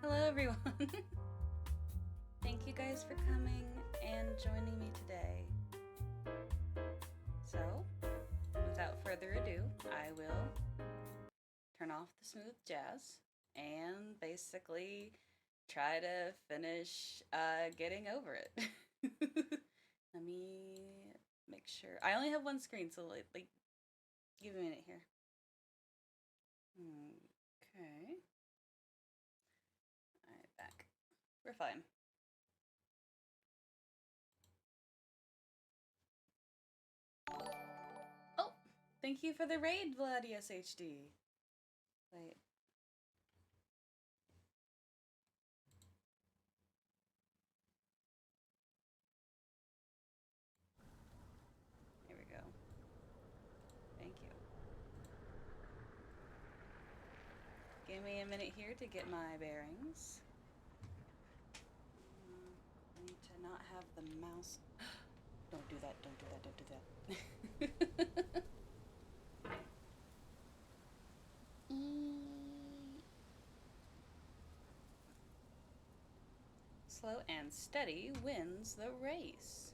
Hello, everyone. Thank you guys for coming and joining me today. So, without further ado, I will turn off the smooth jazz and basically try to finish getting over it. Let me make sure. I only have one screen, so like give me a minute here. Okay. Alright, back. We're fine. Oh, thank you for the raid, Vladi SHD. Wait. Here we go. Thank you. Give me a minute here to get my bearings. I need to not have the mouse. Don't do that, don't do that, don't do that. Slow and steady wins the race.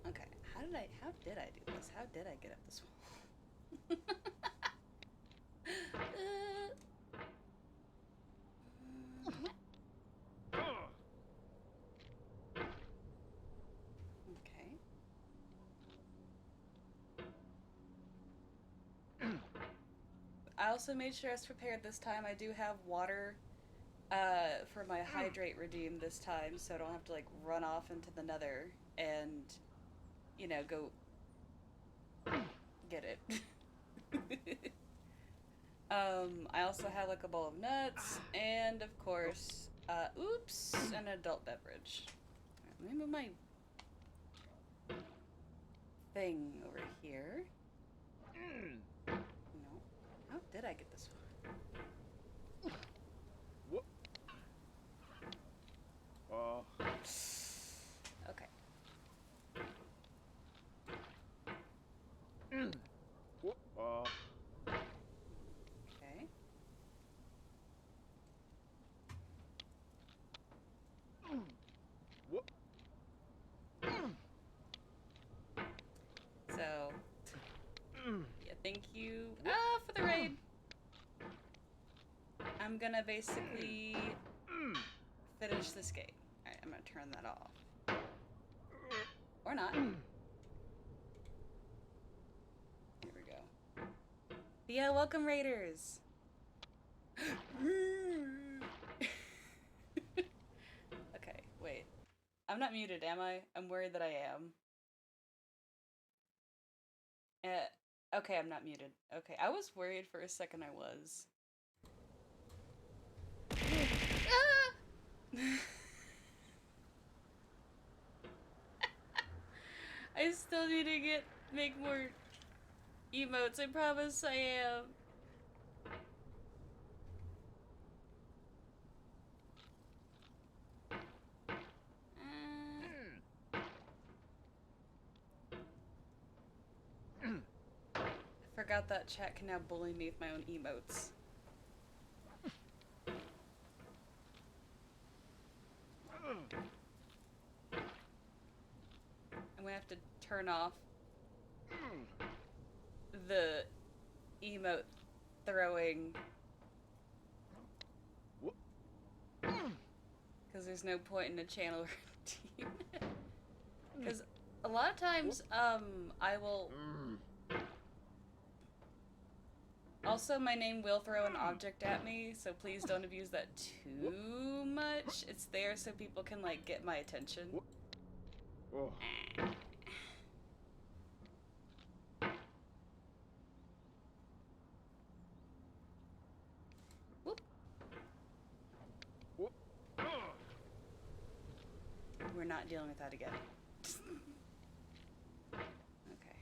Okay, how did I do this? How did I get up this wall? Okay. I also made sure I was prepared this time. I do have water for my hydrate redeem this time, so I don't have to like run off into the nether and, you know, go get it. I also have like a bowl of nuts and of course, oops, an adult beverage. Right, let me move my thing over here. No. How did I get this far? Okay. Okay. So, yeah, thank you for the raid. I'm gonna basically finish this game. Alright, I'm gonna turn that off. Or not. Here we go. But yeah, welcome raiders! Okay, wait. I'm not muted, am I? I'm worried that I am. Okay, I'm not muted. Okay, I was worried for a second I was. I still need to make more emotes, I promise I am. I forgot that chat can now bully me with my own emotes. I'm gonna have to turn off the emote throwing because there's no point in a channel routine. Because a lot of times, I will. Also, my name will throw an object at me, so please don't abuse that too much. It's there so people can, like, get my attention. Whoop. We're not dealing with that again. Okay.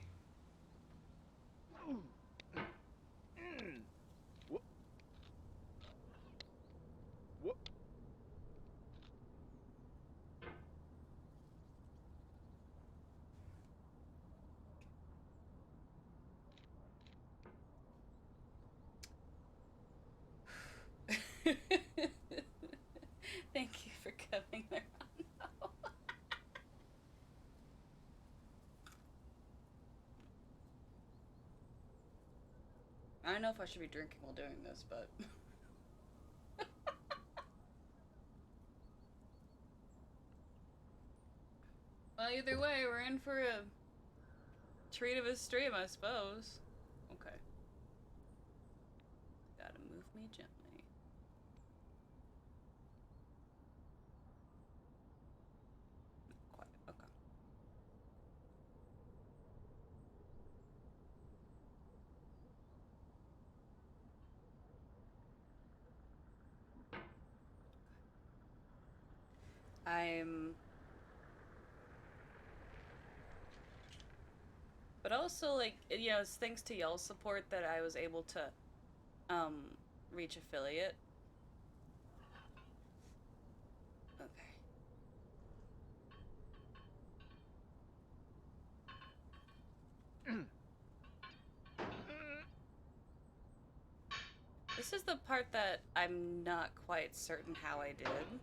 I don't know if I should be drinking while doing this, but... Well, either way, we're in for a treat of a stream, I suppose. Okay. Gotta move me gently. Not quite. Okay. I'm... But also, like, you know, it's thanks to y'all's support that I was able to, reach affiliate. Okay. This is the part that I'm not quite certain how I did. Okay.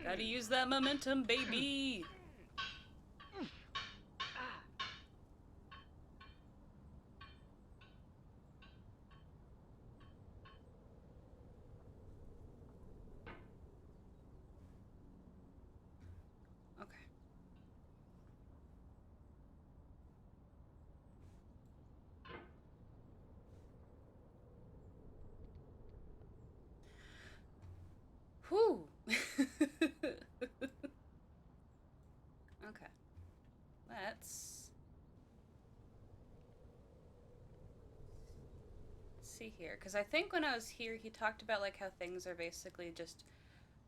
Gotta use that momentum, baby! Okay. Whew! Okay. Let's see here. Because I think when I was here, he talked about, like, how things are basically just,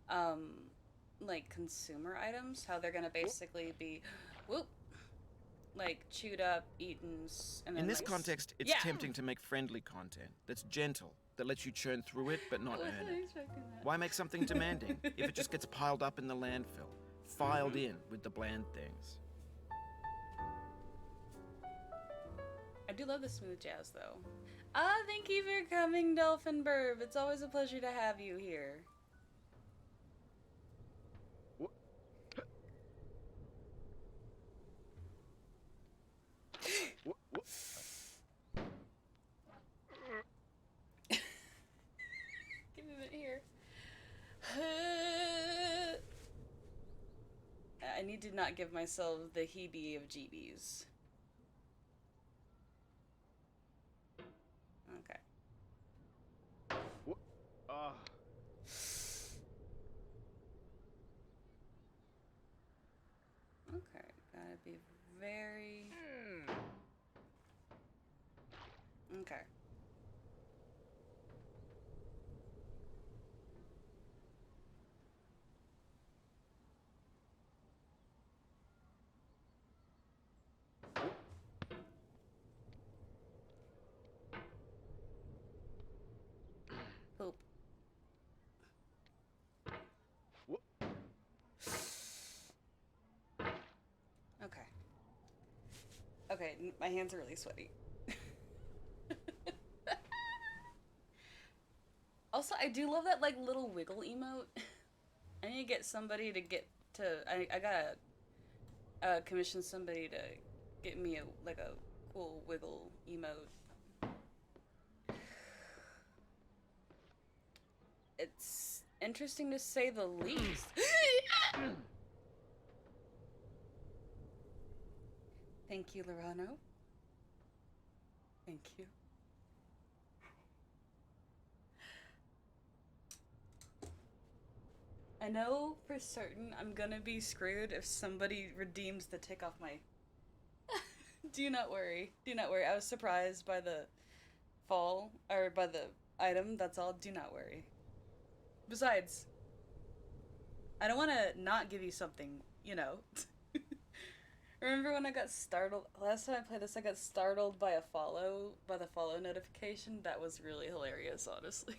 um, like, consumer items. How they're gonna basically be, whoop, like, chewed up, eaten, and then, In this like, context, it's tempting to make friendly content that's gentle, that lets you churn through it but not earn it. Why make something demanding if it just gets piled up in the landfill, filed in with the bland things? I do love the smooth jazz, though. Thank you for coming, Dolphin Burb. It's always a pleasure to have you here. Give me a minute here. I need to not give myself the heebie of jeebies. Okay. Okay, gotta be very... Okay. Poop. Okay. Okay, my hands are really sweaty. Also, I do love that, like, little wiggle emote. I need to get somebody to get to... I gotta commission somebody to get me a cool wiggle emote. It's interesting to say the least. Thank you, Lorano. Thank you. I know for certain I'm gonna be screwed if somebody redeems the tick off my... Do not worry. Do not worry. I was surprised by the fall, or by the item, that's all. Do not worry. Besides, I don't want to not give you something, you know. Remember when I got startled? Last time I played this, I got startled by the follow notification. That was really hilarious, honestly.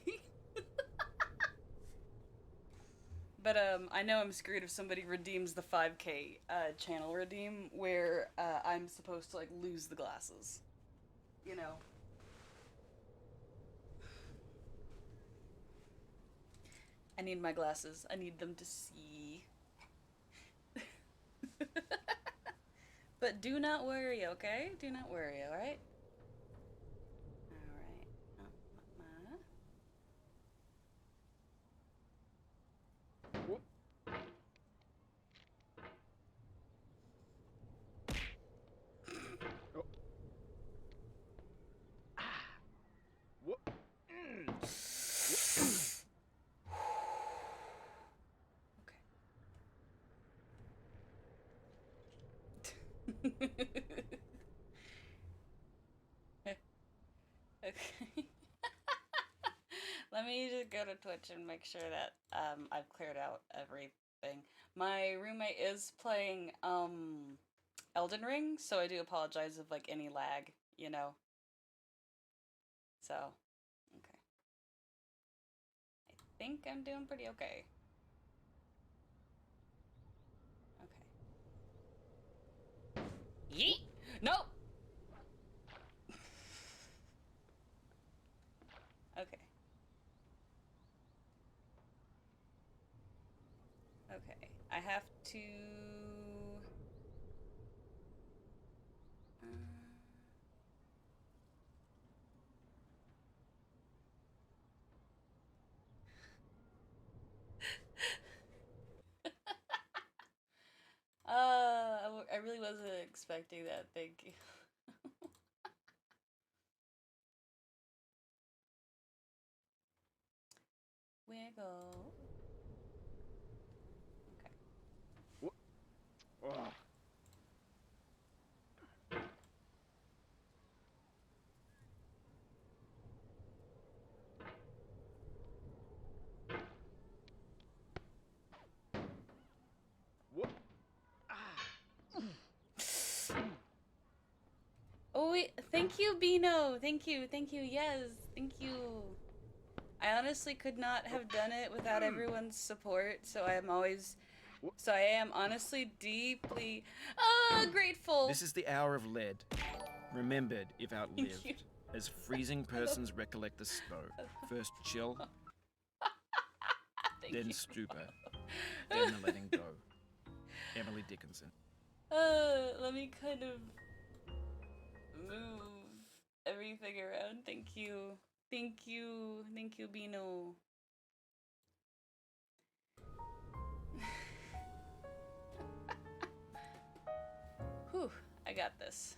But I know I'm screwed if somebody redeems the 5K channel redeem where I'm supposed to, like, lose the glasses. You know. need my glasses. I need them to see. But do not worry, okay? Do not worry, alright? Alright. Whoop. Oh. Ah. Whoop. Okay. Let me just go to Twitch and make sure that I've cleared out everything. My roommate is playing Elden Ring, so I do apologize of like any lag, you know. So, okay. I think I'm doing pretty okay. Okay. Yeet! Nope! Okay. Okay. I have to... I really wasn't expecting that. Thank you. Wiggle. Okay. Whoop. Oh. Whoop. Oh wait, thank you, Bino. Thank you, yes, thank you. I honestly could not have done it without everyone's support, so I am honestly deeply grateful. This is the hour of lead, remembered if outlived, as freezing persons recollect the snow. First chill, then stupor, then the letting go. Emily Dickinson. Let me kind of move everything around. Thank you, Bino. Whew, I got this.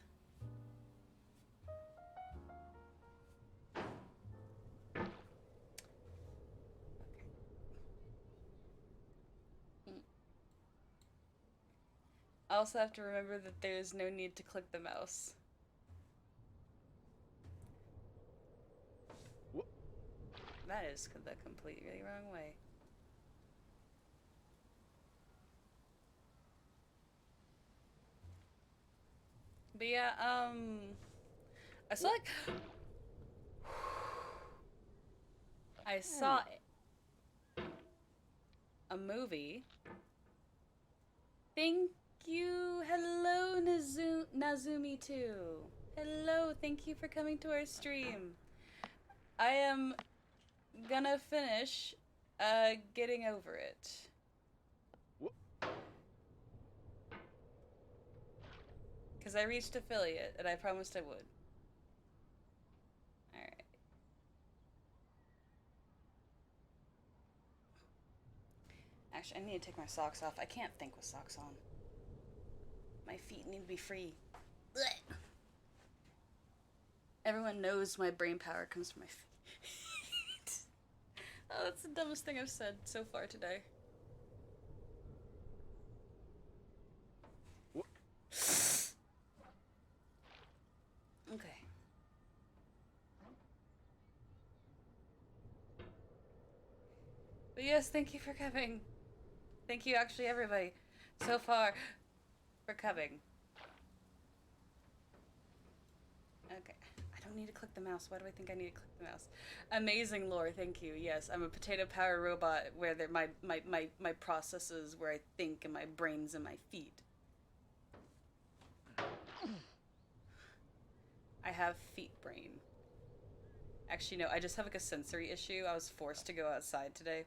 I also have to remember that there is no need to click the mouse. Whoop. That is the completely wrong way. But yeah, I saw like I saw a movie. Thank you. Hello, Nazumi too. Hello, thank you for coming to our stream. I am gonna finish getting over it. Because I reached affiliate and I promised I would. Alright. Actually, I need to take my socks off. I can't think with socks on. My feet need to be free. Blech. Everyone knows my brain power comes from my feet. Oh, that's the dumbest thing I've said so far today. Okay. But yes, thank you for coming. Thank you, actually, everybody, so far, for coming. Okay. I don't need to click the mouse. Why do I think I need to click the mouse? Amazing lore, thank you. Yes, I'm a potato power robot where my processes where I think and my brain's in my feet. I have feet brain. Actually, no, I just have like a sensory issue. I was forced to go outside today.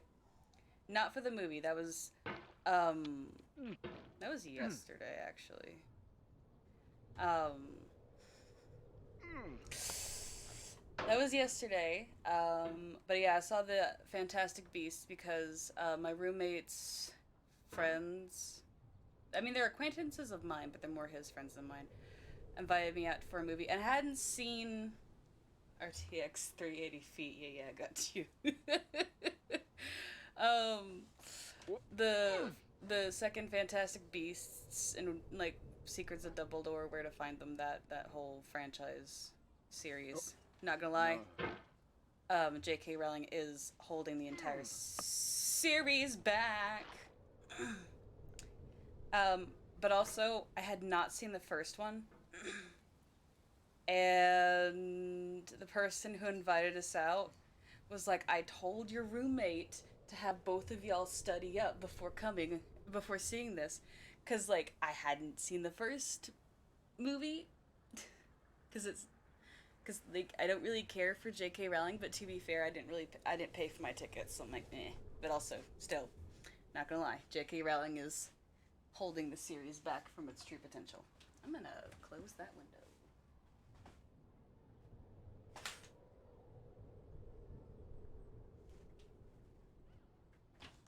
Not for the movie. Um, that was yesterday, actually. Um, that was yesterday. But yeah, I saw the Fantastic Beasts because my roommate's friends. I mean, they're acquaintances of mine, but they're more his friends than mine. Invited me out for a movie, and I hadn't seen RTX 380 feet. Yeah, I got you. um, the the second Fantastic Beasts and like Secrets of Dumbledore, Where to Find Them, that whole franchise series. Not gonna lie, J.K. Rowling is holding the entire series back. um, but also I had not seen the first one, and the person who invited us out was like, "I told your roommate to have both of y'all study up before seeing this, because like I hadn't seen the first movie, because like I don't really care for J.K. Rowling, but to be fair, I didn't pay for my tickets, so I'm like, eh. But also, still, not gonna lie, J.K. Rowling is holding the series back from its true potential. I'm gonna close that window.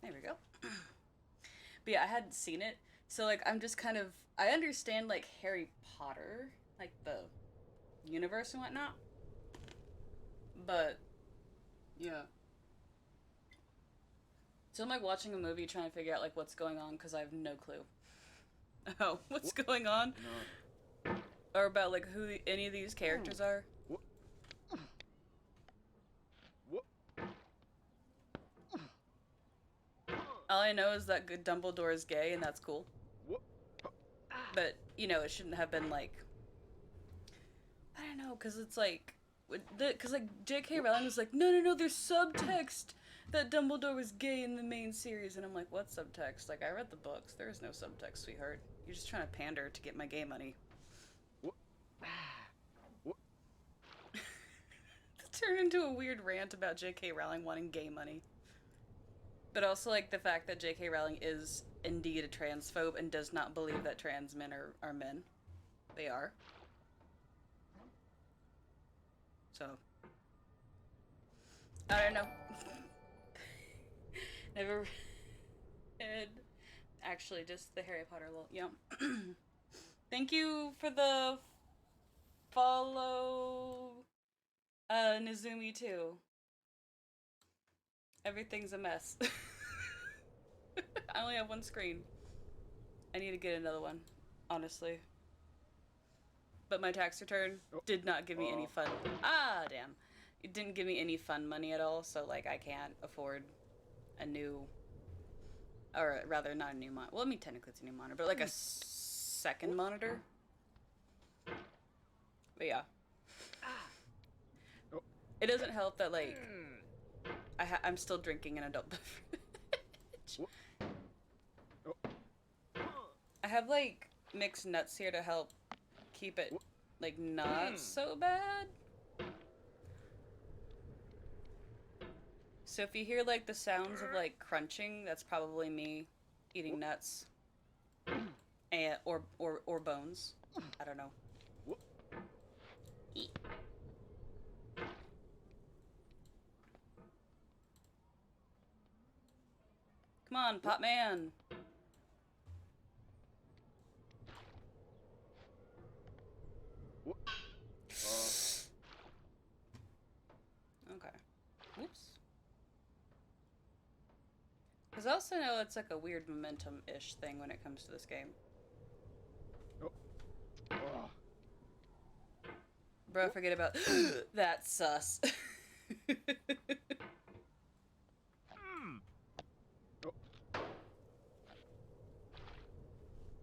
There we go. But yeah, I hadn't seen it, so like I'm just kind of I understand like Harry Potter, like the universe and whatnot, but yeah. So I'm like watching a movie trying to figure out like what's going on because I have no clue. Oh, what's going on? No. Or about like who any of these characters are. All I know is that Dumbledore is gay and that's cool. But, you know, it shouldn't have been like I don't know, because it's like because like J.K. Rowling was like, no, there's subtext that Dumbledore was gay in the main series, and I'm like, what subtext? Like, I read the books. There is no subtext, sweetheart. You're just trying to pander to get my gay money. Turned into a weird rant about J.K. Rowling wanting gay money. But also, like, the fact that J.K. Rowling is indeed a transphobe and does not believe that trans men are men. They are. So. I don't know. Never read. Actually, just the Harry Potter little. Yeah. Thank you for the follow, Nizumi too. Everything's a mess. I only have one screen. I need to get another one, honestly. But my tax return did not give me any fun. Ah, damn. It didn't give me any fun money at all, so like I can't afford a new, or rather not a new monitor. Well, I mean technically it's a new monitor, but like a second monitor. But yeah. It doesn't help that like I'm still drinking an adult beverage. I have like mixed nuts here to help keep it like not so bad. So if you hear like the sounds of like crunching, that's probably me eating nuts, and or bones. I don't know. Eat. Come on, Pot Man. Okay. Whoops. Because I also know it's like a weird momentum-ish thing when it comes to this game. Bro, forget about that sus.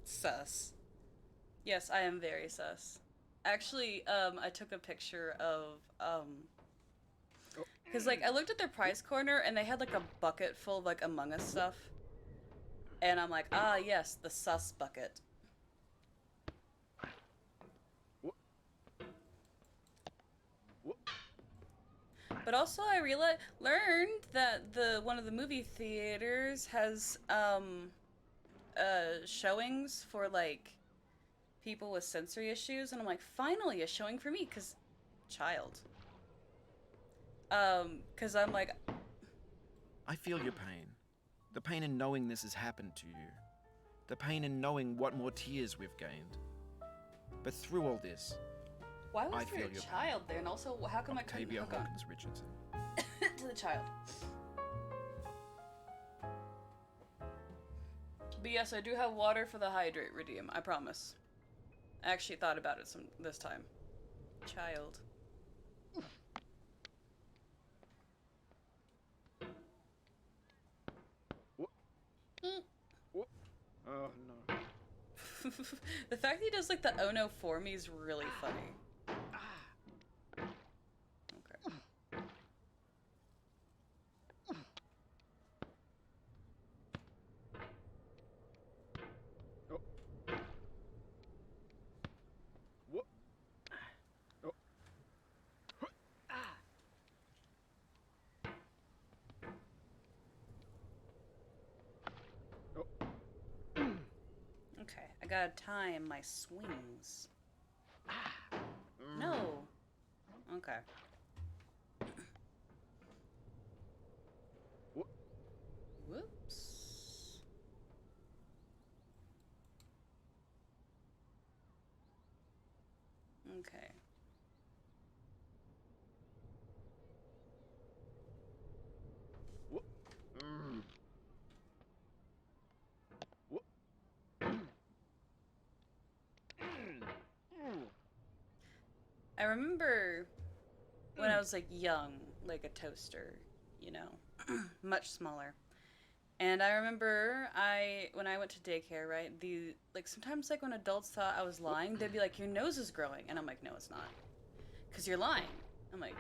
Sus. Yes, I am very sus. Actually, I took a picture of, because, like, I looked at their price corner, and they had, like, a bucket full of, like, Among Us stuff. And I'm like, ah, yes, the sus bucket. But also, I learned that one of the movie theaters has showings for like people with sensory issues, and I'm like, finally a showing for me, cause child. Cause I'm like, I feel your pain. The pain in knowing this has happened to you. The pain in knowing what more tears we've gained. But through all this, why was I there feel a your child there? And also, how come I couldn't Octavia hook on Hawkins Richardson. to the child? But yes, I do have water for the hydrate redeem. I promise. I actually thought about it this time. Child. Oh no. The fact that he does like the oh no for me is really funny. Okay. Oh. What? Oh. Oh. Okay, I gotta time my swings. No. Okay. Whoops. Okay. I remember when I was like young, like a toaster, you know, much smaller. And I remember when I went to daycare, right? Sometimes like when adults thought I was lying, they'd be like, "Your nose is growing," and I'm like, "No, it's not, cause you're lying." I'm like,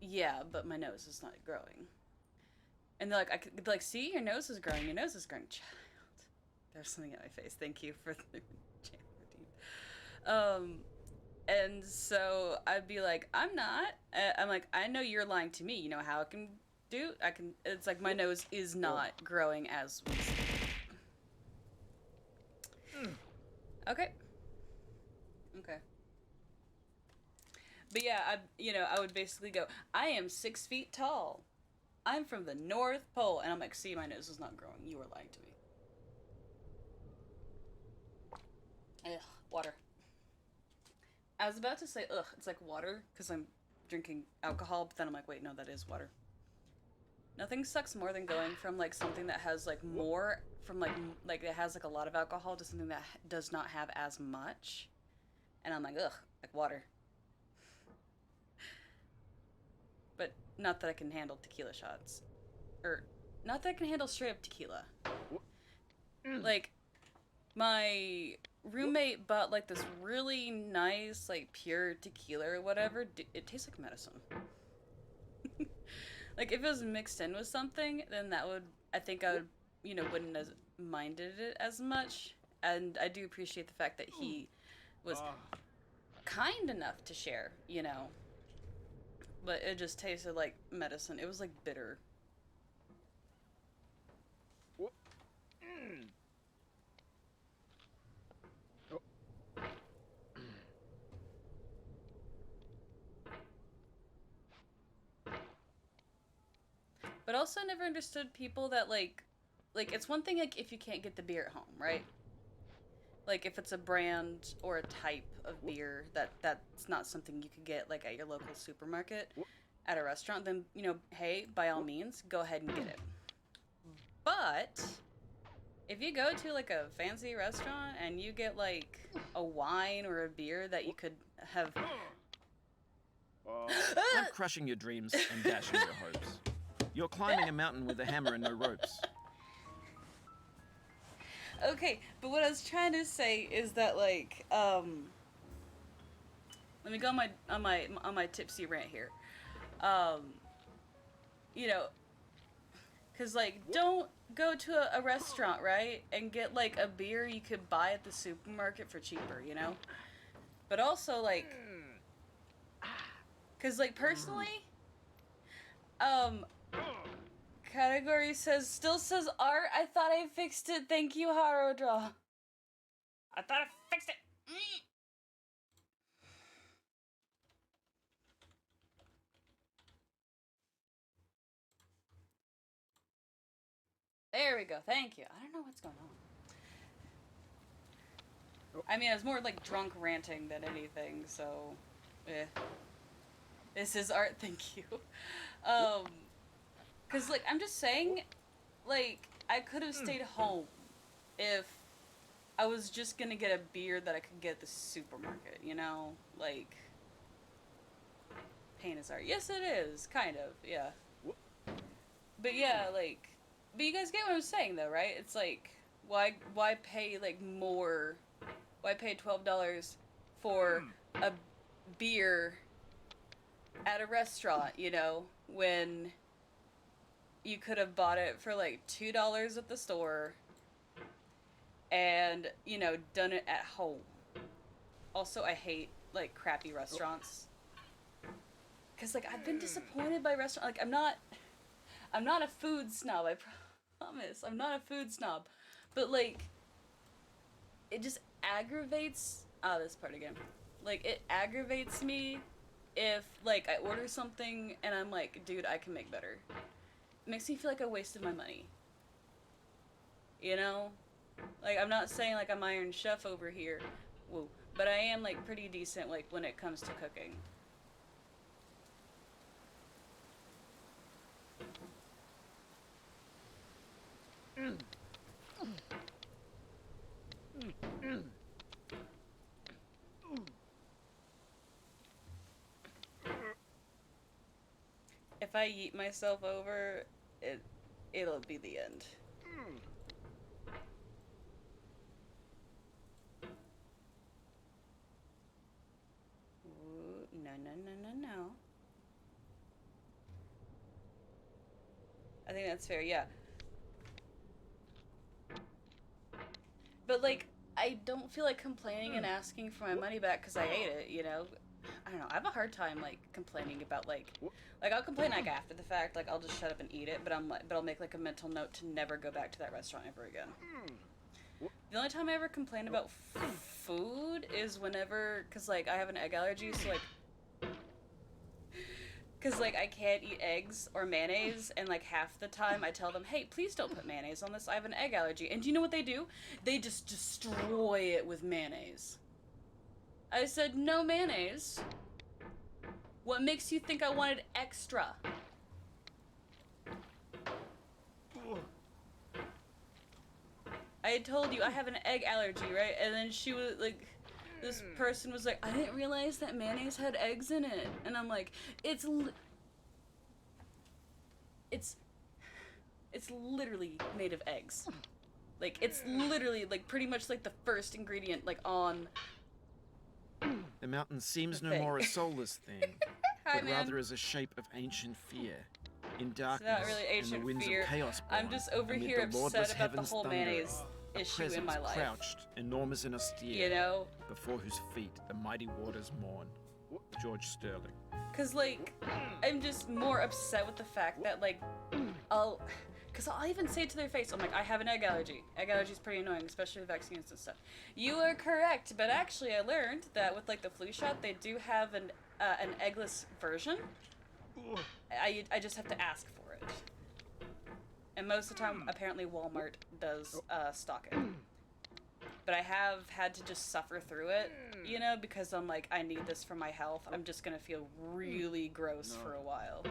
"Yeah, but my nose is not growing." And they're like, "I could like see your nose is growing. Your nose is growing, child." There's something at my face. Thank you for the and so I'd be like, "I'm not." I'm like, "I know you're lying to me. You know how I can do? I can." It's like my nose is not growing as we speak. Okay. Okay. But yeah, I would basically go, "I am 6 feet tall. I'm from the North Pole," and I'm like, "See, my nose is not growing. You were lying to me." Ugh, water. I was about to say, ugh, it's like water because I'm drinking alcohol, but then I'm like, wait, no, that is water. Nothing sucks more than going from like something that has like more from like it has like a lot of alcohol to something that does not have as much, and I'm like, ugh, like water. But not that I can handle tequila shots, or not that I can handle straight up tequila. Like my roommate bought like this really nice like pure tequila or whatever. It tastes like medicine. Like if it was mixed in with something, then that would I would wouldn't as minded it as much. And I do appreciate the fact that he was kind enough to share, but it just tasted like medicine. It was like bitter. But also never understood people that like it's one thing like if you can't get the beer at home, right? Like if it's a brand or a type of beer that's not something you could get like at your local supermarket, at a restaurant, then hey, by all means, go ahead and get it. But if you go to like a fancy restaurant and you get like a wine or a beer that you could have I'm crushing your dreams and dashing your hopes. You're climbing a mountain with a hammer and no ropes. Okay, but what I was trying to say is that like let me go on my tipsy rant here. Um you know, cuz like don't go to a restaurant, right? And get like a beer you could buy at the supermarket for cheaper, you know? But also like cuz like personally Um, category still says art. I thought I fixed it. Thank you, Harodra. I thought I fixed it. There we go. Thank you. I don't know what's going on. I mean, I was more like drunk ranting than anything, so this is art, thank you. Cause like I'm just saying, like I could have stayed home if I was just gonna get a beer that I could get at the supermarket, you know? Like pain is art. Yes it is, kind of, yeah. But yeah, like but you guys get what I'm saying though, right? It's like why pay like more, why pay $12 for a beer at a restaurant, you know, when you could have bought it for like $2 at the store and, you know, done it at home. Also, I hate like crappy restaurants. Cause like I've been disappointed by restaurants. Like I'm not a food snob, I promise. I'm not a food snob. But like it just aggravates this part again. Like it aggravates me if like I order something and I'm like, dude, I can make better. It makes me feel like I wasted my money. You know? Like I'm not saying like I'm Iron Chef over here. Woo. But I am like pretty decent like when it comes to cooking. If I yeet myself over, it'll be the end. Ooh, no. I think that's fair, yeah. But like, I don't feel like complaining and asking for my money back because I ate it, you know? I don't know, I have a hard time like complaining about like I'll complain like after the fact, like I'll just shut up and eat it, but I'll make like a mental note to never go back to that restaurant ever again. The only time I ever complain about food is whenever, cause like I have an egg allergy, so like, cause like I can't eat eggs or mayonnaise, and like half the time I tell them, hey, please don't put mayonnaise on this, I have an egg allergy, and do you know what they do? They just destroy it with mayonnaise. I said, no mayonnaise. What makes you think I wanted extra? I had told you I have an egg allergy, right? And then she was like, this person was like, I didn't realize that mayonnaise had eggs in it. And I'm like, it's literally made of eggs. Like, it's literally, like, pretty much like the first ingredient, like, on The mountain seems the no thing. more a soulless thing, Hi, but man. rather as a shape of ancient fear. In It's darkness, not really and the ancient winds fear. of chaos born, I'm just over amid here the lordless upset about the heaven's whole thunder, mayonnaise a issue in presence my life. crouched, enormous and austere, You know? before whose feet the mighty waters mourn. George Sterling. Cause like, I'm just more upset with the fact that like, cause I'll even say it to their face, I'm like, I have an egg allergy. Egg allergy is pretty annoying, especially with vaccines and stuff. You are correct, but actually I learned that with like the flu shot, they do have an eggless version. I just have to ask for it. And most of the time, apparently Walmart does stock it. But I have had to just suffer through it, you know, because I'm like, I need this for my health. I'm just gonna feel really gross for a while.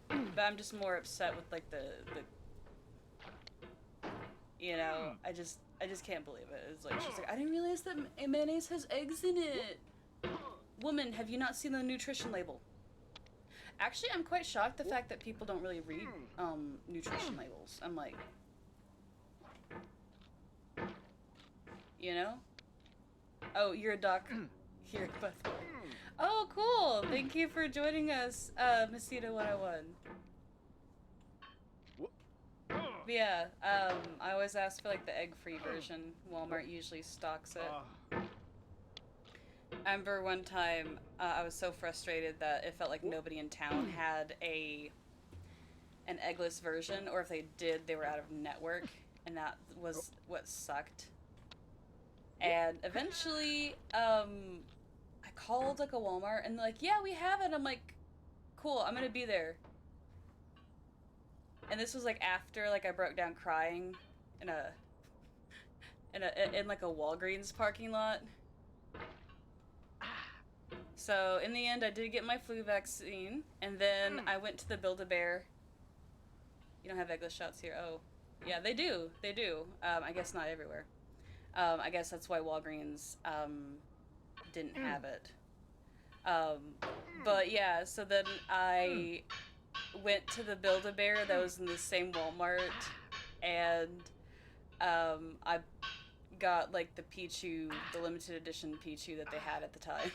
But I'm just more upset with like the you know, I just can't believe it. It's like, she's like, I didn't realize that mayonnaise has eggs in it. Woman, have you not seen the nutrition label? Actually, I'm quite shocked the fact that people don't really read nutrition labels. I'm like, you know? Oh, you're a doc here, by the way. Oh, cool. Thank you for joining us, Masita 101. But Yeah, I always ask for like the egg-free version. Walmart usually stocks it. I remember one time I was so frustrated that it felt like nobody in town had an eggless version, or if they did, they were out of network, and that was what sucked. And eventually, I called like a Walmart, and they're like, "Yeah, we have it." I'm like, "Cool, I'm gonna be there." And this was like after like I broke down crying in in like a Walgreens parking lot. So in the end, I did get my flu vaccine, and then I went to the Build-A-Bear. You don't have eggless shots here. Oh, yeah, they do. They do. I guess not everywhere. I guess that's why Walgreens didn't have it. Um, but yeah, so then I went to the Build-A-Bear that was in the same Walmart, and I got like the Pichu, the limited edition Pichu that they had at the time.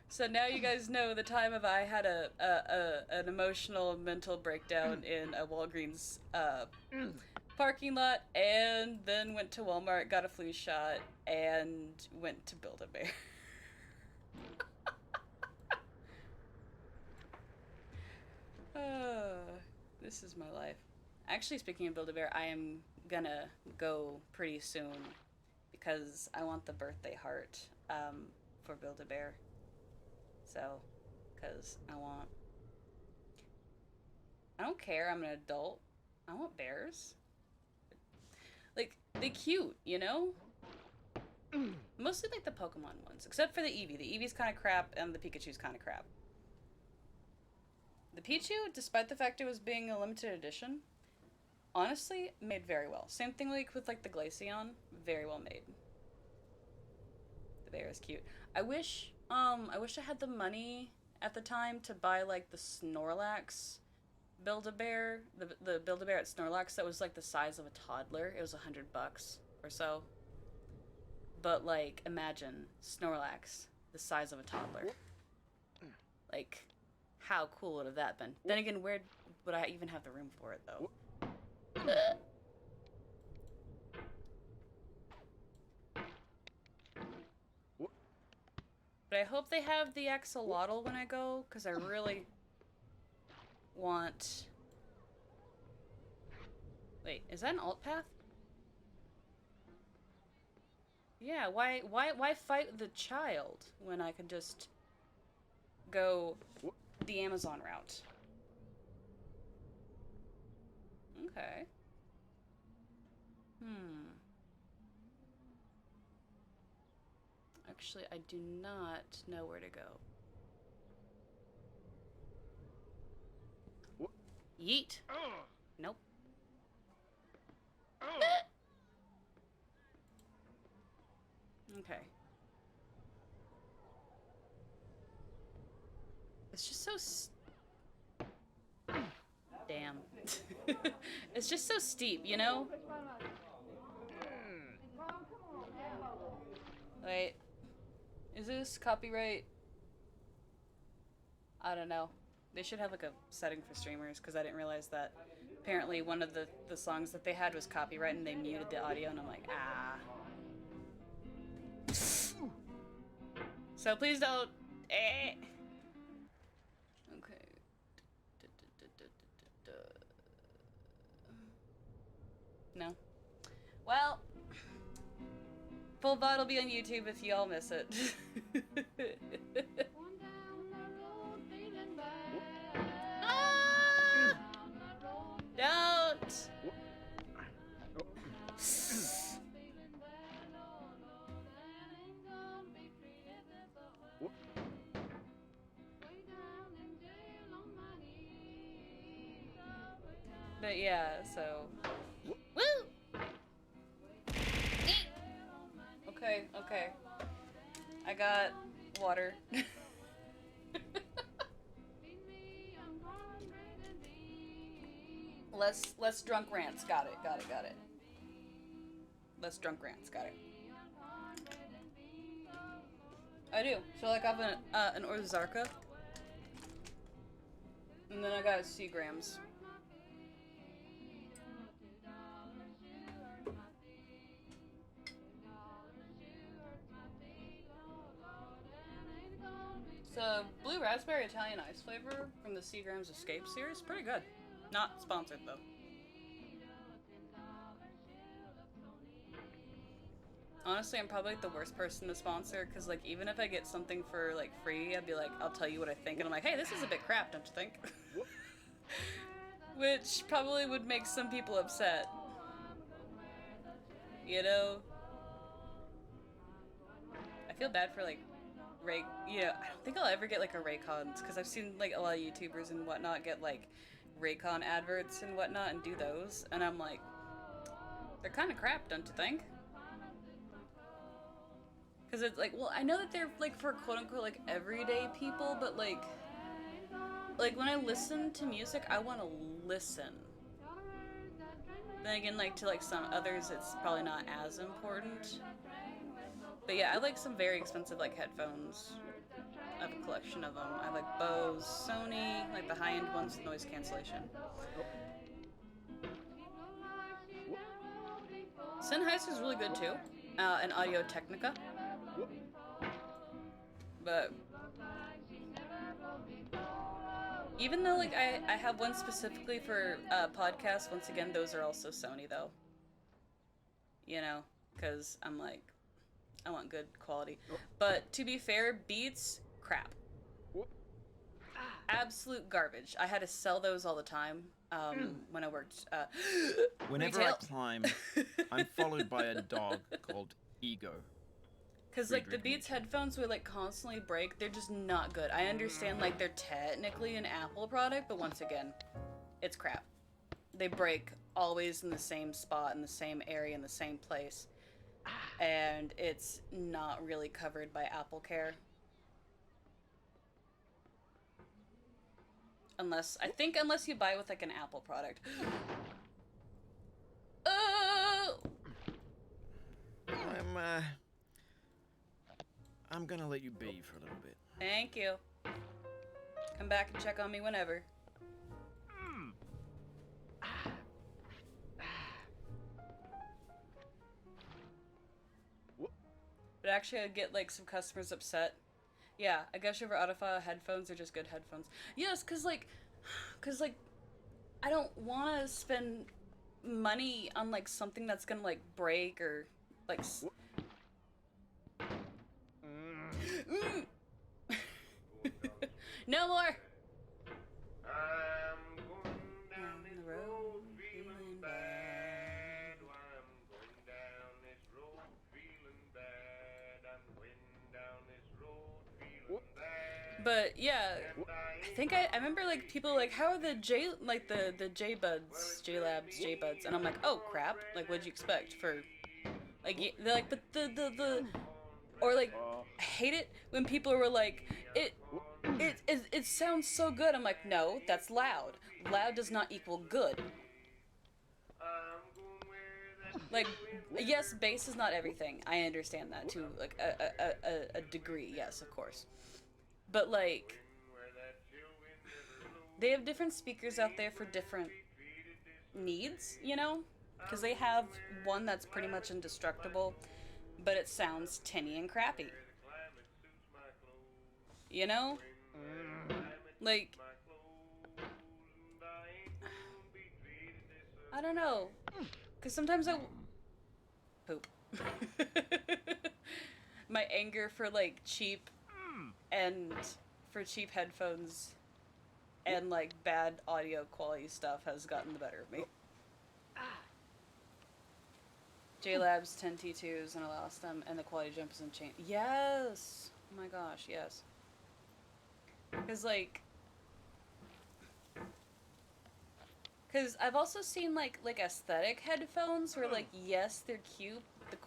So now you guys know the time of I had an emotional mental breakdown in a Walgreens parking lot, and then went to Walmart, got a flu shot, and went to Build-A-Bear. This is my life. Actually, speaking of Build-A-Bear, I am gonna go pretty soon because I want the birthday heart for Build-A-Bear. So, because I don't care, I'm an adult. I want bears. Like, they cute, you know? Mostly like the Pokemon ones, except for the Eevee. The Eevee's kind of crap, and the Pikachu's kind of crap. The Pichu, despite the fact it was being a limited edition, honestly, made very well. Same thing like with like the Glaceon, very well made. The bear is cute. I wish I had the money at the time to buy like the Snorlax Build-A-Bear, the Build-A-Bear at Snorlax that was like the size of a toddler. It was $100 or so. But like, imagine Snorlax the size of a toddler. Like, how cool would have that been? Then again, where would I even have the room for it though? But I hope they have the axolotl when I go, because I really want... Wait, is that an alt path? Yeah, why fight the child when I could just go the Amazon route? Okay. Actually, I do not know where to go. Yeet. Nope. Okay. It's just so... Damn. It's just so steep, you know? Wait. Is this copyright? I don't know. They should have like a setting for streamers, because I didn't realize that apparently one of the songs that they had was copyright and they muted the audio, and I'm like, ah. So please don't. Eh. Okay. No. Well, full VOD will be on YouTube if y'all miss it. Ah! Don't! But yeah, so... Woo! Okay, okay. I got water. Less drunk rants. Got it. Less drunk rants. Got it. I do. So like I have an Orzarka, and then I got Seagrams. raspberry Italian ice flavor from the Seagram's Escape series. Pretty good. Not sponsored, though. Honestly, I'm probably like the worst person to sponsor, because like even if I get something for like free, I'd be like, I'll tell you what I think, and I'm like, hey, this is a bit crap, don't you think? Which probably would make some people upset. You know? I feel bad for like I don't think I'll ever get like a Raycons, because I've seen like a lot of YouTubers and whatnot get like Raycon adverts and whatnot and do those, and I'm like, they're kind of crap, don't you think? Because it's like, well, I know that they're like for quote unquote like everyday people, but like when I listen to music, I want to listen. Then again, like to like some others, it's probably not as important. But yeah, I like some very expensive like headphones. I have a collection of them. I have like Bose, Sony, like the high-end ones with noise cancellation. Sennheiser's really good too, and Audio Technica. But even though like I have one specifically for podcasts, once again, those are also Sony though. You know, because I'm like, I want good quality. But to be fair, Beats, crap. Absolute garbage. I had to sell those all the time when I worked Whenever retail. I climb, I'm followed by a dog called Ego. Because like the Beats headphones would like constantly break. They're just not good. I understand like they're technically an Apple product, but once again, it's crap. They break always in the same spot, in the same area, in the same place. And it's not really covered by Apple Care. Unless you buy with like an Apple product. Oh! I'm gonna let you be for a little bit. Thank you. Come back and check on me whenever. But actually, I'd get like some customers upset. Yeah, I guess over audiophile headphones are just good headphones. Yes, cause like, I don't want to spend money on like something that's gonna like break or like. No more. I'm going down this road feeling bad. I'm going down this road feeling bad. I'm going down this road feeling bad. But yeah, I think I remember like people like, how are the J-Buds, J-Labs, J-Buds, and I'm like, oh crap, like what'd you expect for, like they're like, but the or like, I hate it when people were like, it sounds so good. I'm like, no, that's loud. Loud does not equal good. Like, yes, bass is not everything. I understand that to like a degree. Yes, of course. But like, they have different speakers out there for different needs, you know? Because they have one that's pretty much indestructible, but it sounds tinny and crappy. You know? Like, I don't know. Because sometimes I poop. My anger for like cheap headphones and like bad audio quality stuff has gotten the better of me. J-Labs 10T2s, and I lost them, and the quality jump is unchanged. Yes! Oh my gosh, yes. Because like, because I've also seen like aesthetic headphones where like, yes, they're cute, the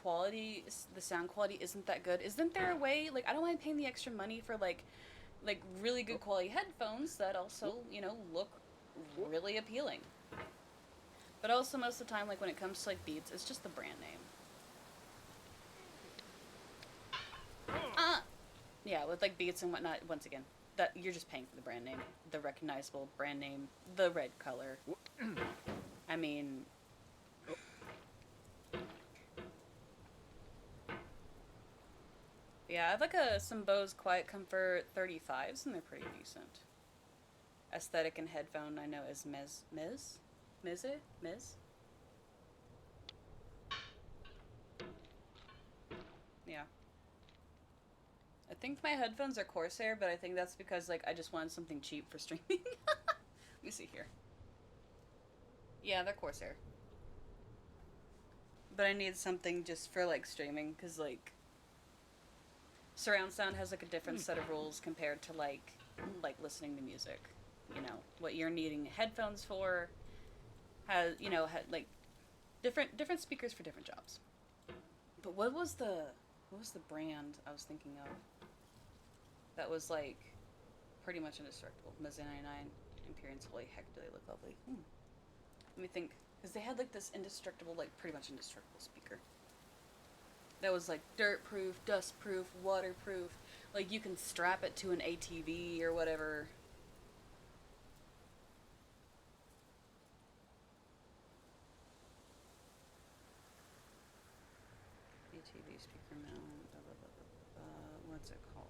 sound quality isn't that good. Isn't there a way, like, I don't mind paying the extra money for like really good quality headphones that also, you know, look really appealing. But also most of the time, like when it comes to like Beats, it's just the brand name. Yeah, with like Beats and whatnot, once again, that you're just paying for the brand name, the recognizable brand name, the red color. I mean, Yeah, I have like some Bose Quiet Comfort 35s, and they're pretty decent. Aesthetic and headphone I know is Miz. Yeah. I think my headphones are Corsair, but I think that's because like I just wanted something cheap for streaming. Let me see here. Yeah, they're Corsair. But I need something just for like streaming, because like surround sound has like a different set of rules compared to like listening to music. You know what you're needing headphones for has like different speakers for different jobs. But what was the brand I was thinking of that was like pretty much indestructible? Miz 99, Imperium's Holy Heck, do they look lovely? Let me think, because they had like this indestructible, like pretty much indestructible speaker that was like dirt proof, dust proof, waterproof. Like you can strap it to an ATV or whatever. ATV speaker mount. Blah, blah, blah, blah, blah. What's it called?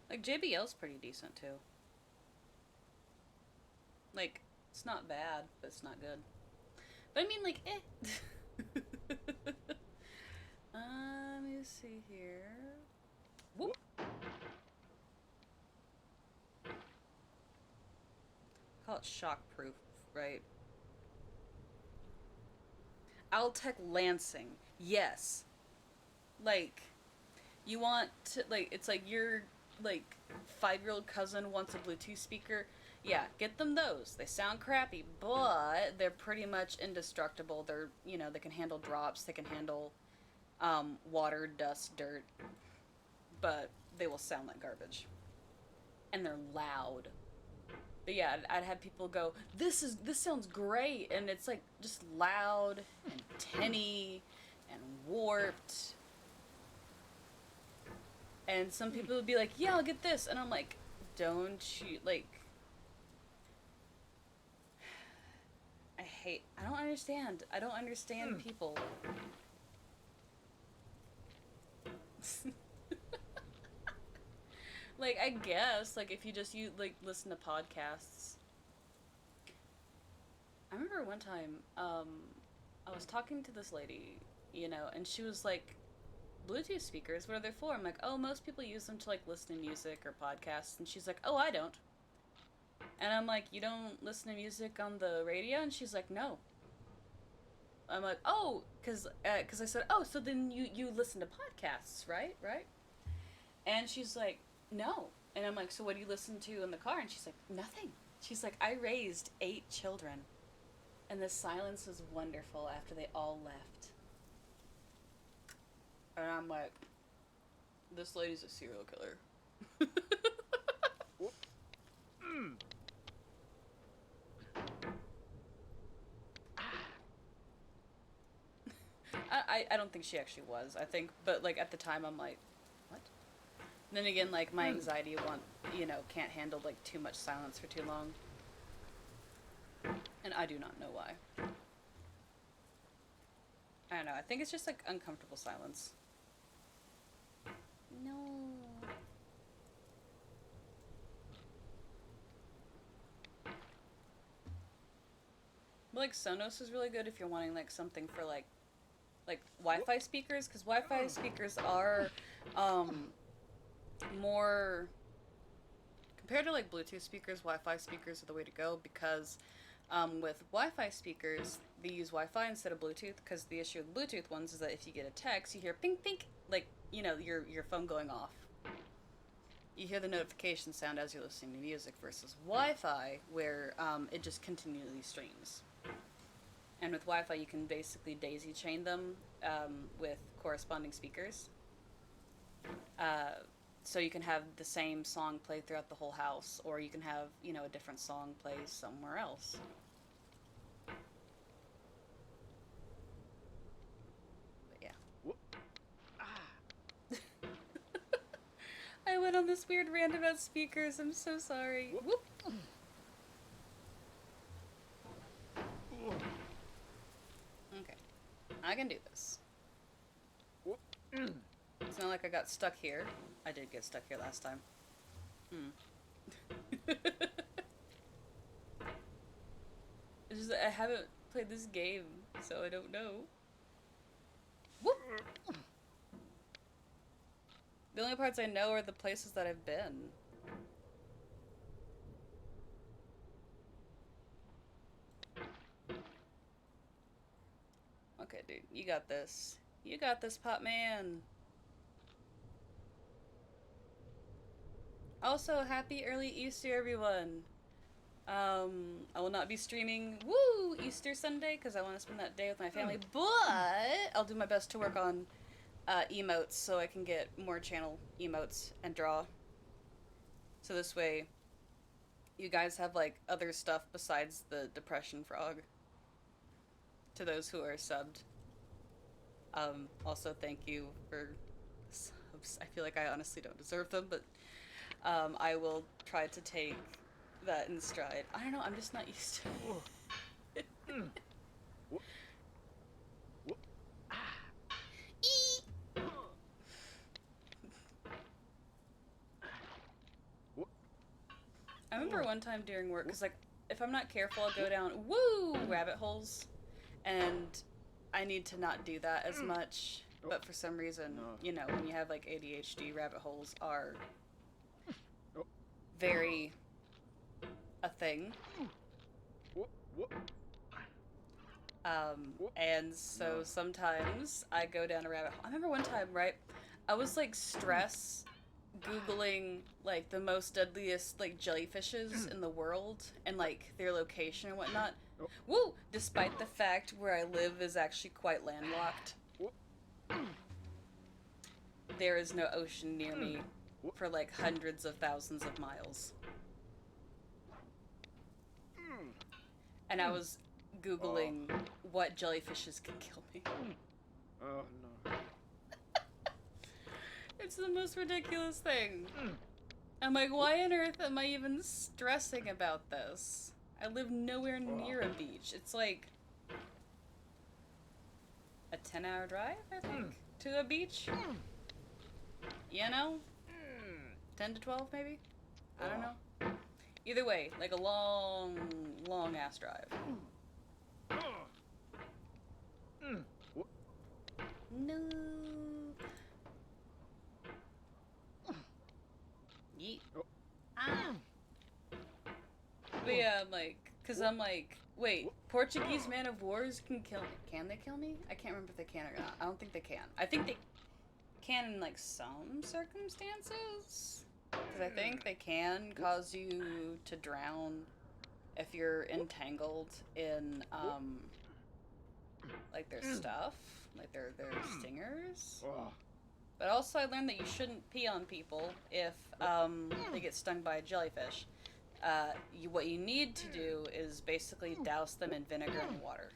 Like JBL's pretty decent too. Like it's not bad, but it's not good. But I mean, like, eh. Let me see here. Whoop. Call it shockproof, right? Altec Lansing. Yes. Like, you want to, like, it's like your, like, 5-year-old cousin wants a Bluetooth speaker. Yeah, get them those. They sound crappy, but they're pretty much indestructible. They're, they can handle drops. They can handle water, dust, dirt. But they will sound like garbage. And they're loud. But yeah, I'd have people go, this sounds great, and it's like just loud and tinny and warped. And some people would be like, yeah, I'll get this, and I'm like, don't you, like, I don't understand people. Like, I guess, like, if you listen to podcasts. I remember one time, I was talking to this lady, and she was like, Bluetooth speakers, what are they for? I'm like, oh, most people use them to, like, listen to music or podcasts. And she's like, oh, I don't. And I'm like, you don't listen to music on the radio? And she's like, no. I'm like, oh, because I said, oh, so then you listen to podcasts, right? And she's like, no. And I'm like, so what do you listen to in the car? And she's like, nothing. She's like, I raised 8 children. And the silence was wonderful after they all left. And I'm like, this lady's a serial killer. I don't think she actually was. I think, but like at the time, I'm like, what? And then again, like my anxiety can't handle like too much silence for too long, and I do not know why. I don't know. I think it's just like uncomfortable silence. No. But like Sonos is really good if you're wanting like something for like Wi-Fi speakers, because Wi-Fi speakers are more compared to like Bluetooth speakers. Wi-Fi speakers are the way to go, because with Wi-Fi speakers they use Wi-Fi instead of Bluetooth, because the issue with Bluetooth ones is that if you get a text you hear ping ping, like your phone going off. You hear the notification sound as you're listening to music, versus Wi-Fi where it just continually streams. And with Wi-Fi, you can basically daisy chain them with corresponding speakers. So you can have the same song play throughout the whole house, or you can have, a different song play somewhere else. But yeah. I went on this weird rant about speakers. I'm so sorry. Whoop. Okay. I can do this. It's not like I got stuck here. I did get stuck here last time. It's just that I haven't played this game, so I don't know. Whoop! The only parts I know are the places that I've been. Okay, dude, you got this. You got this, Pop Man. Also, happy early Easter, everyone. I will not be streaming, Easter Sunday, because I want to spend that day with my family, but I'll do my best to work on emotes so I can get more channel emotes and draw. So this way, you guys have, like, other stuff besides the Depression Frog. To those who are subbed. Also, thank you for subs. I feel like I honestly don't deserve them, but I will try to take that in stride. I don't know, I'm just not used to it. I remember one time during work, because, like, if I'm not careful, I'll go down, rabbit holes, and I need to not do that as much, but for some reason, you know, when you have, like, ADHD, rabbit holes are very a thing. And so sometimes I go down a rabbit hole. I remember one time, right, I was, like, stressed Googling, like, the most deadliest, like, jellyfishes in the world and, like, their location and whatnot. Despite the fact where I live is actually quite landlocked. There is no ocean near me for, like, hundreds of thousands of miles. And I was Googling what jellyfishes can kill me. Oh, no. It's the most ridiculous thing. I'm like, why on earth am I even stressing about this? I live nowhere near a beach. It's like a 10-hour drive, I think, to a beach. You know? 10 to 12, maybe? I don't know. Either way, like a long, long ass drive. No. Yeet. But yeah, I'm like, cause I'm like, wait, Portuguese man of wars can kill me. Can they kill me? I can't remember if they can or not. I don't think they can. I think they can in, like, some circumstances. Cause I think they can cause you to drown if you're entangled in, like, their stuff. Like, their stingers. But also I learned that you shouldn't pee on people if, they get stung by a jellyfish. What you need to do is basically douse them in vinegar and water.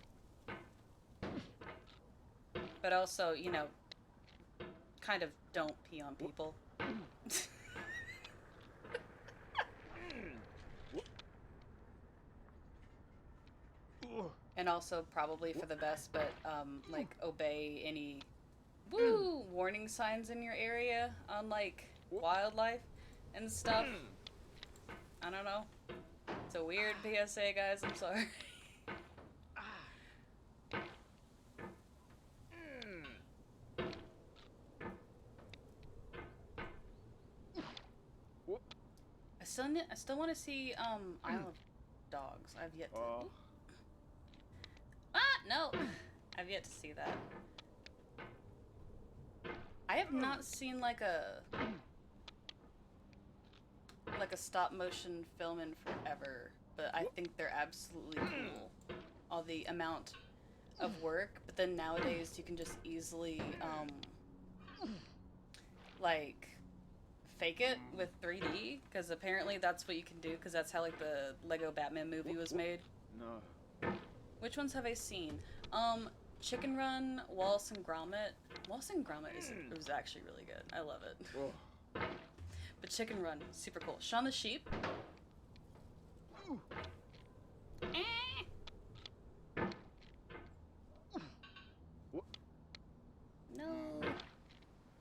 But also, you know, kind of don't pee on people. And also probably for the best, but, like, obey any, warning signs in your area on, like, wildlife and stuff. I don't know. It's a weird PSA, guys. I'm sorry. I still want to see Isle of Dogs. I've yet to. No. I've yet to see that. I have not seen like a stop motion film in forever, but I think they're absolutely cool. All the amount of work, but then nowadays you can just easily like fake it with 3D, because apparently that's what you can do, because that's how, like, the Lego Batman movie was made. No. Which ones have I seen? Chicken Run, Wallace and Gromit. Wallace and Gromit was actually really good. I love it. But Chicken Run, super cool. Shaun the Sheep. No.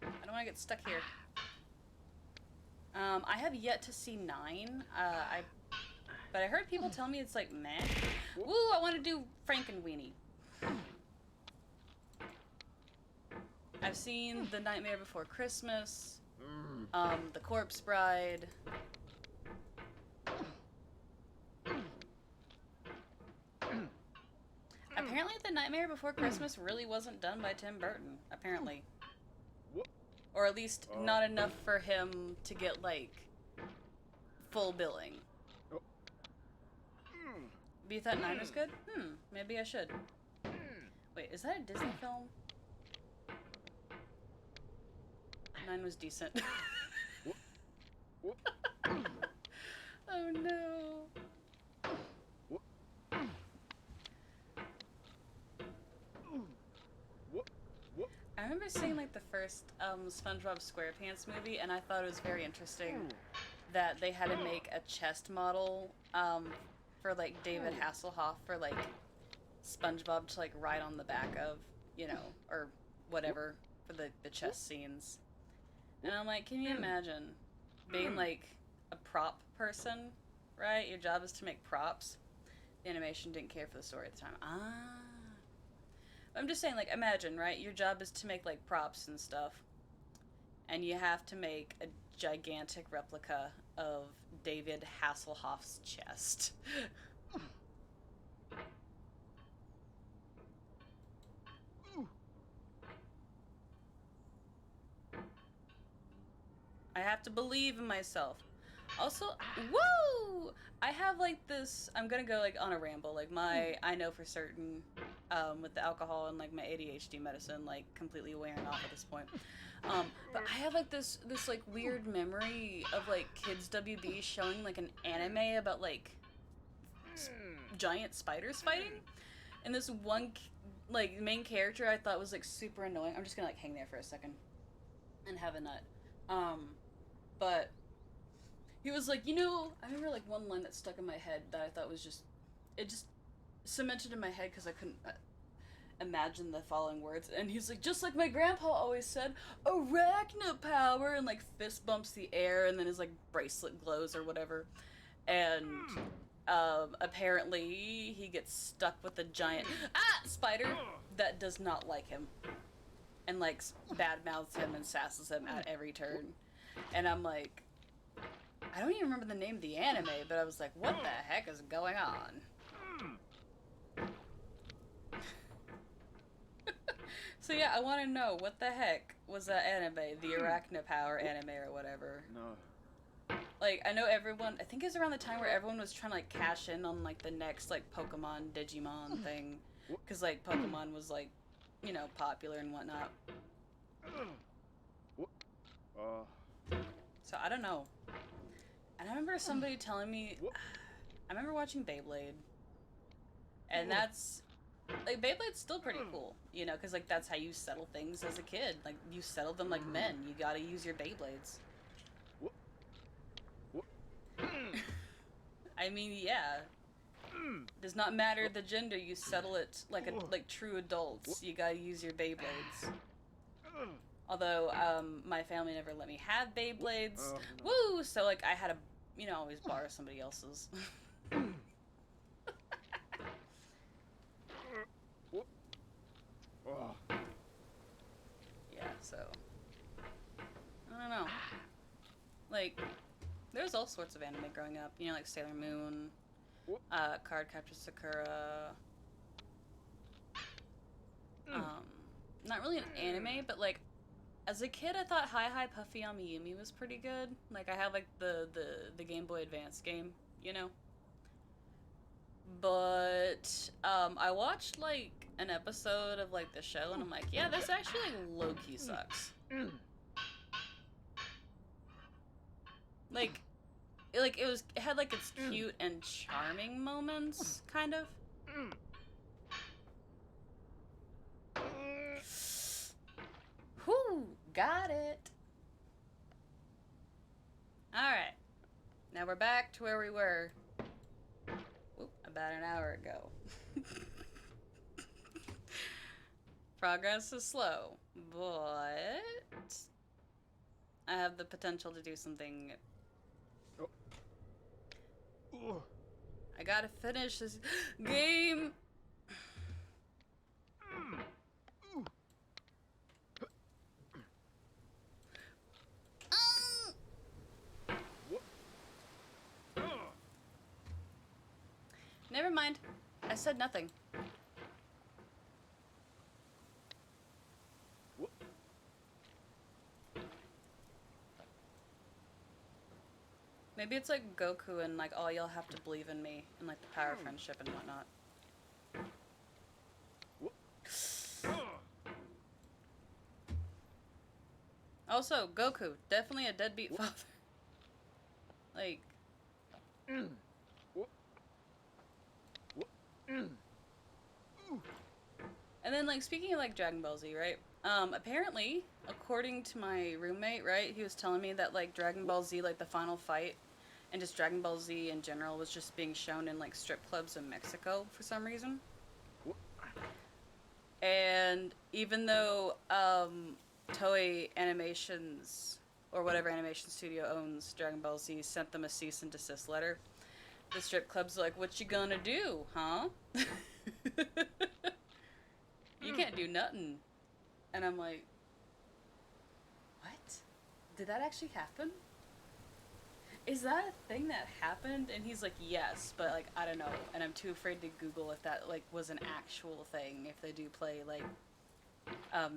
I don't want to get get stuck here. I have yet to see 9. But I heard people tell me it's like meh. Woo! I want to do Frankenweenie. I've seen The Nightmare Before Christmas, The Corpse Bride. Apparently, The Nightmare Before Christmas really wasn't done by Tim Burton. Apparently. Or at least not enough for him to get, like, full billing. But you thought 9 was good? Maybe I should. Wait, is that a Disney film? 9 was decent. Oh no. I remember seeing like the first SpongeBob SquarePants movie, and I thought it was very interesting that they had to make a chest model for like David Hasselhoff for like SpongeBob to like ride on the back of, you know, or whatever for the chest scenes. And I'm like, can you imagine being like a prop person, right? Your job is to make props. The animation didn't care for the story at the time. I'm just saying, like, imagine, right? Your job is to make, like, props and stuff. And you have to make a gigantic replica of David Hasselhoff's chest. I have to believe in myself. Also, woo! I have like this, I'm gonna go like on a ramble, like I know for certain, with the alcohol and like my ADHD medicine like completely wearing off at this point. But I have like this like weird memory of like Kids WB showing like an anime about like giant spiders fighting. And this one like main character I thought was like super annoying. I'm just gonna like hang there for a second and have a nut. But he was like, you know, I remember like one line that stuck in my head that I thought was just, it just cemented in my head because I couldn't imagine the following words. And he's like, just like my grandpa always said, arachno power, and like fist bumps the air, and then his like bracelet glows or whatever. And apparently he gets stuck with a giant spider that does not like him, and like bad mouths him and sasses him at every turn. And I'm like, I don't even remember the name of the anime, but I was like, what the heck is going on? So yeah, I want to know, what the heck was that anime? The Arachno Power anime or whatever. No. Like, I know everyone, I think it was around the time where everyone was trying to like cash in on like the next like Pokemon, Digimon thing. Because like Pokemon was like, you know, popular and whatnot. So I don't know. And I remember somebody telling me, I remember watching Beyblade, and that's, like, Beyblade's still pretty cool, you know, because, like, that's how you settle things as a kid. Like, you settle them like men. You gotta use your Beyblades. I mean, yeah. Does not matter the gender, you settle it like true adults. You gotta use your Beyblades. Although, my family never let me have Beyblades. Woo! So, like, I had to, you know, always borrow somebody else's. Yeah, so. I don't know. Like, there's all sorts of anime growing up. You know, like Sailor Moon, Cardcaptor Sakura. Not really an anime, but, like, as a kid, I thought Hi Hi Puffy Amiyumi was pretty good. Like, I have, like, the Game Boy Advance game, you know? But, I watched, like, an episode of, like, the show, and I'm like, yeah, this actually, like, low-key sucks. Like, it had, like, its cute and charming moments, kind of. Whew, got it. Alright. Now we're back to where we were about an hour ago. Progress is slow, but I have the potential to do something. I gotta finish this game. Never mind. I said nothing. Maybe it's like Goku and like all y'all have to believe in me and like the power of friendship and whatnot. Also, Goku, definitely a deadbeat father. Like. And then, like, speaking of, like, Dragon Ball Z, right? Apparently, according to my roommate, right, he was telling me that, like, Dragon Ball Z, like, the final fight, and just Dragon Ball Z in general was just being shown in, like, strip clubs in Mexico for some reason. And even though, Toei Animations, or whatever animation studio owns Dragon Ball Z, sent them a cease and desist letter, the strip club's like, what you gonna do, huh? You can't do nothing. And I'm like, what? Did that actually happen? Is that a thing that happened? And he's like, yes, but like, I don't know. And I'm too afraid to Google if that like was an actual thing, if they do play like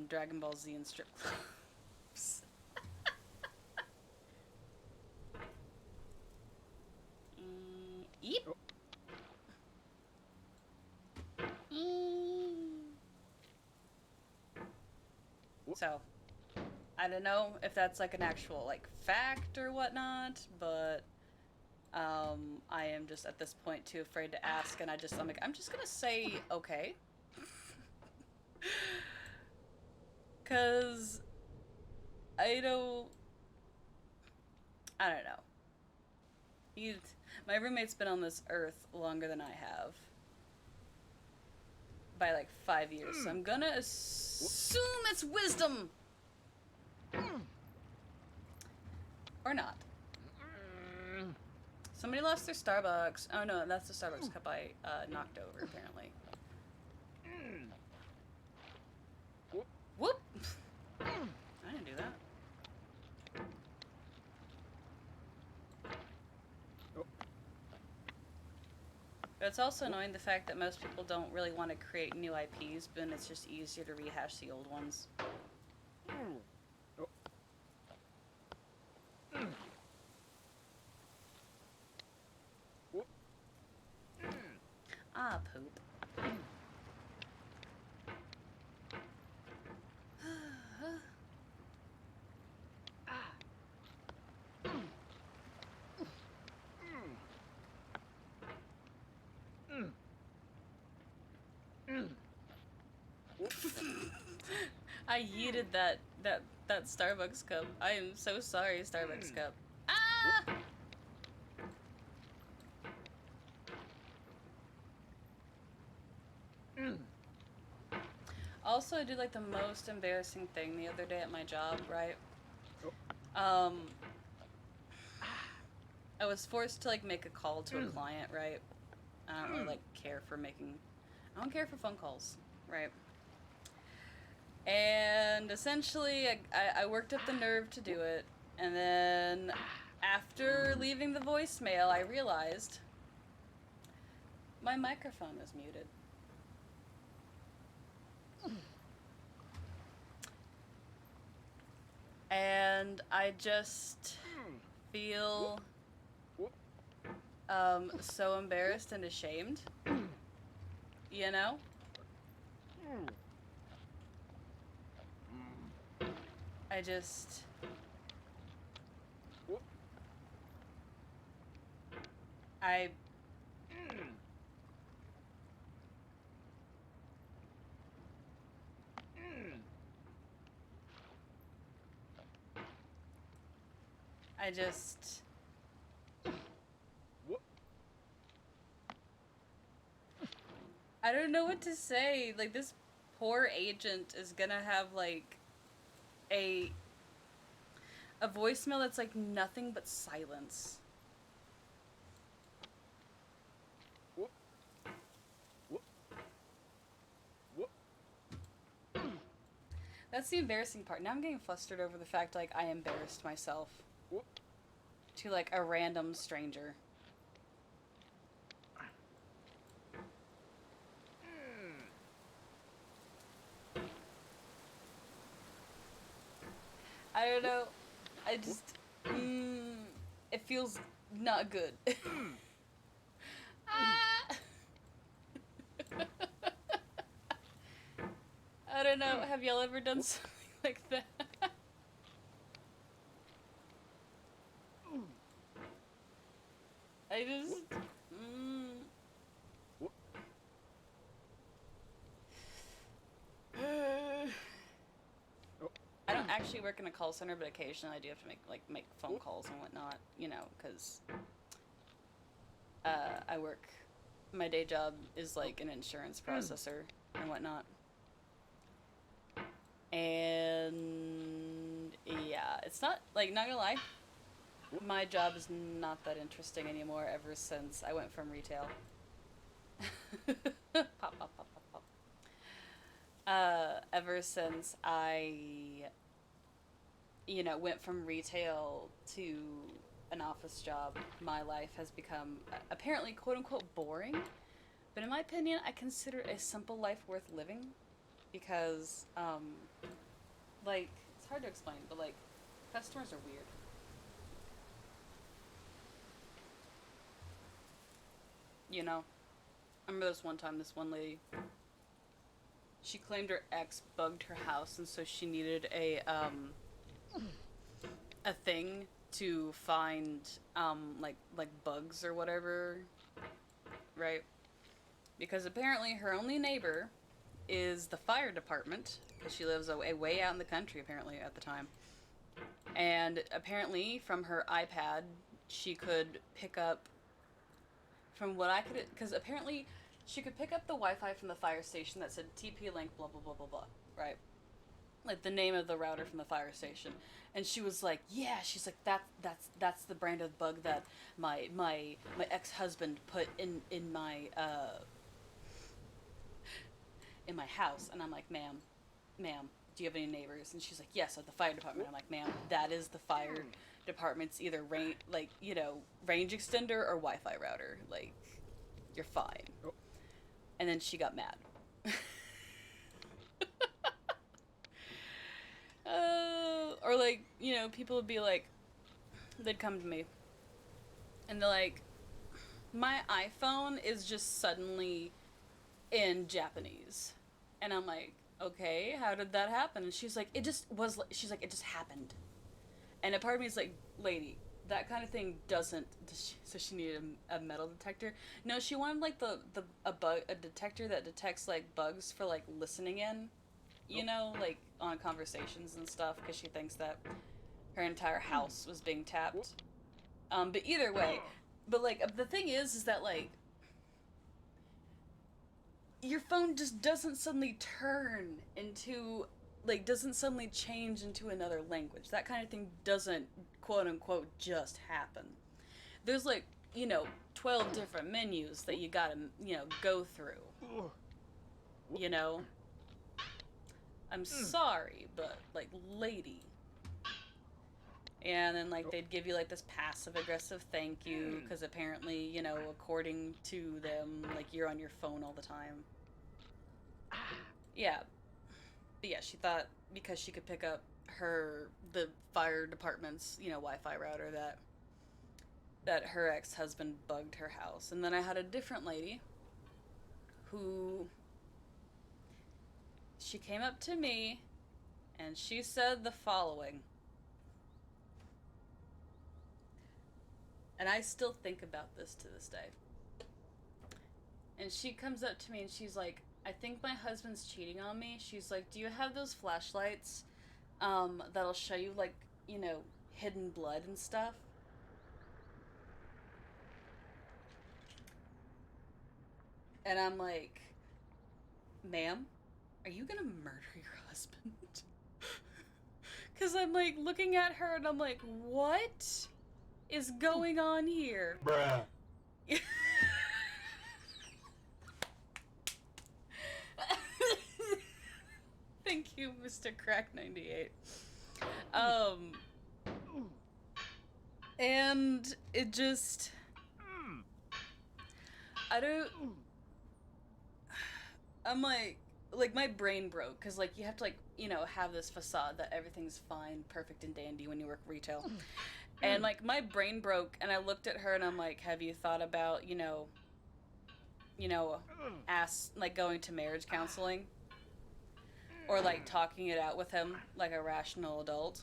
Dragon Ball Z in strip clubs. Eep. So, I don't know if that's like an actual like fact or whatnot, but I am just at this point too afraid to ask, and I'm like, I'm just gonna say okay. Cause I don't know. My roommate's been on this earth longer than I have. By like 5 years, so I'm gonna assume it's wisdom! Or not. Somebody lost their Starbucks. Oh no, that's the Starbucks cup I knocked over, apparently. Whoop! I didn't do that. But it's also annoying the fact that most people don't really want to create new IPs, but it's just easier to rehash the old ones. Ah, poop. I yeeted that Starbucks cup. I am so sorry, Starbucks cup. Ah! Also, I did like the most embarrassing thing the other day at my job, right? I was forced to like make a call to a client, right? I don't really like care for making. I don't care for phone calls, right? And essentially, I worked up the nerve to do it, and then after leaving the voicemail, I realized my microphone was muted. And I just feel so embarrassed and ashamed, you know? I just... I just... I don't know what to say. Like, this poor agent is gonna have, like, a A voicemail that's like nothing but silence. That's the embarrassing part. Now I'm getting flustered over the fact like I embarrassed myself to like a random stranger. I don't know. I just it feels not good. Ah! I don't know. Have y'all ever done something like that? I just. I don't actually work in a call center, but occasionally I do have to make phone calls and whatnot, you know, because I work. My day job is like an insurance processor and whatnot. And yeah, it's not like, not gonna lie, my job is not that interesting anymore ever since I went from retail. Pop, pop, pop, pop, pop. Ever since I, you know, went from retail to an office job, my life has become apparently quote unquote boring. But in my opinion, I consider a simple life worth living because, like, it's hard to explain, but like, customers are weird. You know? I remember this one time, this one lady, she claimed her ex bugged her house, and so she needed a thing to find, like bugs or whatever, right? Because apparently her only neighbor is the fire department, because she lives way out in the country, apparently, at the time. And apparently, from her iPad, she could pick up, from what I could, because apparently she could pick up the Wi-Fi from the fire station that said TP link blah blah blah blah blah, right? Like the name of the router from the fire station. And she was like, yeah, she's like, that's the brand of bug that my ex-husband put in my house. And I'm like, ma'am, do you have any neighbors? And she's like, yes, at the fire department. I'm like, ma'am, that is the fire department's either range extender or Wi-Fi router. Like, you're fine. And then she got mad. Or like, you know, people would be like, they'd come to me and they're like, my iPhone is just suddenly in Japanese. And I'm like, okay, how did that happen? And she's like, it just happened. And a part of me is like, lady, that kind of thing doesn't. So she needed a metal detector. No, she wanted like a detector that detects like bugs for like listening in, you know, like on conversations and stuff, because she thinks that her entire house was being tapped. But either way, but like the thing is that like your phone just doesn't suddenly turn into, like, doesn't suddenly change into another language. That kind of thing doesn't, quote unquote, just happen. There's, like, you know, 12 different menus that you gotta, you know, go through. You know? I'm sorry, but, like, lady. And then, like, they'd give you, like, this passive-aggressive thank you, because apparently, you know, according to them, like, you're on your phone all the time. Yeah. But yeah, she thought because she could pick up the fire department's, you know, Wi-Fi router that her ex-husband bugged her house. And then I had a different lady who, she came up to me and she said the following. And I still think about this to this day. And she comes up to me and she's like, I think my husband's cheating on me. She's like, do you have those flashlights that'll show you, like, you know, hidden blood and stuff? And I'm like, ma'am, are you gonna murder your husband? Because I'm like looking at her and I'm like, what is going on here? Bruh. Thank you, Mr. Crack98. And it just, I don't, I'm like my brain broke, because like you have to like, you know, have this facade that everything's fine, perfect and dandy when you work retail. And like my brain broke and I looked at her and I'm like, have you thought about, like going to marriage counseling? Or like talking it out with him like a rational adult?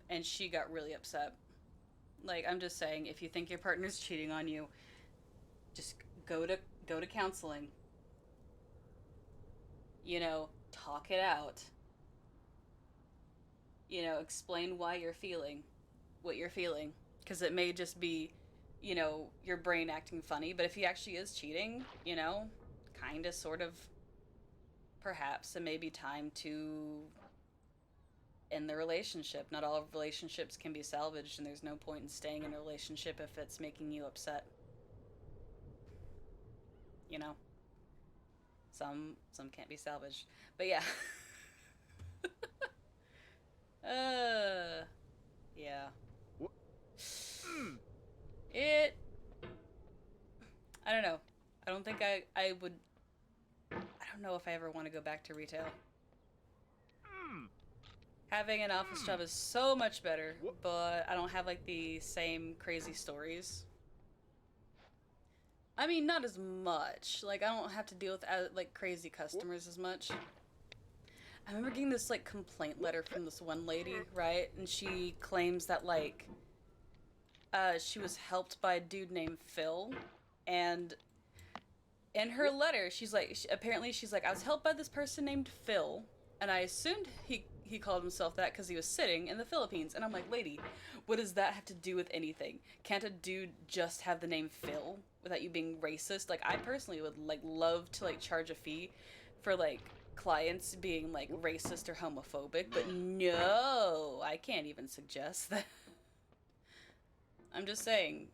And she got really upset. Like, I'm just saying, if you think your partner's cheating on you, just go to counseling. You know, talk it out. You know, explain why you're feeling what you're feeling, because it may just be, you know, your brain acting funny. But if he actually is cheating, you know, kind of, sort of, perhaps it may be time to end the relationship. Not all relationships can be salvaged, and there's no point in staying in a relationship if it's making you upset. You know, some can't be salvaged, but yeah. Yeah. It. I don't know. I don't think I would. I don't know if I ever want to go back to retail. Having an office job is so much better, but I don't have like the same crazy stories. I mean, not as much. Like, I don't have to deal with like crazy customers as much. I remember getting this like complaint letter from this one lady, right? And she claims that like she was helped by a dude named Phil, and in her letter, she's like, apparently she's like, I was helped by this person named Phil, and I assumed he called himself that because he was sitting in the Philippines. And I'm like, lady, what does that have to do with anything? Can't a dude just have the name Phil without you being racist? Like, I personally would like love to like charge a fee for like clients being like racist or homophobic, but no, I can't even suggest that. I'm just saying,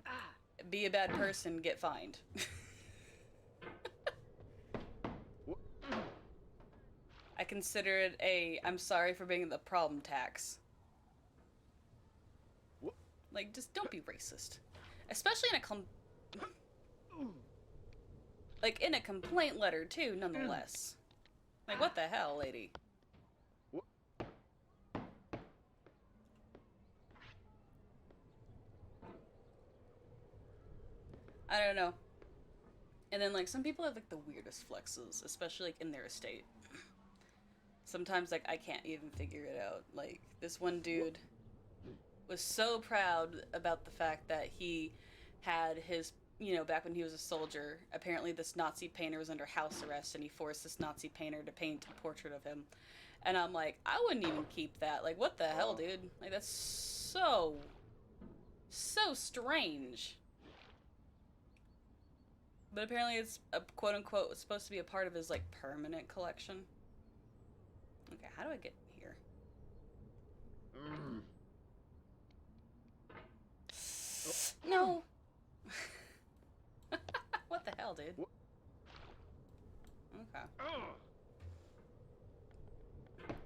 be a bad person, get fined. I consider it I'm sorry for being the problem tax. Like, just don't be racist. Especially in a complaint letter, too, nonetheless. Like, what the hell, lady? I don't know. And then, like, some people have, like, the weirdest flexes, especially, like, in their estate. Sometimes, like, I can't even figure it out. Like, this one dude was so proud about the fact that he had his, you know, back when he was a soldier, apparently this Nazi painter was under house arrest, and he forced this Nazi painter to paint a portrait of him. And I'm like, I wouldn't even keep that. Like, what the hell, dude? Like, that's so strange. But apparently it's a quote-unquote supposed to be a part of his, like, permanent collection. Okay, how do I get here? No! What the hell, dude? Okay.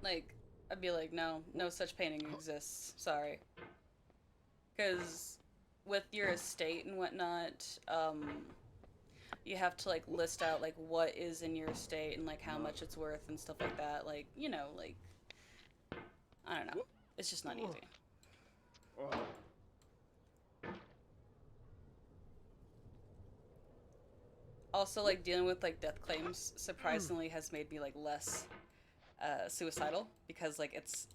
Like, I'd be like, no such painting exists. Sorry. Because with your estate and whatnot, you have to, like, list out, like, what is in your estate and, like, how much it's worth and stuff like that. Like, you know, like, I don't know. It's just not easy. Also, like, dealing with, like, death claims surprisingly has made me, like, less suicidal, because, like, it's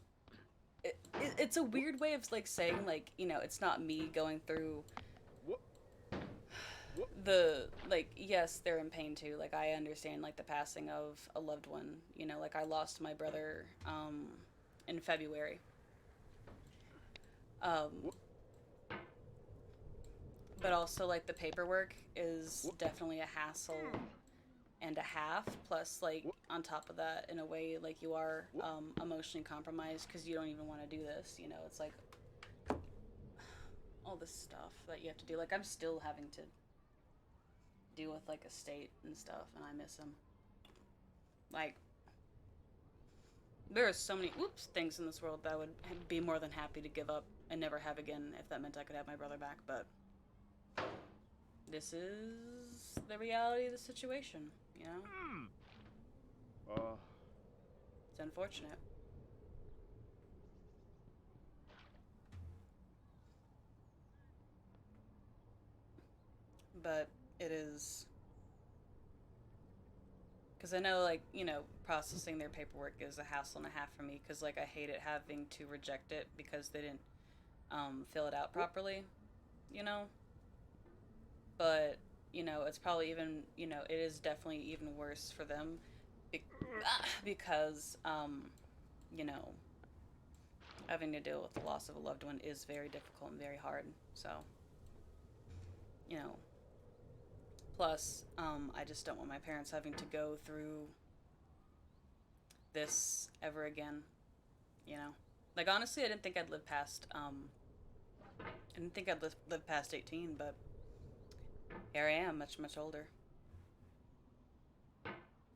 a weird way of, like, saying, like, you know, it's not me going through the, like, yes, they're in pain too. Like, I understand, like, the passing of a loved one. You know, like, I lost my brother in February. But also, like, the paperwork is definitely a hassle, and a half, plus like on top of that, in a way, like you are emotionally compromised because you don't even want to do this. You know, it's like all this stuff that you have to do. Like I'm still having to deal with like estate and stuff, and I miss him. Like there are so many things in this world that I would be more than happy to give up and never have again if that meant I could have my brother back, but this is the reality of the situation, you know? It's unfortunate. But it is... Because I know, like, you know, processing their paperwork is a hassle and a half for me, because, like, I hated having to reject it because they didn't fill it out properly, you know? But, you know, it's probably even, you know, it is definitely even worse for them because, you know, having to deal with the loss of a loved one is very difficult and very hard. So, you know, plus, I just don't want my parents having to go through this ever again, you know? Like, honestly, I didn't think I'd live past, I didn't think I'd live past 18, but here I am, much, much older.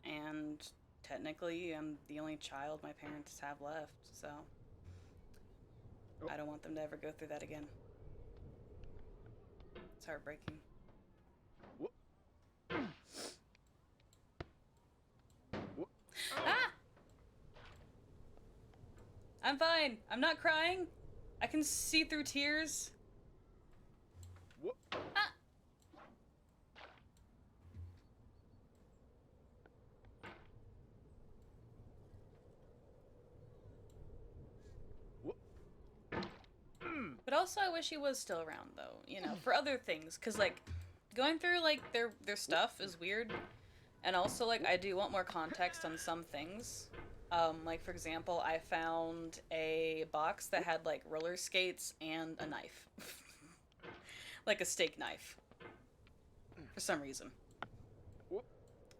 And technically, I'm the only child my parents have left, so I don't want them to ever go through that again. It's heartbreaking. Ah! I'm fine. I'm not crying. I can see through tears. Ah! But also, I wish he was still around, though. You know, for other things, because like going through like their stuff is weird, and also like I do want more context on some things. Like for example, I found a box that had like roller skates and a knife, like a steak knife, for some reason.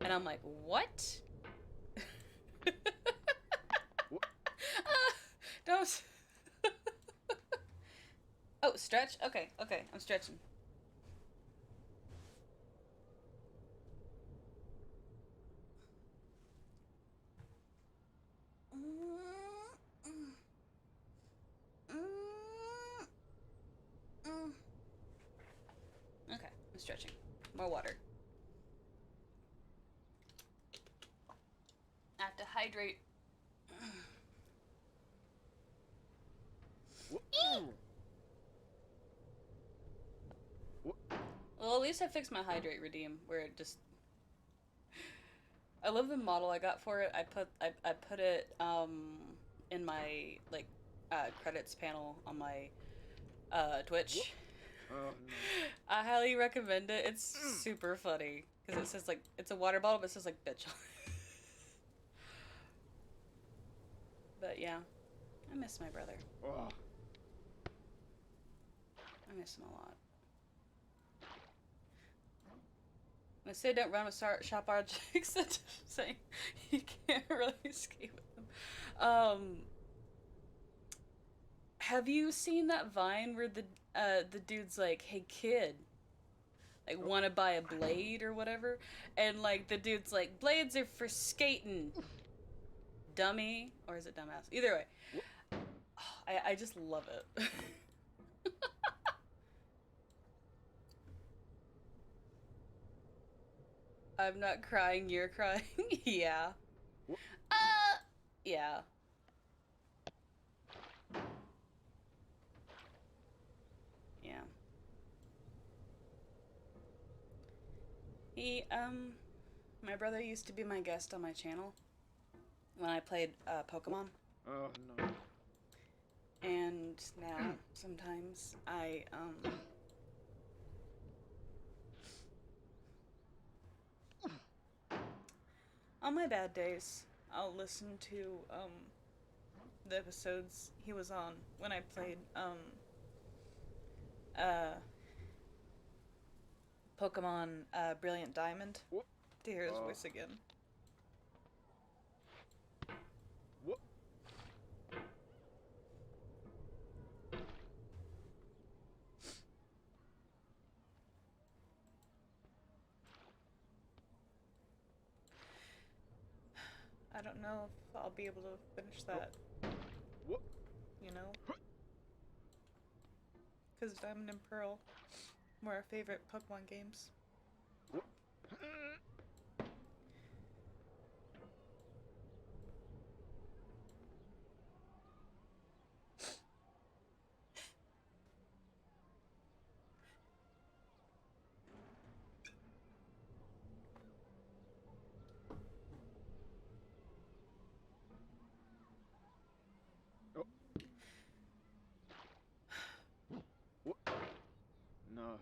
And I'm like, what? Don't. Oh, stretch? Okay, okay, I'm stretching. Okay, I'm stretching. More water. I have to hydrate. Well, at least I fixed my hydrate redeem, where it just... I love the model I got for it. I put it in my like credits panel on my Twitch. Oh, no. I highly recommend it. It's super funny because it says like it's a water bottle, but it says like bitch on it. But yeah, I miss my brother. Oh. I miss him a lot. When I say don't run with sharp objects, I'm saying you can't really escape with them. Have you seen that Vine where the dude's like, "Hey kid, like want to buy a blade or whatever," and like the dude's like, "Blades are for skating, dummy," or is it dumbass? Either way, I just love it. I'm not crying, you're crying. Yeah. Yeah. Yeah. My brother used to be my guest on my channel when I played Pokemon. Oh, no. And now, sometimes, on my bad days, I'll listen to, the episodes he was on when I played, Pokemon, Brilliant Diamond. to hear his voice again. What? I don't know if I'll be able to finish that. What? You know? Because Diamond and Pearl were our favorite Pokemon games. No.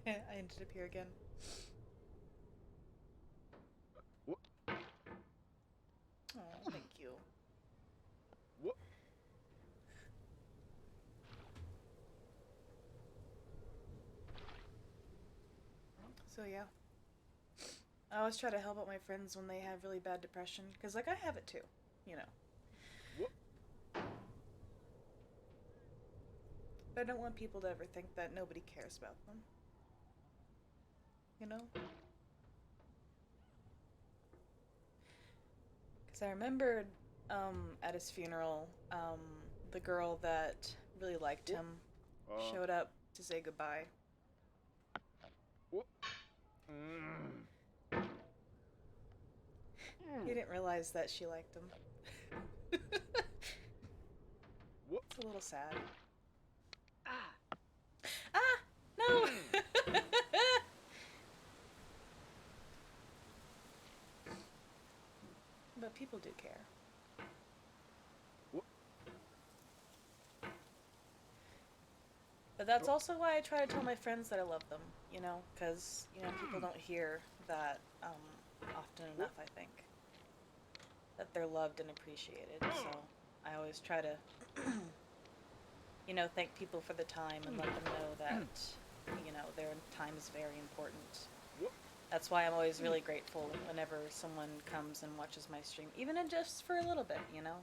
I ended up here again. What? Oh, thank you. What? So yeah. I always try to help out my friends when they have really bad depression. Because, like, I have it too. You know. What? But I don't want people to ever think that nobody cares about them. You know? Because I remembered at his funeral, the girl that really liked him showed up to say goodbye. What? He didn't realize that she liked him. What? It's a little sad. Ah! No! But people do care. What? But that's also why I try to tell my friends that I love them, you know? Because, you know, people don't hear that often enough, I think. That they're loved and appreciated, so I always try to, you know, thank people for the time and let them know that, you know, their time is very important. That's why I'm always really grateful whenever someone comes and watches my stream, even if just for a little bit, you know?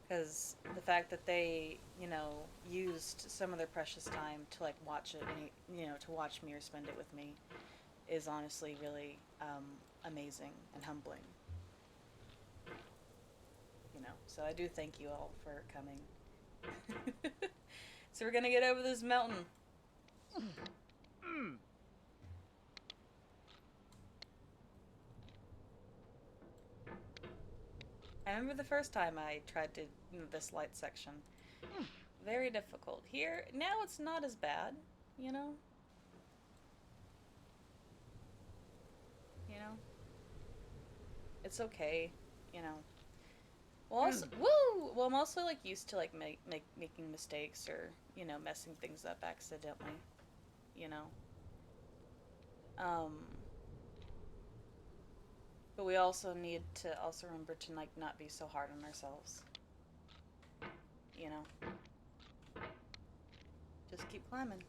Because the fact that they, you know, used some of their precious time to, like, watch it, and, you know, to watch me or spend it with me is honestly really amazing and humbling. You know, so I do thank you all for coming. So we're gonna get over this mountain. I remember the first time I tried to this light section. Very difficult. Here, now it's not as bad, you know? You know? It's okay, you know. Well, also, woo! Well, I'm also, like, used to, like, making mistakes or, you know, messing things up accidentally, you know? But we also need to also remember to, like, not be so hard on ourselves. You know? Just keep climbing.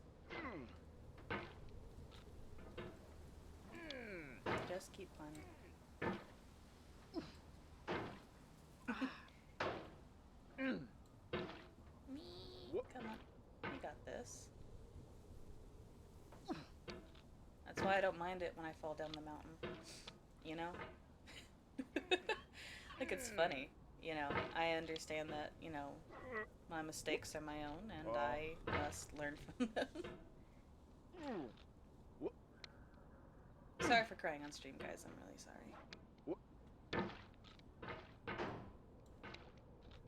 Just keep climbing. Me. Come on. You got this. That's why I don't mind it when I fall down the mountain. You know? Like, it's funny. You know, I understand that, you know, my mistakes are my own and I must learn from them. Sorry for crying on stream, guys. I'm really sorry.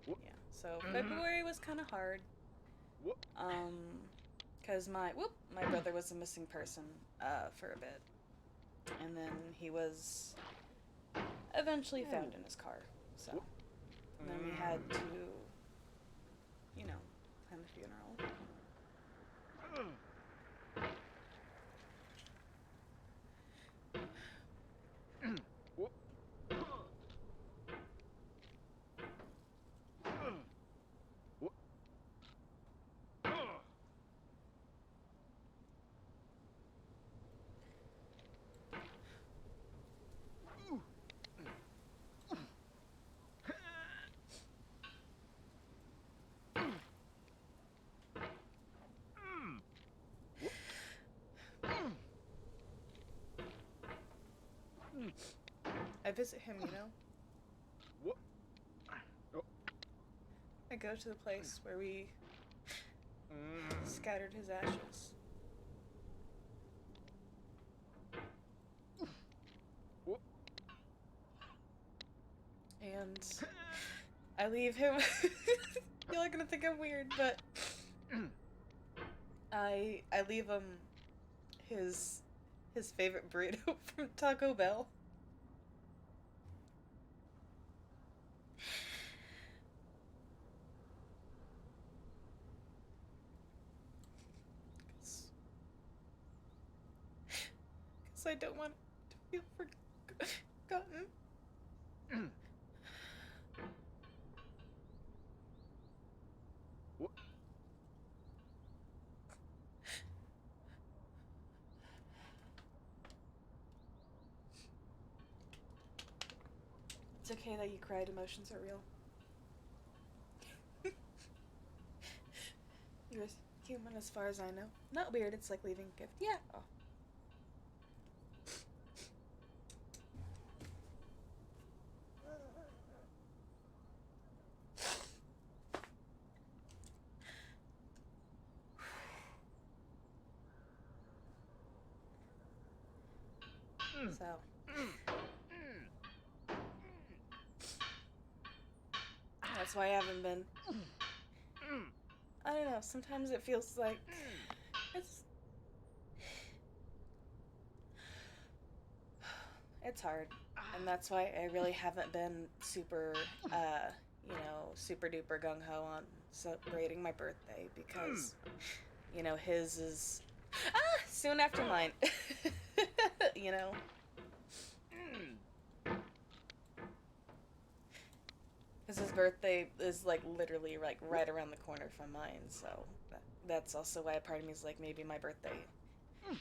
Yeah, so February was kind of hard. Because my brother was a missing person for a bit. And then he was eventually found in his car. So, and then we had to, you know, plan the funeral. visit him, you know? What? Oh. I go to the place where we scattered his ashes. What? And I leave him. Y'all are gonna think I'm weird, but I leave him his favorite burrito from Taco Bell. Because I don't want to feel forgotten. What? It's okay that you cried. Emotions are real. You're human as far as I know. Not weird, it's like leaving a gift. Yeah. Oh. So. That's why I haven't been. I don't know, sometimes it feels like it's hard. And that's why I really haven't been super, super duper gung-ho on celebrating my birthday, because, his is soon after mine. You know? Because his birthday is, like, literally, like, right around the corner from mine, so that's also why a part of me is like, maybe my birthday,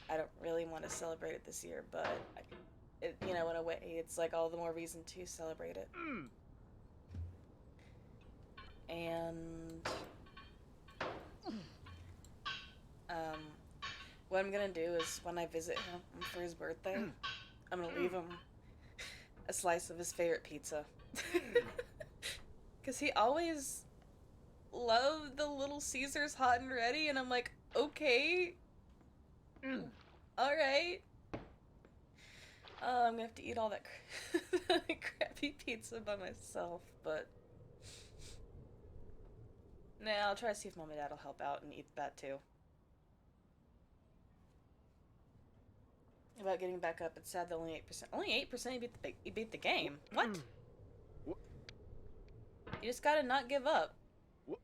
I don't really want to celebrate it this year, but, in a way, it's, like, all the more reason to celebrate it. And, what I'm gonna do is, when I visit him for his birthday, I'm gonna leave him a slice of his favorite pizza. Because he always loved the Little Caesars hot and ready, and I'm like, okay. Alright. I'm gonna have to eat all that crappy pizza by myself, but... Nah, I'll try to see if Mom and Dad will help out and eat that too. About getting back up, it's sad that only 8%. Only 8% you beat the game. What? What? You just gotta not give up. What?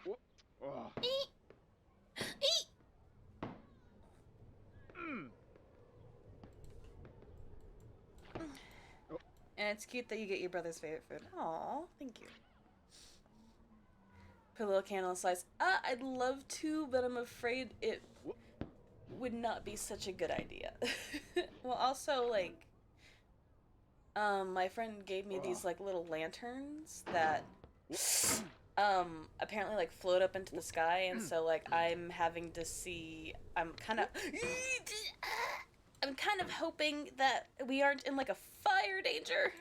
What? Oh. Eat! Eat! And it's cute that you get your brother's favorite food. Aw, thank you. Put a little candle and slice. I'd love to, but I'm afraid it would not be such a good idea. Well, also, like, my friend gave me these, like, little lanterns that, apparently, like, float up into the sky, and so, like, I'm having to see, I'm kind of hoping that we aren't in, like, a fire danger.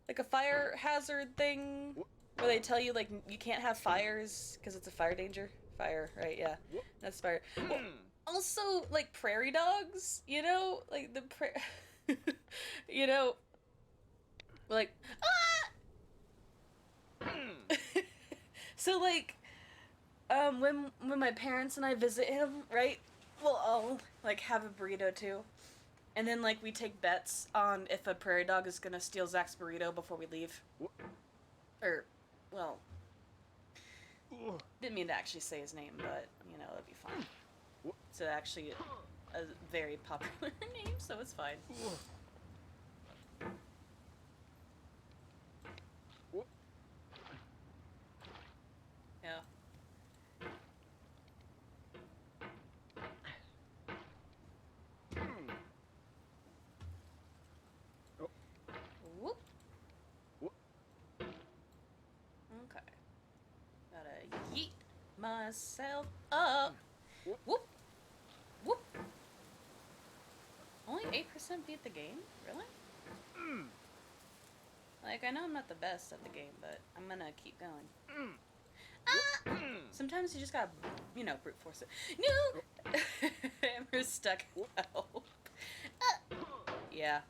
Like a fire hazard thing, where they tell you, like, you can't have fires, because it's a fire danger. Fire, right, yeah. That's fire. Well, also, like, prairie dogs, like, like, So, like, when my parents and I visit him, right, we'll all, like, have a burrito, too. And then, like, we take bets on if a prairie dog is gonna steal Zach's burrito before we leave. Or, well, didn't mean to actually say his name, but, it'd be fine. It's actually a very popular name, so it's fine. Yeah. Whoop. Okay. Gotta yeet myself up. Whoop. Whoop. Only 8% beat the game? Really? Like, I know I'm not the best at the game, but I'm gonna keep going. Ah! Sometimes you just gotta, you know, brute force it. No! Amber's stuck. Help. Yeah.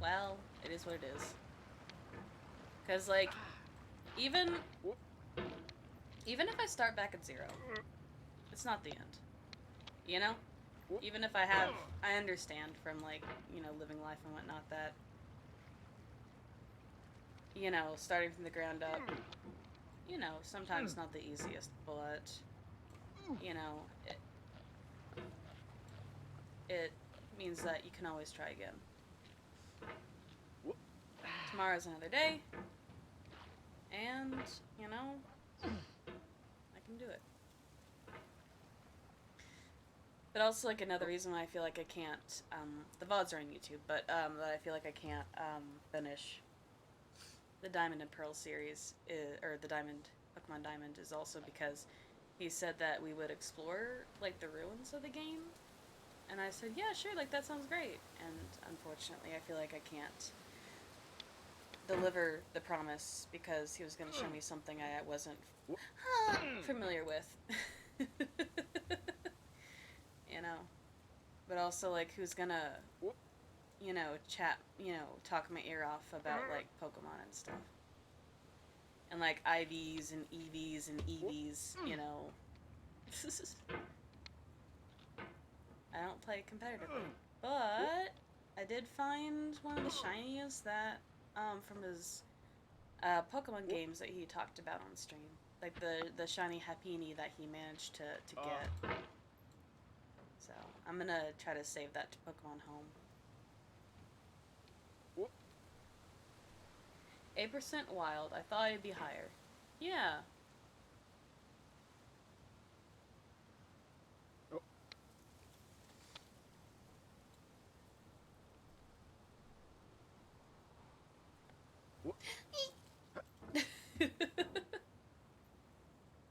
Well, it is what it is. Because, like, even if I start back at 0, it's not the end. You know? Even if I understand from, like, you know, living life and whatnot that, you know, starting from the ground up, you know, sometimes not the easiest, but, you know, it means that you can always try again. Tomorrow's another day, and, you know, I can do it. But also, like, another reason why I feel like I can't, the VODs are on YouTube, but, that I feel like I can't, finish the Diamond and Pearl series, or the Pokemon Diamond, is also because he said that we would explore, like, the ruins of the game, and I said, yeah, sure, like, that sounds great, and unfortunately, I feel like I can't deliver the promise because he was going to show me something I wasn't familiar with. You know, but also, like, who's gonna, you know, talk my ear off about, like, Pokemon and stuff. And, like, IVs and EVs and EVs, you know. I don't play competitively. But I did find one of the shinies that, from his Pokemon games that he talked about on stream. Like, the shiny Happiny that he managed to get. So, I'm gonna try to save that to Pokemon Home. 8% wild. I thought it'd be higher. Yeah.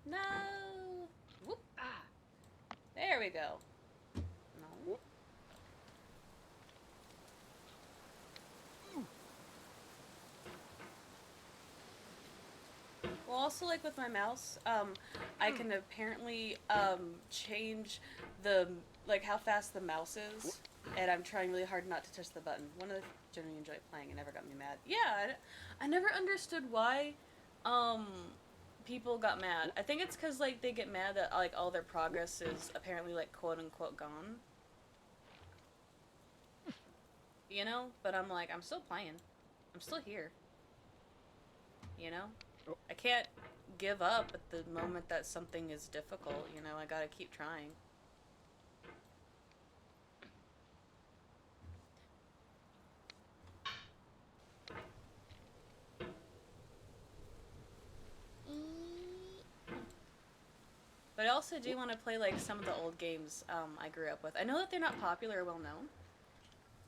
No. Whoop. There we go. No. Well, also, like, with my mouse, I can apparently, change the, like, how fast the mouse is, and I'm trying really hard not to touch the button. One of the generally enjoy playing, it never got me mad. Yeah, I never understood why, people got mad. I think it's because, like, they get mad that, like, all their progress is apparently, like, quote-unquote gone. You know? But I'm like, I'm still playing. I'm still here. You know? I can't give up at the moment that something is difficult, you know, I gotta keep trying. But I also do want to play, like, some of the old games I grew up with. I know that they're not popular or well known.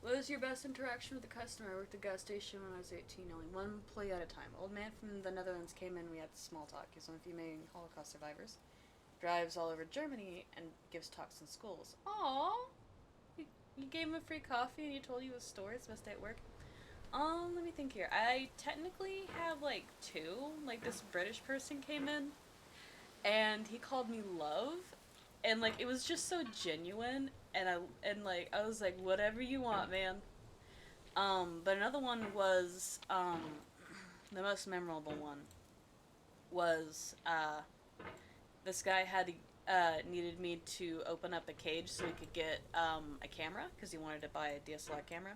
What was your best interaction with a customer? I worked at a gas station when I was 18, only one play at a time. Old man from the Netherlands came in, we had small talk. He's one of female Holocaust survivors. Drives all over Germany and gives talks in schools. Aww! You gave him a free coffee and you told you his story, his best day at work. Let me think here. I technically have, like, 2. Like, this British person came in, and he called me love, and, like, it was just so genuine, and I was like, whatever you want, man. But another one was, the most memorable one was, this guy had, needed me to open up a cage so he could get, a camera, because he wanted to buy a DSLR camera.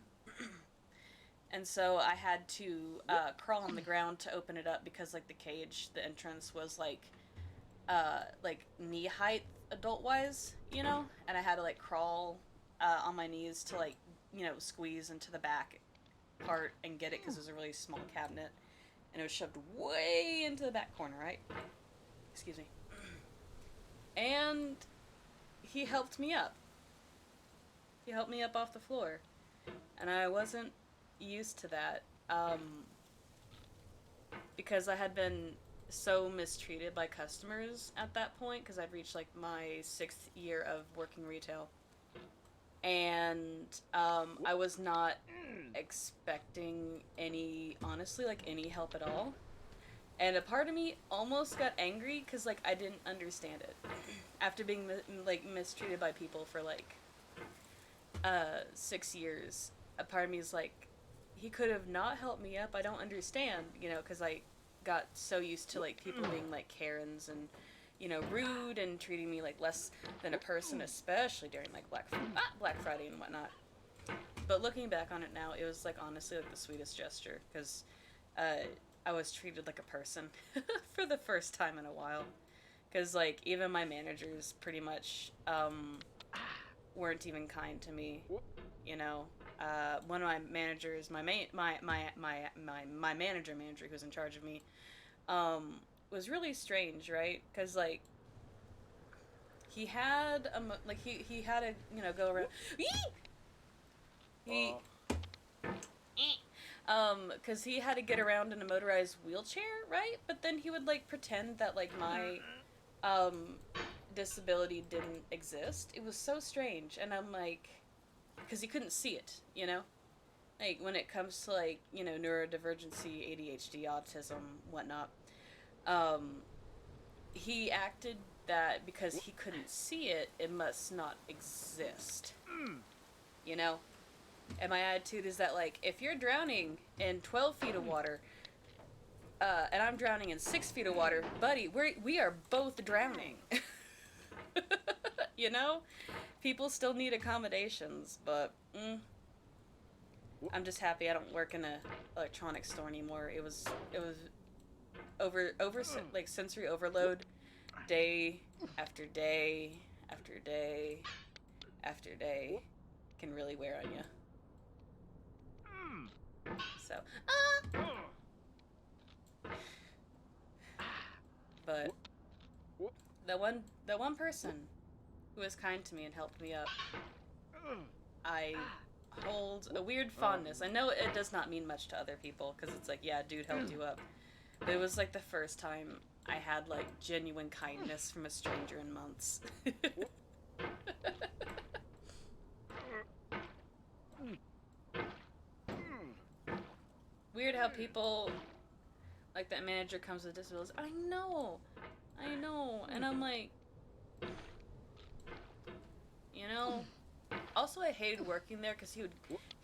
And so I had to, crawl on the ground to open it up because, like, the cage, the entrance was, like, knee height adult-wise, you know? And I had to, like, crawl, on my knees to, like, you know, squeeze into the back part and get it because it was a really small cabinet. And it was shoved way into the back corner, right? Excuse me. And he helped me up. He helped me up off the floor. And I wasn't used to that, because I had been so mistreated by customers at that point, because I'd reached, like, my 6th year of working retail. and I was not expecting any, honestly, like any help at all. And a part of me almost got angry because like I didn't understand it after being like mistreated by people for like 6 years. A part of me is like, he could have not helped me up. I don't understand, you know, because I got so used to like people being like Karens and, you know, rude and treating me like less than a person, especially during like Black Friday and whatnot. But looking back on it now, it was like honestly like the sweetest gesture because I was treated like a person for the first time in a while. Because like even my managers pretty much weren't even kind to me. You know, one of my managers, my manager who's in charge of me, was really strange, right? Because like he had he had to, you know, go around. He because he had to get around in a motorized wheelchair, right? But then he would like pretend that like my disability didn't exist. It was so strange, and I'm like, because he couldn't see it, you know, like when it comes to like, you know, neurodivergency, ADHD, autism, whatnot. He acted that because he couldn't see it, it must not exist, you know. And my attitude is that, like, if you're drowning in 12 feet of water, and I'm drowning in 6 feet of water, buddy, we are both drowning. You know? People still need accommodations, but I'm just happy I don't work in a electronics store anymore. It was over like sensory overload, day after day after day after day, can really wear on you. So, but the one person who was kind to me and helped me up, I hold a weird fondness. I know it does not mean much to other people because it's like, yeah, dude helped you up, but it was like the first time I had like genuine kindness from a stranger in months. Weird how people like that manager comes with disabilities. I know, and I'm like, you know. Also, I hated working there because he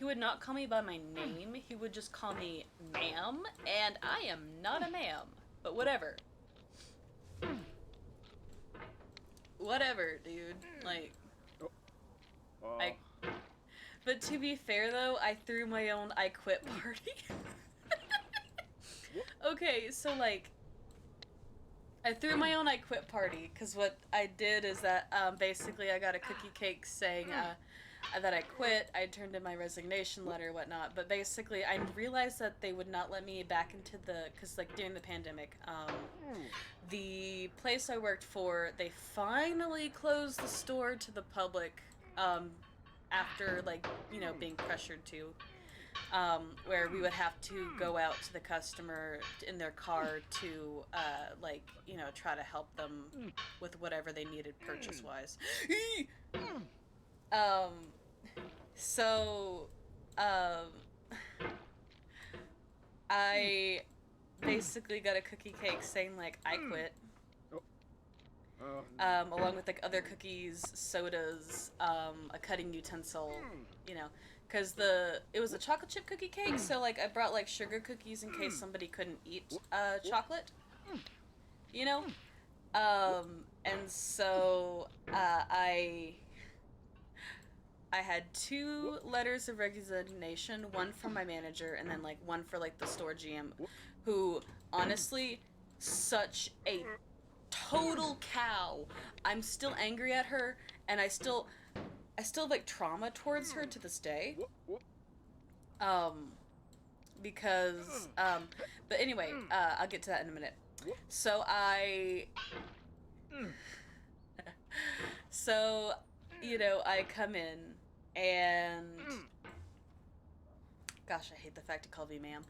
would not call me by my name. He would just call me ma'am, and I am not a ma'am. But whatever. Whatever, dude. Like, I. But to be fair, though, I threw my own I quit party. Okay, so like, I threw my own I quit party because what I did is that basically I got a cookie cake saying that I quit. I turned in my resignation letter, whatnot. But basically, I realized that they would not let me back into because like during the pandemic, the place I worked for, they finally closed the store to the public after like, you know, being pressured to. Where we would have to go out to the customer in their car to, like, you know, try to help them with whatever they needed purchase-wise. So, I basically got a cookie cake saying, like, I quit. Along with, like, other cookies, sodas, a cutting utensil, you know. Because it was a chocolate chip cookie cake, so, like, I brought, like, sugar cookies in case somebody couldn't eat chocolate, you know? And so, I had 2 letters of resignation, one from my manager, and then, like, one for, like, the store GM, who, honestly, such a total cow. I'm still angry at her, and I still have, like, trauma towards her to this day. Because, but anyway, I'll get to that in a minute. So so, you know, I come in, and, gosh, I hate the fact he called me ma'am.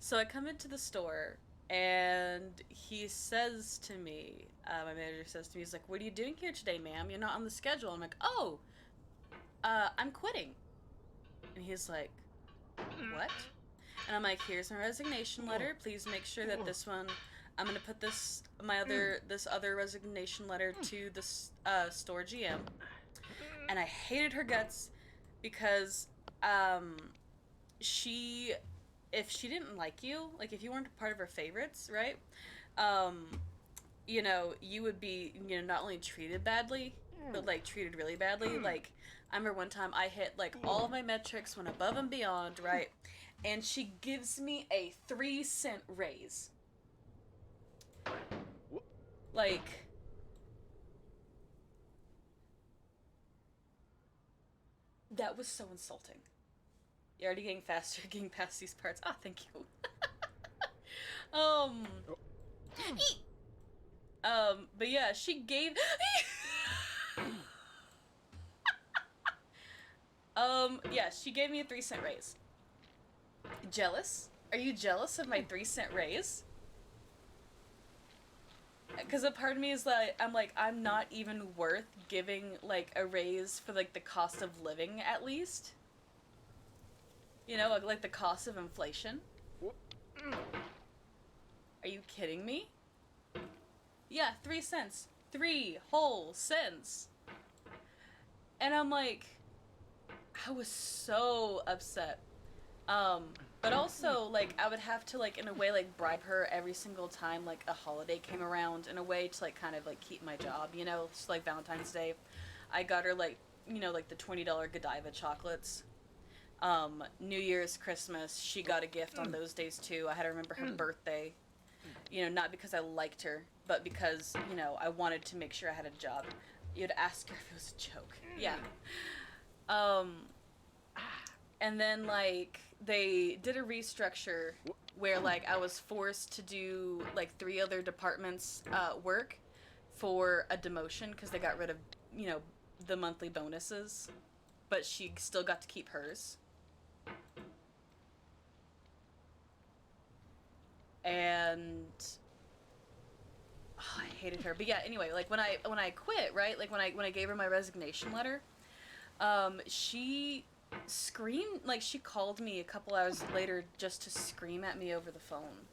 So I come into the store, And he says to me, my manager says to me, he's like, "What are you doing here today, ma'am? You're not on the schedule." I'm like, "Oh, I'm quitting." And he's like, "What?" And I'm like, "Here's my resignation letter. Please make sure that this one, I'm gonna put this other resignation letter to the store GM." And I hated her guts because she, if she didn't like you, like if you weren't part of her favorites, right? You know, you would be, you know, not only treated badly, but like treated really badly. Like, I remember one time I hit like all of my metrics, went above and beyond, right? And she gives me a 3-cent raise. Like, that was so insulting. You're already getting faster, getting past these parts. Ah, thank you. But yeah, she gave. Yeah, she gave me a 3-cent raise. Jealous? Are you jealous of my 3-cent raise? Because a part of me is like, I'm not even worth giving, like, a raise for, like, the cost of living, at least. You know, like the cost of inflation. Are you kidding me? Yeah, 3 cents. 3 whole cents. And I'm like, I was so upset. But also, like, I would have to, like, in a way, like, bribe her every single time, like, a holiday came around, in a way to, like, kind of, like, keep my job, you know? Just, like, Valentine's Day. I got her, like, you know, like, the $20 Godiva chocolates. New Year's, Christmas, she got a gift on those days, too. I had to remember her birthday. You know, not because I liked her, but because, you know, I wanted to make sure I had a job. You'd ask her if it was a joke. Yeah. And then, like, they did a restructure where, like, I was forced to do, like, 3 other departments' work for a demotion because they got rid of, you know, the monthly bonuses. But she still got to keep hers. And I hated her. But yeah, anyway, like, when I quit, right? Like, when I gave her my resignation letter, she screamed, like, she called me a couple hours later just to scream at me over the phone.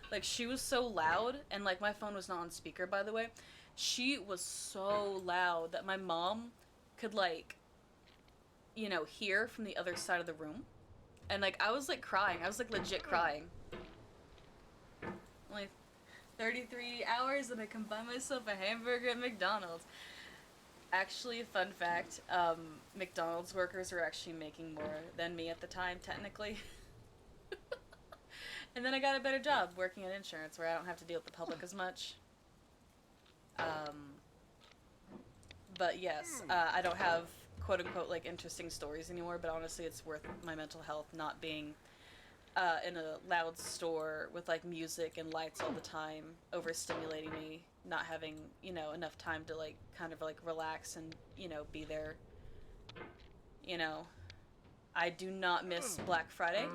Like, she was so loud, and, like, my phone was not on speaker, by the way. She was so loud that my mom could, like, you know, hear from the other side of the room. And, like, I was, like, crying. I was, like, legit crying. Only 33 hours and I can buy myself a hamburger at McDonald's. Actually, fun fact, McDonald's workers were actually making more than me at the time, technically. And then I got a better job working in insurance where I don't have to deal with the public as much. But yes, I don't have quote-unquote, like, interesting stories anymore, but honestly it's worth my mental health not being in a loud store with, like, music and lights all the time, overstimulating me, not having, you know, enough time to, like, kind of, like, relax and, you know, be there. You know, I do not miss Black Friday.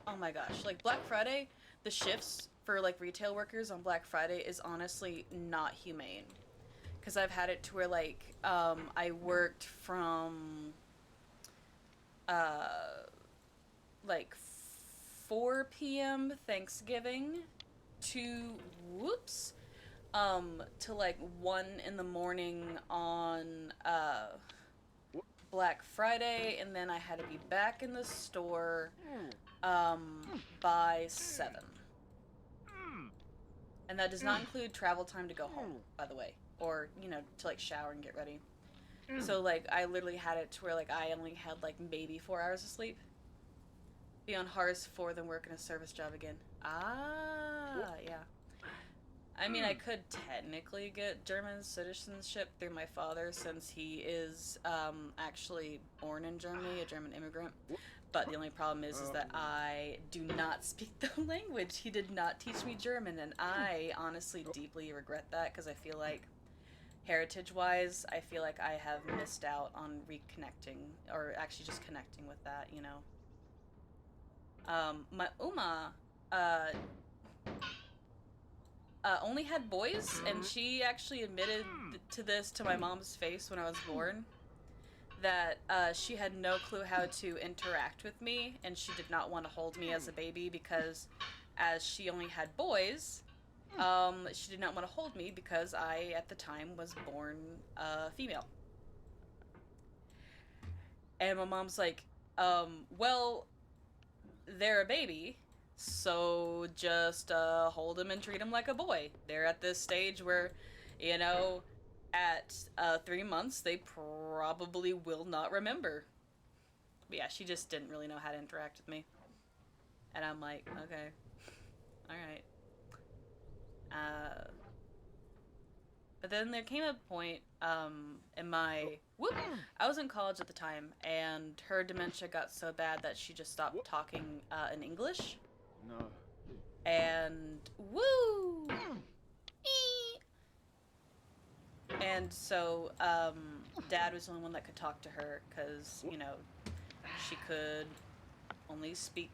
Oh my gosh, like, Black Friday, the shifts for, like, retail workers on Black Friday is honestly not humane. Because I've had it to where, like, I worked from, like, 4 p.m. Thanksgiving to, to, like, 1 in the morning on, Black Friday, and then I had to be back in the store, by 7. And that does not include travel time to go home, by the way. Or, you know, to, like, shower and get ready. So, like, I literally had it to where, like, I only had, like, maybe 4 hours of sleep. Be on HARS 4, then work in a service job again. Ah, yeah. I mean, I could technically get German citizenship through my father since he is, actually born in Germany, a German immigrant. But the only problem is that I do not speak the language. He did not teach me German, and I honestly deeply regret that because I feel like, heritage-wise, I feel like I have missed out on reconnecting, or actually just connecting with that, you know. My Uma, only had boys, and she actually admitted to this to my mom's face when I was born, that she had no clue how to interact with me, and she did not want to hold me as a baby because, as she only had boys, she did not want to hold me because I, at the time, was born female. And my mom's like, well, they're a baby, so just hold him and treat him like a boy. They're at this stage where, you know, at 3 months, they probably will not remember. But yeah, she just didn't really know how to interact with me. And I'm like, okay, alright. But then there came a point in my... Whoop! I was in college at the time, and her dementia got so bad that she just stopped talking in English. No. And... Woo! And so, Dad was the only one that could talk to her, because, you know, she could only speak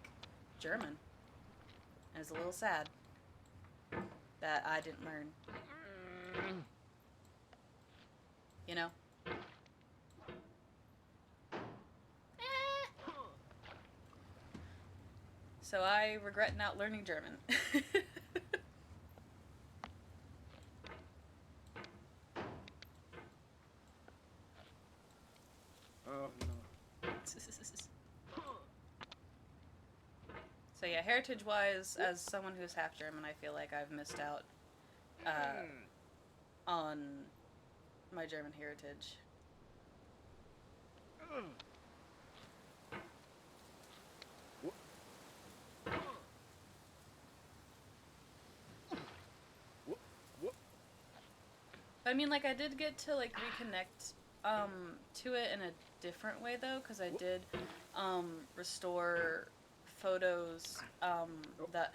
German. And it's a little sad that I didn't learn. You know? So I regret not learning German. Oh, no. So yeah, heritage-wise, as someone who's half German, I feel like I've missed out on my German heritage. I mean, like, I did get to, like, reconnect to it in a different way, though, because I did restore photos that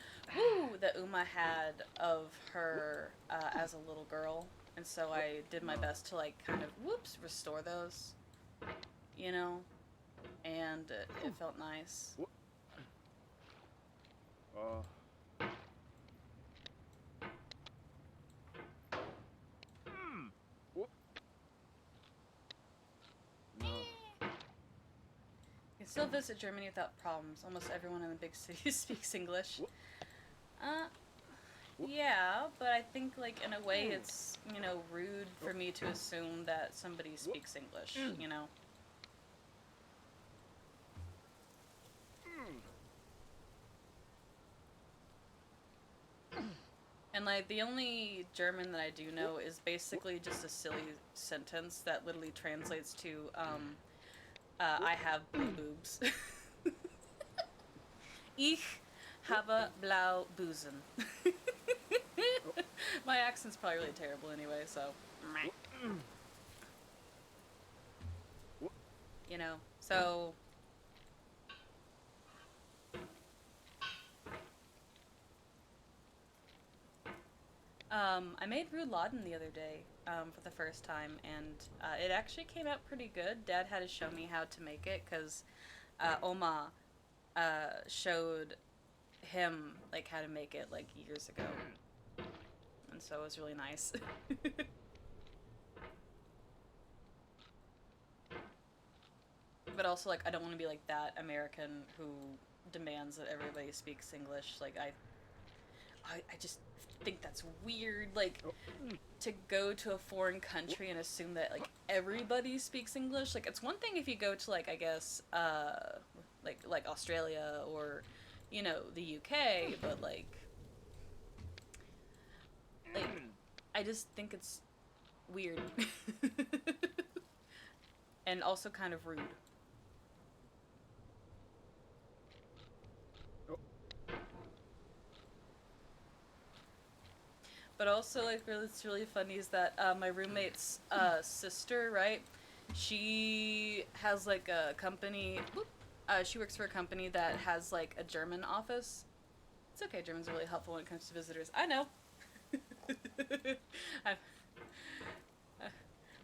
Uma had of her as a little girl, and so I did my best to, like, kind of, restore those, you know, and it felt nice. You can still visit Germany without problems. Almost everyone in the big cities speaks English. Yeah, but I think, like, in a way it's, you know, rude for me to assume that somebody speaks English, you know? And, like, the only German that I do know is basically just a silly sentence that literally translates to, I have blue boobs. Ich habe blau Busen. My accent's probably really terrible anyway, so... You know, so... I made rouladen the other day for the first time, and it actually came out pretty good. Dad had to show me how to make it, because Oma showed him, like, how to make it, like, years ago. And so it was really nice. But also, like, I don't want to be like that American who demands that everybody speaks English. Like, I just think that's weird, like, to go to a foreign country and assume that, like, everybody speaks English. Like, it's one thing if you go to, like, I guess, like Australia or, you know, the UK, but, like, I just think it's weird. And also kind of rude. But also, like, it's really funny is that my roommate's sister, right? She has, like, a company. She works for a company that has, like, a German office. It's okay, Germans are really helpful when it comes to visitors. I know.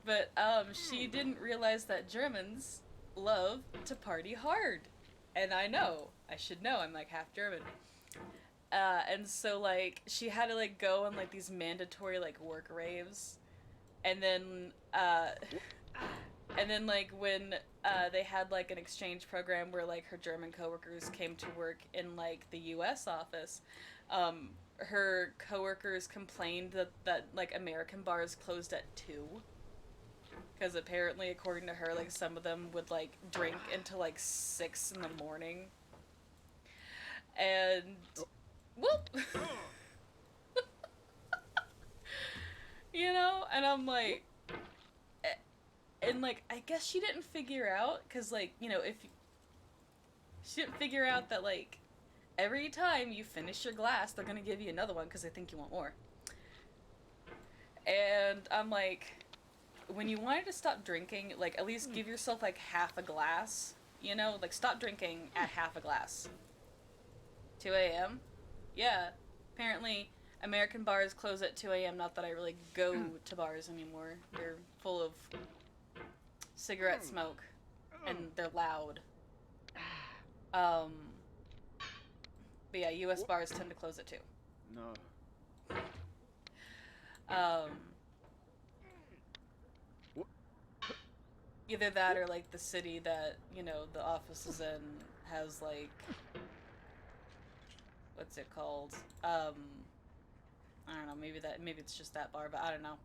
But she didn't realize that Germans love to party hard. And I know. I should know. I'm, like, half German. And so like she had to like go on like these mandatory like work raves, and then like when they had like an exchange program where like her German coworkers came to work in like the U.S. office, her coworkers complained that like American bars closed at 2. Because apparently, according to her, like some of them would like drink until like 6 in the morning. And whoop, you know, and I'm like, and like I guess she didn't figure out, because like, you know, if she didn't figure out that like every time you finish your glass, they're gonna give you another one because they think you want more. And I'm like, when you wanted to stop drinking, like at least give yourself like half a glass, you know, like stop drinking at half a glass. 2 a.m. Yeah, apparently American bars close at 2 a.m. Not that I really go to bars anymore. They're full of cigarette smoke and they're loud. But yeah, U.S. bars tend to close at 2. No. Either that or like the city that, you know, the office is in has like, what's it called? I don't know, maybe it's just that bar, but I don't know.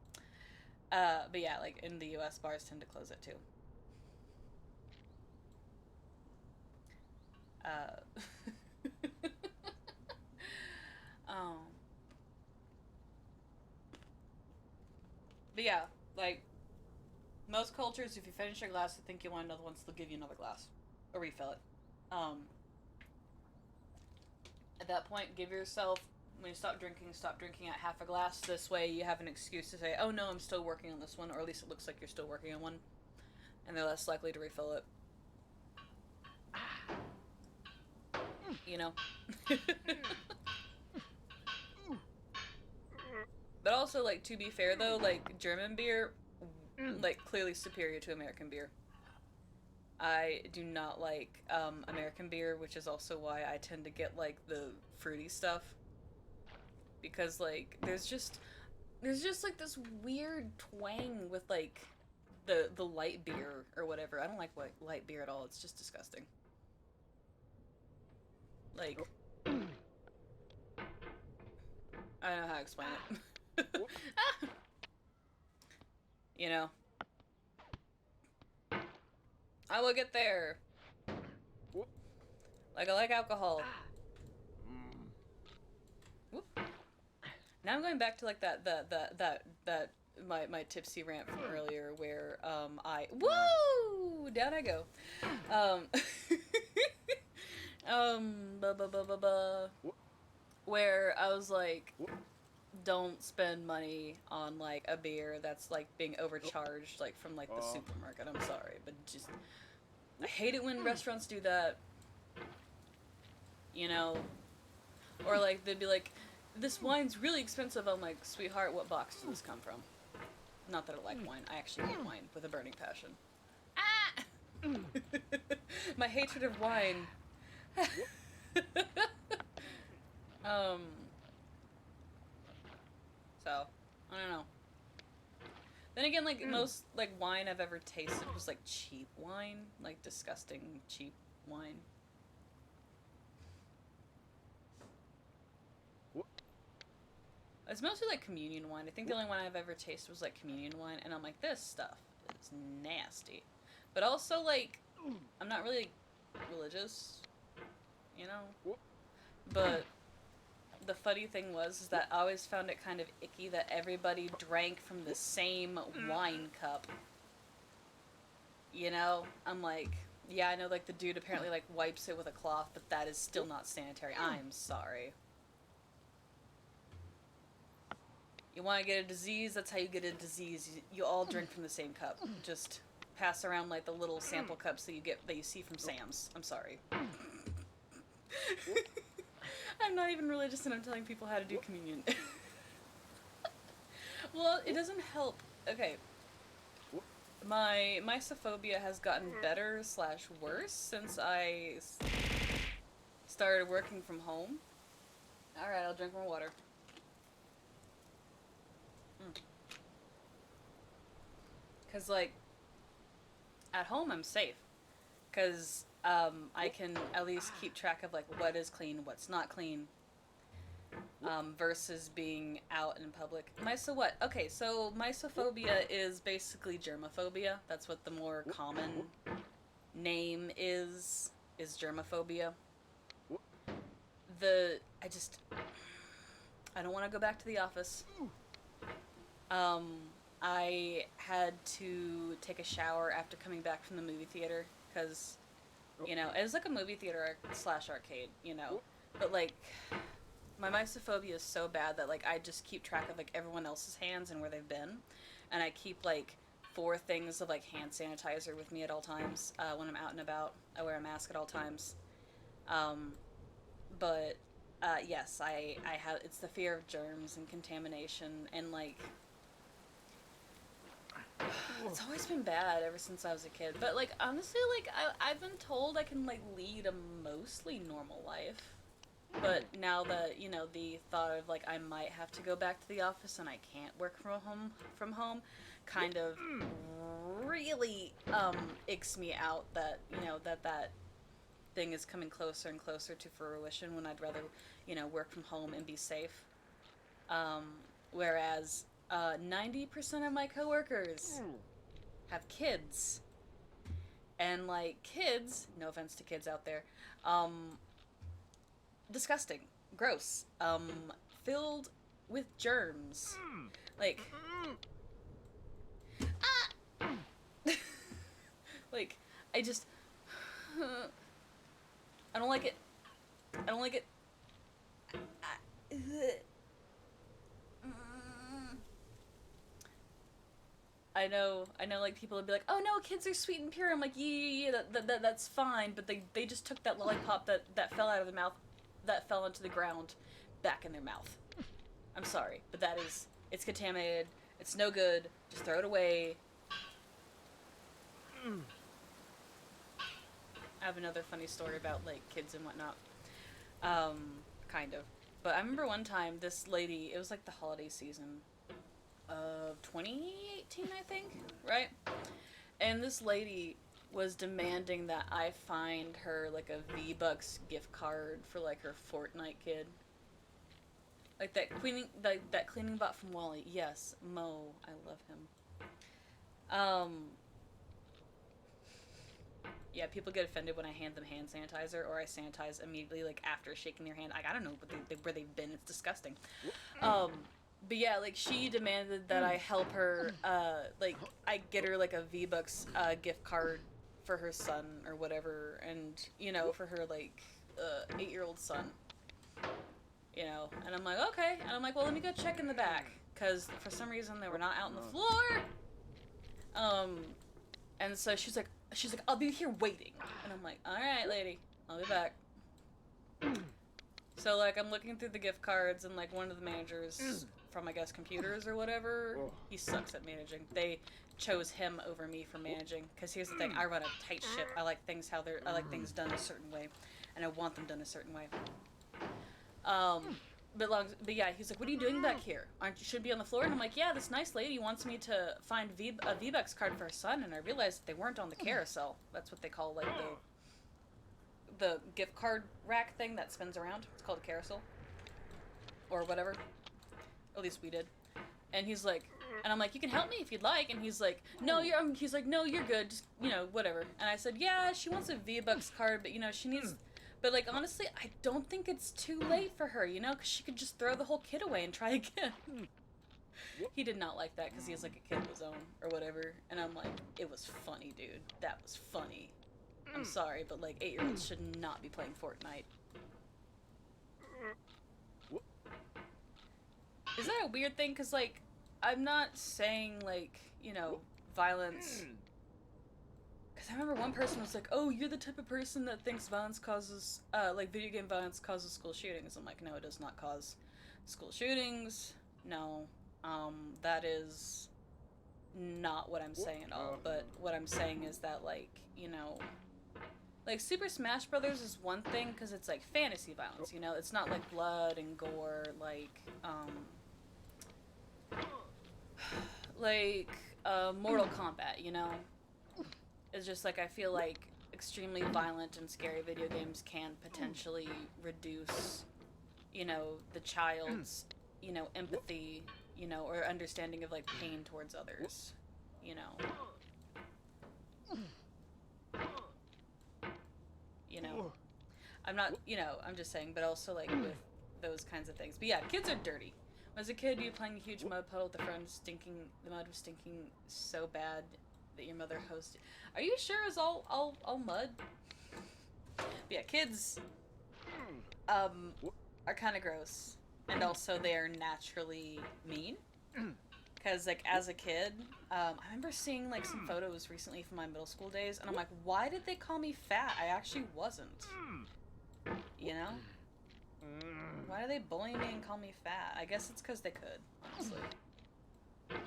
But yeah, like in the US, bars tend to close at 2. Um, but yeah, like most cultures, if you finish your glass, you think you want another one, so they'll give you another glass or refill it. At that point, give yourself, when you stop drinking at half a glass. This way you have an excuse to say, oh no, I'm still working on this one, or at least it looks like you're still working on one, and they're less likely to refill it. You know? But also, like, to be fair though, like, German beer, like, clearly superior to American beer. I do not like American beer, which is also why I tend to get like the fruity stuff, because like there's just like this weird twang with like the light beer or whatever. I don't like light beer at all. It's just disgusting. Like, I don't know how to explain it. You know. I will get there. Like, I like alcohol. Whoop. Now I'm going back to like that my tipsy rant from earlier, where woo, down I go. Where I was like, don't spend money on like a beer that's like being overcharged like from like the supermarket. I'm sorry, but just I hate it when restaurants do that. You know, or like they'd be like, this wine's really expensive. I'm like, sweetheart, what box does this come from? Not that I like wine. I actually hate wine with a burning passion. Ah! My hatred of wine. So, I don't know. Then again, like, most, like, wine I've ever tasted was, like, cheap wine. Like, disgusting cheap wine. It's mostly, like, communion wine. I think the only one I've ever tasted was, like, communion wine. And I'm like, this stuff is nasty. But also, like, I'm not really religious, you know? But the funny thing was is that I always found it kind of icky that everybody drank from the same wine cup. You know? I'm like, yeah, I know, like, the dude apparently, like, wipes it with a cloth, but that is still not sanitary. I'm sorry. You want to get a disease? That's how you get a disease. You all drink from the same cup. Just pass around, like, the little sample cups that you see from Sam's. I'm sorry. I'm not even religious and I'm telling people how to do communion. Well, it doesn't help. Okay. My mysophobia has gotten better / worse since I started working from home. I'll drink more water. Because, like, at home I'm safe. Because I can at least keep track of, like, what is clean, what's not clean. Versus being out in public. What? Okay, so mysophobia is basically germophobia. That's what the more common name is germophobia. I don't want to go back to the office. I had to take a shower after coming back from the movie theater because, you know, it was like a movie theater slash arcade, you know, but like my mysophobia is so bad that like I just keep track of like everyone else's hands and where they've been, and I keep like 4 things of like hand sanitizer with me at all times when I'm out and about. I wear a mask at all times, but yes, I have. It's the fear of germs and contamination and like. It's always been bad ever since I was a kid. But, like, honestly, like, I've been told I can, like, lead a mostly normal life. But now that, you know, the thought of, like, I might have to go back to the office and I can't work from home kind of really, icks me out that, you know, that thing is coming closer and closer to fruition when I'd rather, you know, work from home and be safe. Whereas 90% of my coworkers have kids. And, like, kids, no offense to kids out there, disgusting, gross, filled with germs. Like, like, I just, I don't like it. I don't like it. I know, like, people would be like, oh no, kids are sweet and pure. I'm like, yeah, that's fine, but they just took that lollipop that fell out of their mouth, that fell into the ground, back in their mouth. I'm sorry, but it's contaminated, it's no good, just throw it away. I have another funny story about, like, kids and whatnot. Kind of. But I remember one time, this lady, it was like the holiday season of 2018, I think, right? And this lady was demanding that I find her like a V-Bucks gift card for like her Fortnite kid. Like that cleaning bot from Wally. Yes, Mo, I love him. Yeah, people get offended when I hand them hand sanitizer or I sanitize immediately like after shaking their hand. I don't know where they've been. It's disgusting. But yeah, like, she demanded that I help her, like, I get her, like, a V-Bucks, gift card for her son or whatever, and, you know, for her, like, 8-year-old son, you know, and I'm like, okay, and I'm like, well, let me go check in the back, because for some reason they were not out on the floor, and so she's like, I'll be here waiting, and I'm like, alright, lady, I'll be back. So, like, I'm looking through the gift cards, and, like, one of the managers from, I guess, computers or whatever, he sucks at managing. They chose him over me for managing, because here's the thing, I run a tight ship. I like things done a certain way, and I want them done a certain way. But yeah, he's like, what are you doing back here? You should be on the floor? And I'm like, yeah, this nice lady wants me to find a V-Bucks card for her son, and I realized they weren't on the carousel. That's what they call, like, the gift card rack thing that spins around. It's called a carousel. Or whatever. At least we did. And he's like, and I'm like, you can help me if you'd like. And he's like, no, he's like, no, you're good. Just, you know, whatever. And I said, yeah, she wants a V-Bucks card, but, you know, she needs, but, like, honestly, I don't think it's too late for her, you know, because she could just throw the whole kit away and try again. He did not like that because he has, like, a kid of his own or whatever. And I'm like, it was funny, dude. That was funny. I'm sorry, but, like, 8-year-olds should not be playing Fortnite. Is that a weird thing? Because, like, I'm not saying, like, you know, violence. Because I remember one person was like, oh, you're the type of person that thinks violence causes, like, video game violence causes school shootings. I'm like, no, it does not cause school shootings. No. That is not what I'm saying at all. But what I'm saying is that, like, you know, like Super Smash Brothers is one thing because it's like fantasy violence, you know. It's not like blood and gore like Mortal Kombat, you know. It's just like I feel like extremely violent and scary video games can potentially reduce, you know, the child's, you know, empathy, you know, or understanding of like pain towards others, you know. You know, I'm not, you know, I'm just saying, but also like with those kinds of things. But yeah, kids are dirty. When I was a kid, you playing a huge mud puddle with a friend, the mud was stinking so bad that your mother hosted. Are you sure it's all mud? But yeah, kids, are kind of gross, and also they are naturally mean. Because like as a kid, I remember seeing like some photos recently from my middle school days, and I'm like, why did they call me fat? I actually wasn't. You know? Why do they bully me and call me fat? I guess it's because they could, honestly.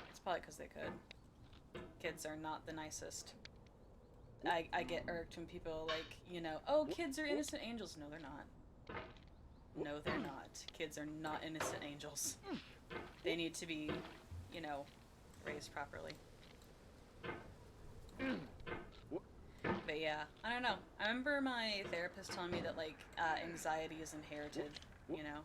It's probably because they could. Kids are not the nicest. I get irked when people are like, you know, oh, kids are innocent angels. No, they're not. No, they're not. Kids are not innocent angels. They need to be, you know, raised properly. But yeah, I don't know. I remember my therapist telling me that, like, anxiety is inherited, you know?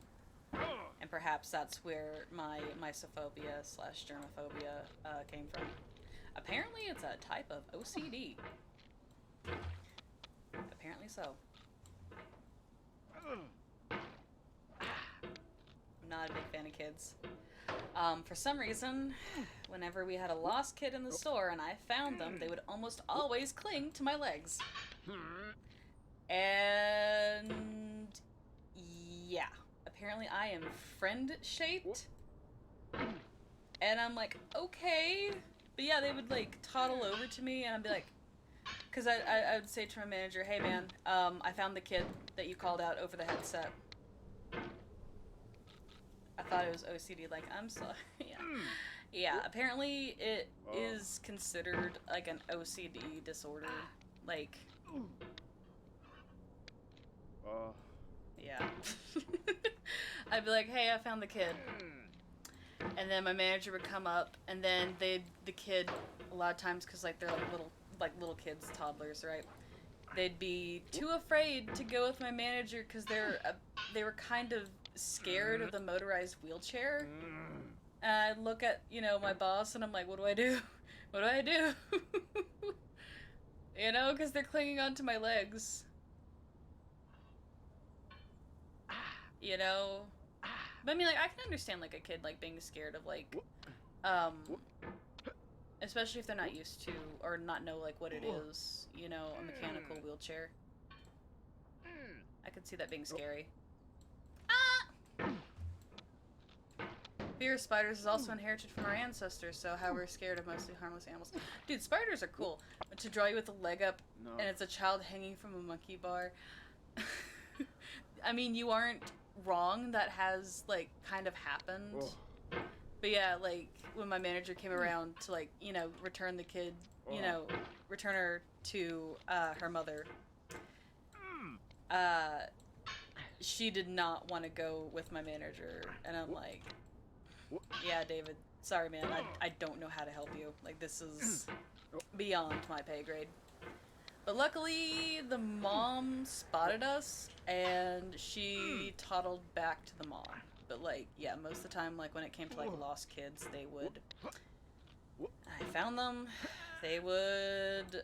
And perhaps that's where my mysophobia / germophobia came from. Apparently it's a type of OCD. Apparently so. I'm not a big fan of kids. For some reason, whenever we had a lost kid in the store and I found them, they would almost always cling to my legs. And yeah, apparently I am friend-shaped. And I'm like, okay. But yeah, they would like toddle over to me and I'd be like, because I would say to my manager, hey man, I found the kid that you called out over the headset. I thought it was OCD, like, I'm sorry. Yeah. Yeah, apparently it is considered like an OCD disorder. Like, yeah. I'd be like, hey, I found the kid. And then my manager would come up, and then the kid, a lot of times, because like they're like little kids, toddlers, right? They'd be too afraid to go with my manager because they were kind of scared of the motorized wheelchair. And I look at, you know, my boss and I'm like, what do I do? What do I do? You know, because they're clinging onto my legs. You know? But I mean, like, I can understand, like, a kid, like, being scared of, like, especially if they're not used to, or not know, like, what it is, you know, a mechanical wheelchair. I could see that being scary. Fear of spiders is also inherited from our ancestors, so how we're scared of mostly harmless animals. Dude, spiders are cool. But to draw you with a leg up, and it's a child hanging from a monkey bar. I mean, you aren't wrong. That has, like, kind of happened. But yeah, like, when my manager came around to, like, you know, return the kid, you know, return her to her mother, she did not want to go with my manager. And I'm like, yeah, David, sorry, man, I don't know how to help you. Like, this is beyond my pay grade. But luckily, the mom spotted us, and she toddled back to the mom. But, like, yeah, most of the time, like, when it came to, like, lost kids, they would... I found them. They would,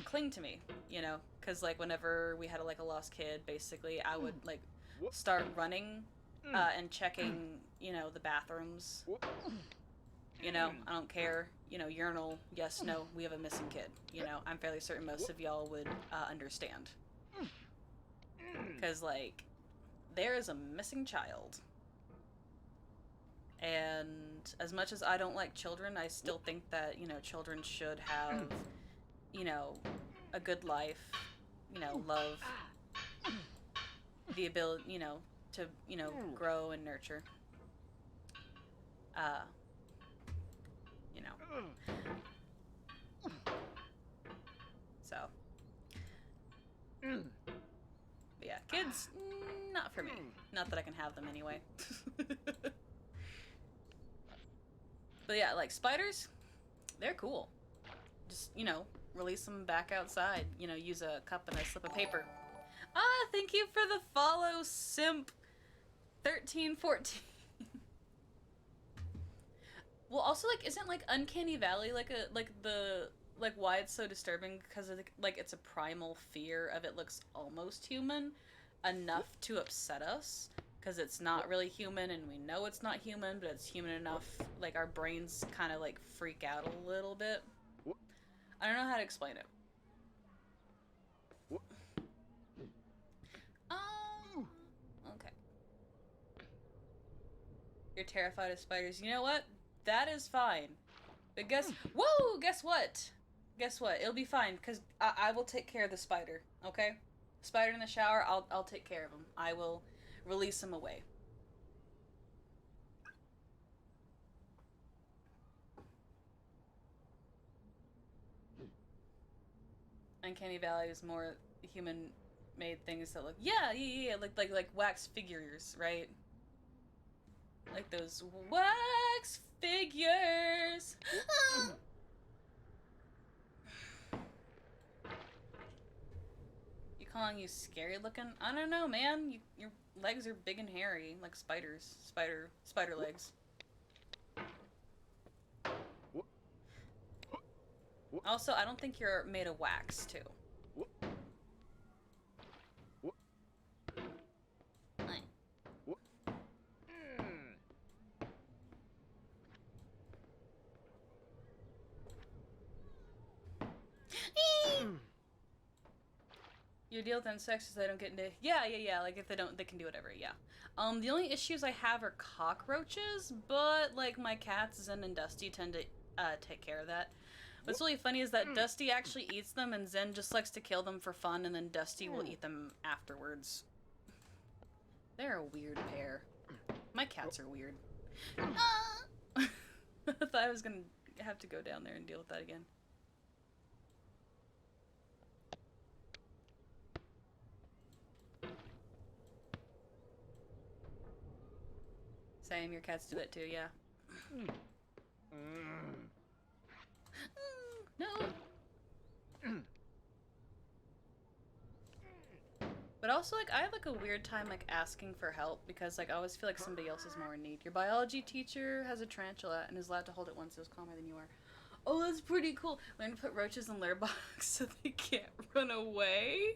cling to me, you know? Because, like, whenever we had, like, a lost kid, basically, I would, like, start running, and checking, you know, the bathrooms. You know, I don't care. You know, urinal, yes, no, we have a missing kid. You know, I'm fairly certain most of y'all would understand. Because, like, there is a missing child. And as much as I don't like children, I still think that, you know, children should have, you know, a good life, you know, love, the ability, you know, to, you know, grow and nurture. You know. So, But yeah, kids, not for me. Not that I can have them anyway. But yeah, like spiders, they're cool. Just, you know, release them back outside. You know, use a cup and a slip of paper. Ah, thank you for the follow, Simp 1314. Well, also, like, isn't, like, Uncanny Valley, like, why it's so disturbing? Because, like, it's a primal fear of it looks almost human enough to upset us. Because it's not really human, and we know it's not human, but it's human enough, like, our brains kind of, like, freak out a little bit. I don't know how to explain it. Okay. You're terrified of spiders. You know what? That is fine. But guess what? Guess what? It'll be fine, because I will take care of the spider, okay? Spider in the shower, I'll take care of him. I will release him away. Uncanny Valley is more human-made things that look... Yeah, like wax figures, right? Like those wax figures! You calling you scary looking? I don't know, man. Your legs are big and hairy, like spiders. Spider legs. Also, I don't think you're made of wax, too. You deal with insects so they don't get into... Yeah. Like, if they don't, they can do whatever, yeah. The only issues I have are cockroaches, but, like, my cats, Zen and Dusty, tend to take care of that. What's really funny is that Dusty actually eats them, and Zen just likes to kill them for fun, and then Dusty will eat them afterwards. They're a weird pair. My cats are weird. I thought I was gonna have to go down there and deal with that again. Same, your cats do that too, yeah. No. But also, like, I have, like, a weird time, like, asking for help because, like, I always feel like somebody else is more in need. Your biology teacher has a tarantula and is allowed to hold it once it was calmer than you are. Oh, that's pretty cool. We're gonna put roaches in litter box so they can't run away.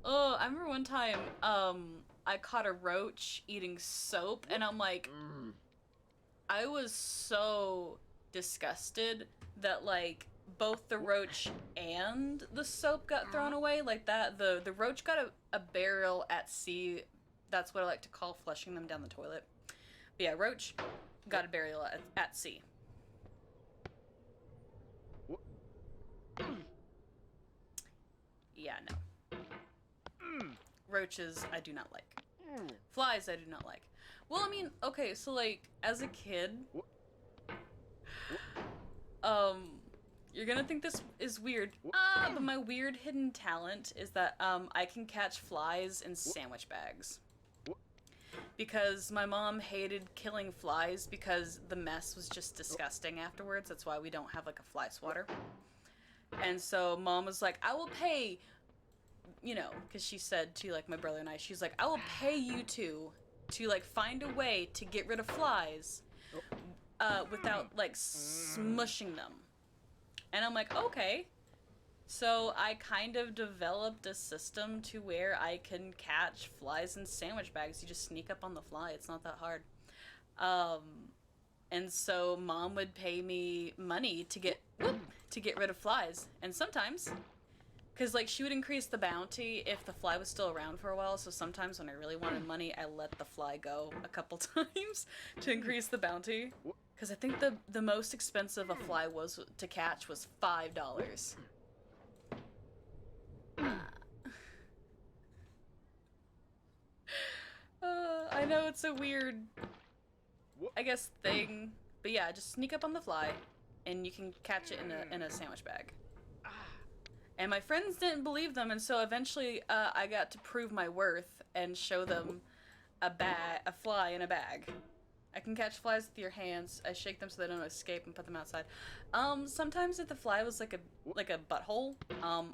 Oh, I remember one time, I caught a roach eating soap, and I'm like, I was so disgusted that, like, both the roach and the soap got thrown away. Like, that, the roach got a burial at sea. That's what I like to call flushing them down the toilet. But yeah, roach got a burial at sea. Yeah, no. Roaches, I do not like. Flies, I do not like. Well, I mean, okay, so, like, as a kid, you're gonna think this is weird. But my weird hidden talent is that, I can catch flies in sandwich bags. Because my mom hated killing flies because the mess was just disgusting afterwards. That's why we don't have, like, a fly swatter. And so Mom was like, I will pay, you know, because she said to, like, my brother and I, she's like, I will pay you two to, like, find a way to get rid of flies without, like, smushing them. And I'm like, okay. So I kind of developed a system to where I can catch flies in sandwich bags. You just sneak up on the fly. It's not that hard. And so Mom would pay me money to get rid of flies. And sometimes, because, like, she would increase the bounty if the fly was still around for a while. So sometimes when I really wanted money, I let the fly go a couple times to increase the bounty. Because I think the most expensive a fly was to catch was $5. I know it's a weird, I guess, thing. But yeah, just sneak up on the fly, and you can catch it in a sandwich bag. And my friends didn't believe them, and so eventually I got to prove my worth and show them a fly in a bag. I can catch flies with your hands. I shake them so they don't escape and put them outside. Sometimes if the fly was like a butthole,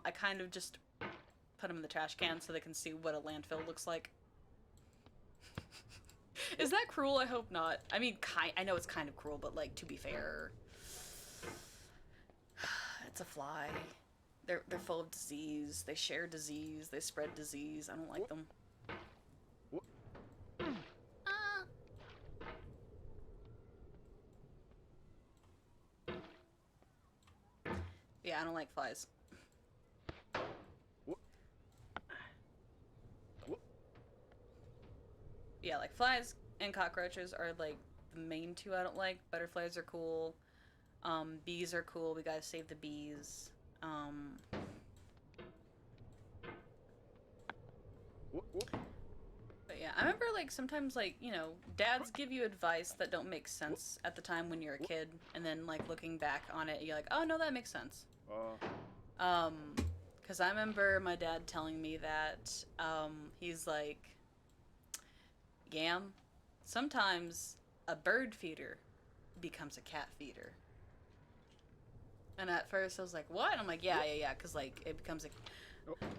I kind of just put them in the trash can so they can see what a landfill looks like. Is that cruel? I hope not. I mean, I know it's kind of cruel, but like, to be fair, it's a fly. They're full of disease. They share disease. They spread disease. I don't like them. Yeah, I don't like flies. Yeah, like flies and cockroaches are like the main two I don't like. Butterflies are cool. Bees are cool. We gotta save the bees. But yeah, I remember like sometimes like, you know, dads give you advice that don't make sense at the time when you're a kid, and then like looking back on it, you're like, oh no, that makes sense. Because I remember my dad telling me that, he's like, Gam, sometimes a bird feeder becomes a cat feeder. And at first I was like, what? I'm like, yeah, because like it becomes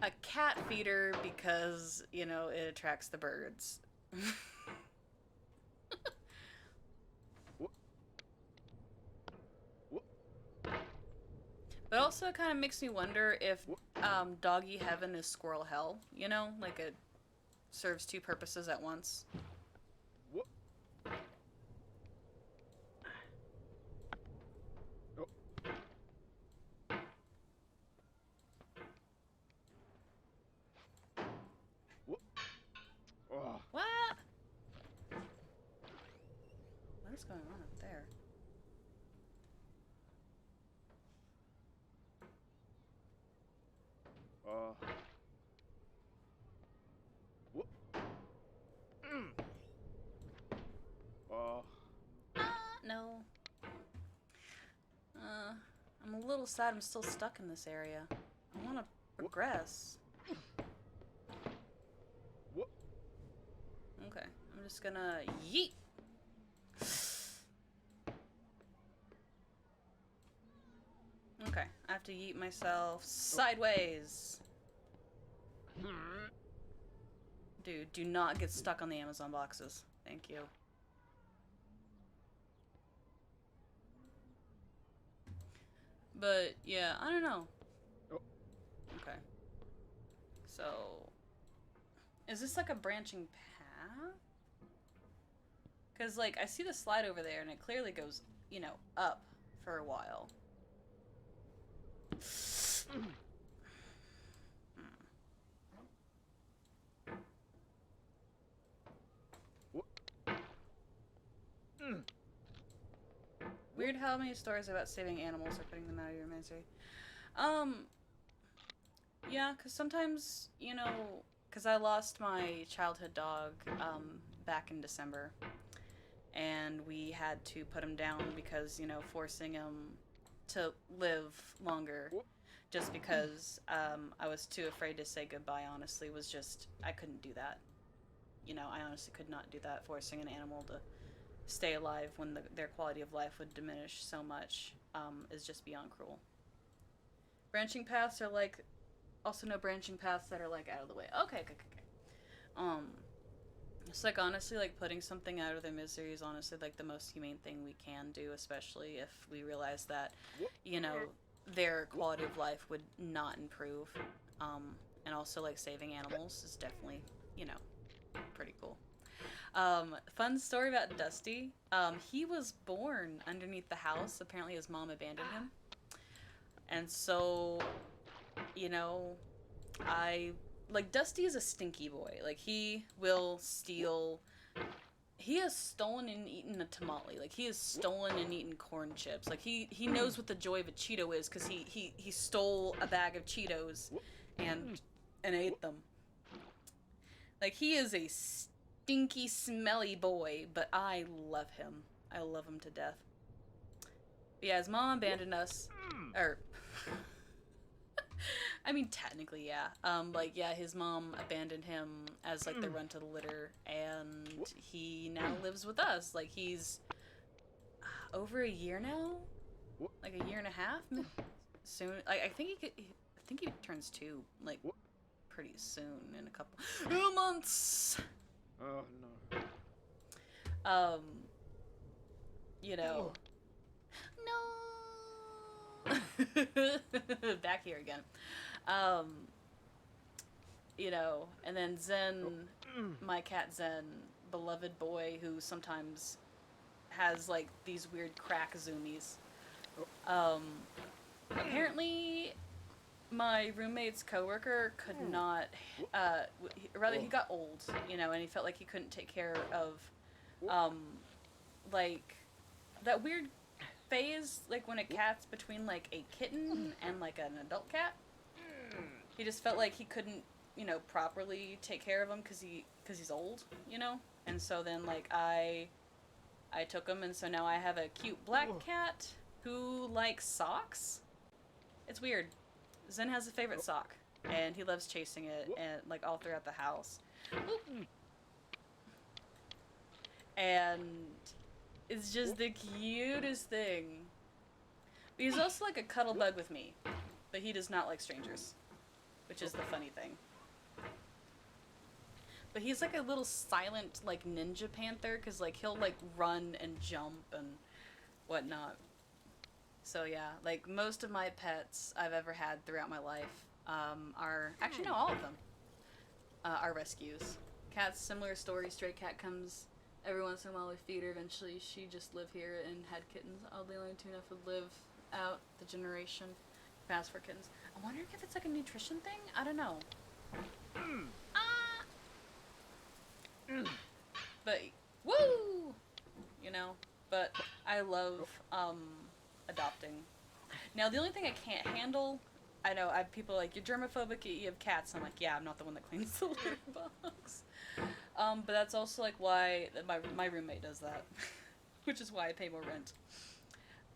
a cat feeder because, you know, it attracts the birds. But also it kind of makes me wonder if doggy heaven is squirrel hell, you know? Like it serves two purposes at once. What? What is going on up there? No. I'm a little sad I'm still stuck in this area. I want to progress. Okay, I'm just gonna yeet. Okay, I have to yeet myself sideways. Dude, do not get stuck on the Amazon boxes. Thank you. But, yeah, I don't know. Okay. So, is this like a branching path? Because, like, I see the slide over there, and it clearly goes, you know, up for a while. Weird how many stories about saving animals are putting them out of your misery. Yeah, because sometimes, you know, because I lost my childhood dog, back in December. And we had to put him down because, you know, forcing him to live longer just because, I was too afraid to say goodbye, honestly, was just, I couldn't do that. You know, I honestly could not do that, forcing an animal to stay alive when their quality of life would diminish so much, is just beyond cruel. Branching paths are like, also no branching paths that are like out of the way. Okay. It's like honestly like putting something out of their misery is honestly like the most humane thing we can do, especially if we realize that, you know, their quality of life would not improve. And also like saving animals is definitely, you know, pretty cool. Fun story about Dusty. He was born underneath the house. Apparently his mom abandoned him. And so, you know, like, Dusty is a stinky boy. Like, he will steal... He has stolen and eaten a tamale. Like, he has stolen and eaten corn chips. Like, he knows what the joy of a Cheeto is, because he stole a bag of Cheetos and ate them. Like, he is a stinky, smelly boy, but I love him. I love him to death. But yeah, his mom abandoned us. Or... I mean, technically, yeah. Like, yeah, his mom abandoned him as, like, the runt of the litter, and he now lives with us. Like, he's over a year now? Like, a year and a half? Soon. I think I think he turns 2, like, pretty soon, in a couple months! Oh, no. Um, you know... No! Back here again. You know, and then Zen, my cat Zen, beloved boy who sometimes has like these weird crack zoomies. Apparently, my roommate's coworker could not, rather he got old, you know, and he felt like he couldn't take care of, like, that weird phase, like when a cat's between like a kitten and like an adult cat. He just felt like he couldn't, you know, properly take care of him because he's old, you know. And so then like I took him, and so now I have a cute black cat who likes socks. It's weird. Zen has a favorite sock, and he loves chasing it and like all throughout the house. And it's just the cutest thing. But he's also like a cuddle bug with me, but he does not like strangers, which is the funny thing. But he's like a little silent like ninja panther, because like he'll like run and jump and whatnot. So yeah, like most of my pets I've ever had throughout my life are, actually no, all of them are rescues. Cat's similar story. Stray cat comes every once in a while. We feed her. Eventually she just lived here and had kittens. The only two enough would live out the generation pass for kittens. I'm wondering if it's like a nutrition thing. I don't know. But woo, you know. But I love adopting. Now the only thing I can't handle, I know people are like, you're germophobic, you have cats. I'm like, yeah, I'm not the one that cleans the litter box. But that's also like why my roommate does that, which is why I pay more rent.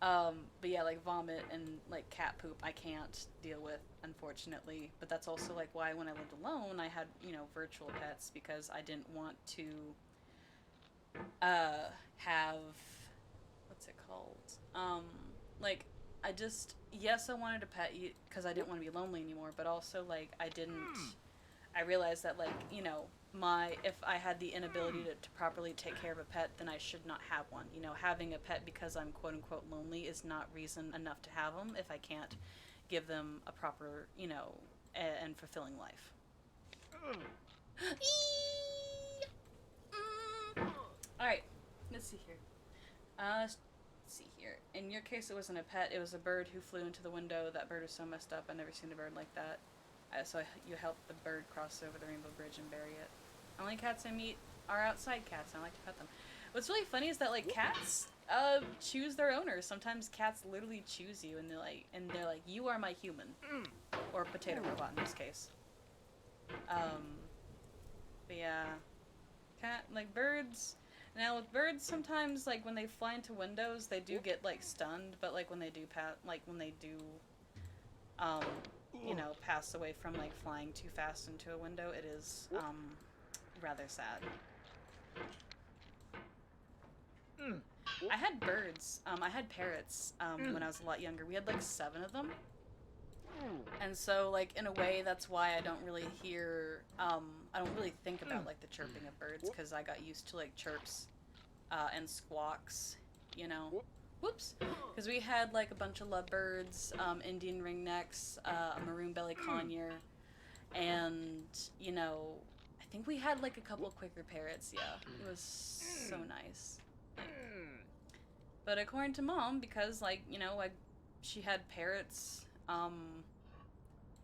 But yeah, like vomit and like cat poop I can't deal with, unfortunately. But that's also like why when I lived alone I had, you know, virtual pets, because I didn't want to have, what's it called? Like I just, yes, I wanted a pet because I didn't want to be lonely anymore, but also like I realized that like, you know, if I had the inability to properly take care of a pet, then I should not have one. You know, having a pet because I'm quote unquote lonely is not reason enough to have them if I can't give them a proper, you know, and fulfilling life. Alright, let's see here. Let's see here. In your case, it wasn't a pet, it was a bird who flew into the window. That bird was so messed up. I've never seen a bird like that. So you helped the bird cross over the Rainbow Bridge and bury it. Only cats I meet are outside cats, and I like to pet them. What's really funny is that like cats choose their owners. Sometimes cats literally choose you, and they're like, you are my human, or potato robot in this case. But yeah, like birds. Now with birds, sometimes like when they fly into windows, they do get like stunned. But like when they do you know, pass away from like flying too fast into a window, it is rather sad. I had birds. I had parrots when I was a lot younger. We had like 7 of them. And so like in a way that's why I don't really hear I don't really think about like the chirping of birds, because I got used to like chirps and squawks, you know. Whoops. Because we had like a bunch of lovebirds, Indian ringnecks, a maroon belly conure, and you know, I think we had like a couple of Quaker parrots. Yeah, it was so nice. But according to Mom, because like, you know, like she had parrots,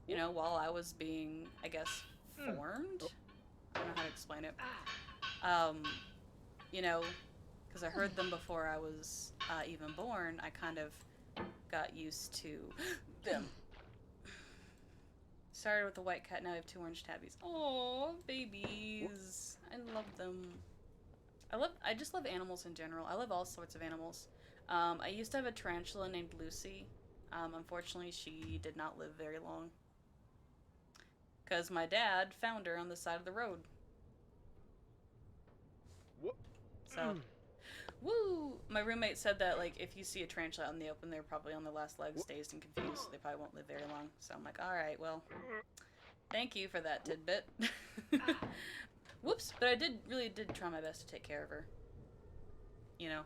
you know, while I was being, I guess, formed. I don't know how to explain it. You know, because I heard them before I was even born, I kind of got used to them. Started with a white cat, now I have 2 orange tabbies. Aww, babies. I love them. I just love animals in general. I love all sorts of animals. I used to have a tarantula named Lucy. Unfortunately, she did not live very long. because my dad found her on the side of the road. So, woo! My roommate said that, like, if you see a tarantula out in the open, they're probably on their last legs, dazed and confused. They probably won't live very long. So I'm like, alright, well, thank you for that tidbit. Whoops, but I really did try my best to take care of her. You know?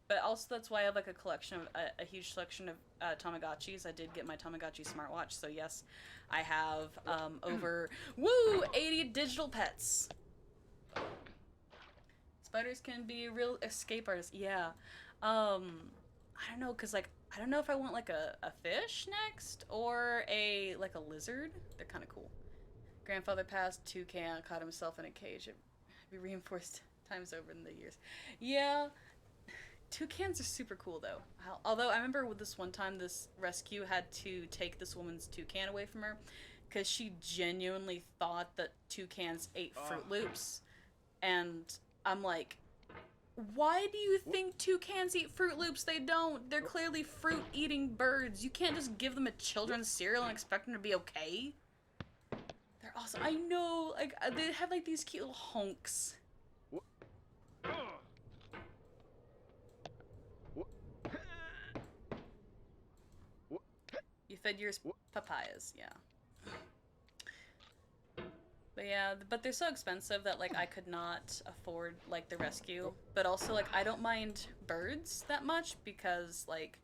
But also that's why I have, like, a collection of, a huge selection of Tamagotchis. I did get my Tamagotchi smartwatch, so yes, I have, over, 80 digital pets! Spiders can be a real escape artist. Yeah. I don't know, cause like I don't know if I want like a fish next or like a lizard. They're kind of cool. Grandfather passed, toucan caught himself in a cage. It be reinforced times over in the years. Yeah. Toucans are super cool though. Although I remember with this one time this rescue had to take this woman's toucan away from her because she genuinely thought that toucans ate Fruit Loops. And I'm like, why do you think toucans eat Fruit Loops? They don't. They're clearly fruit-eating birds. You can't just give them a children's cereal and expect them to be okay. They're awesome. I know. Like, they have, like, these cute little honks. You fed yours papayas, yeah. But yeah, but they're so expensive that, like, I could not afford, like, the rescue. But also, like, I don't mind birds that much because, like,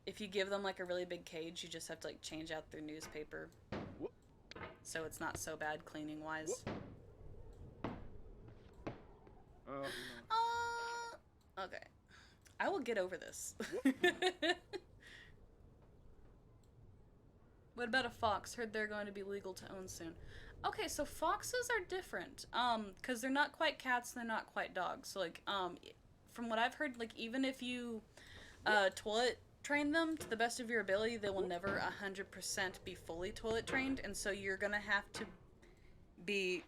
if you give them, like, a really big cage, you just have to, like, change out their newspaper. So it's not so bad cleaning-wise. Okay. I will get over this. What about a fox? Heard they're going to be legal to own soon. Okay, so foxes are different. Because they're not quite cats, they're not quite dogs. So, like, from what I've heard, like, even if you, toilet train them to the best of your ability, they will never 100% be fully toilet trained. And so you're gonna have to be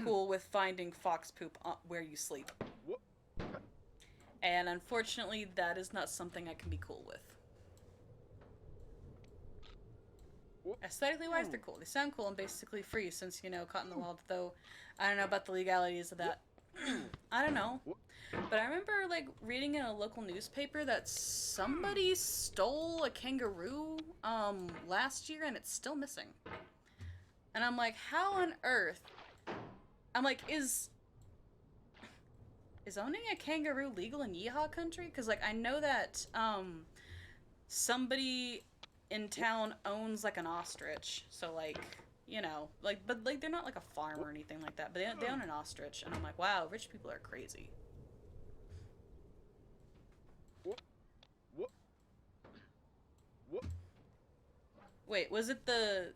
cool with finding fox poop where you sleep. And unfortunately, that is not something I can be cool with. Aesthetically wise, they're cool. They sound cool and basically free since, you know, caught in the wild, though I don't know about the legalities of that. I don't know. But I remember, like, reading in a local newspaper that somebody stole a kangaroo, last year and it's still missing. And I'm like, how on earth? I'm like, is owning a kangaroo legal in Yeehaw country? Because, like, I know that, somebody in town owns, like, an ostrich. So, like, you know, like, but, like, they're not, like, a farm or anything like that. But they own an ostrich. And I'm like, wow, rich people are crazy. Wait, was it the...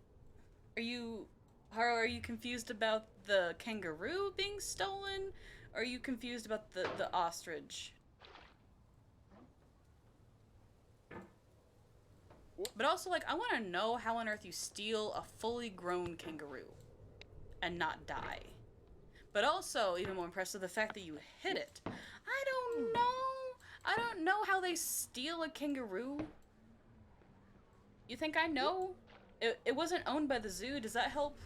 Haro, are you confused about the kangaroo being stolen? Or are you confused about the ostrich? But also, like, I want to know how on earth you steal a fully grown kangaroo and not die. But also, even more impressive, the fact that you hit it. I don't know. I don't know how they steal a kangaroo. You think I know? It wasn't owned by the zoo. Does that help?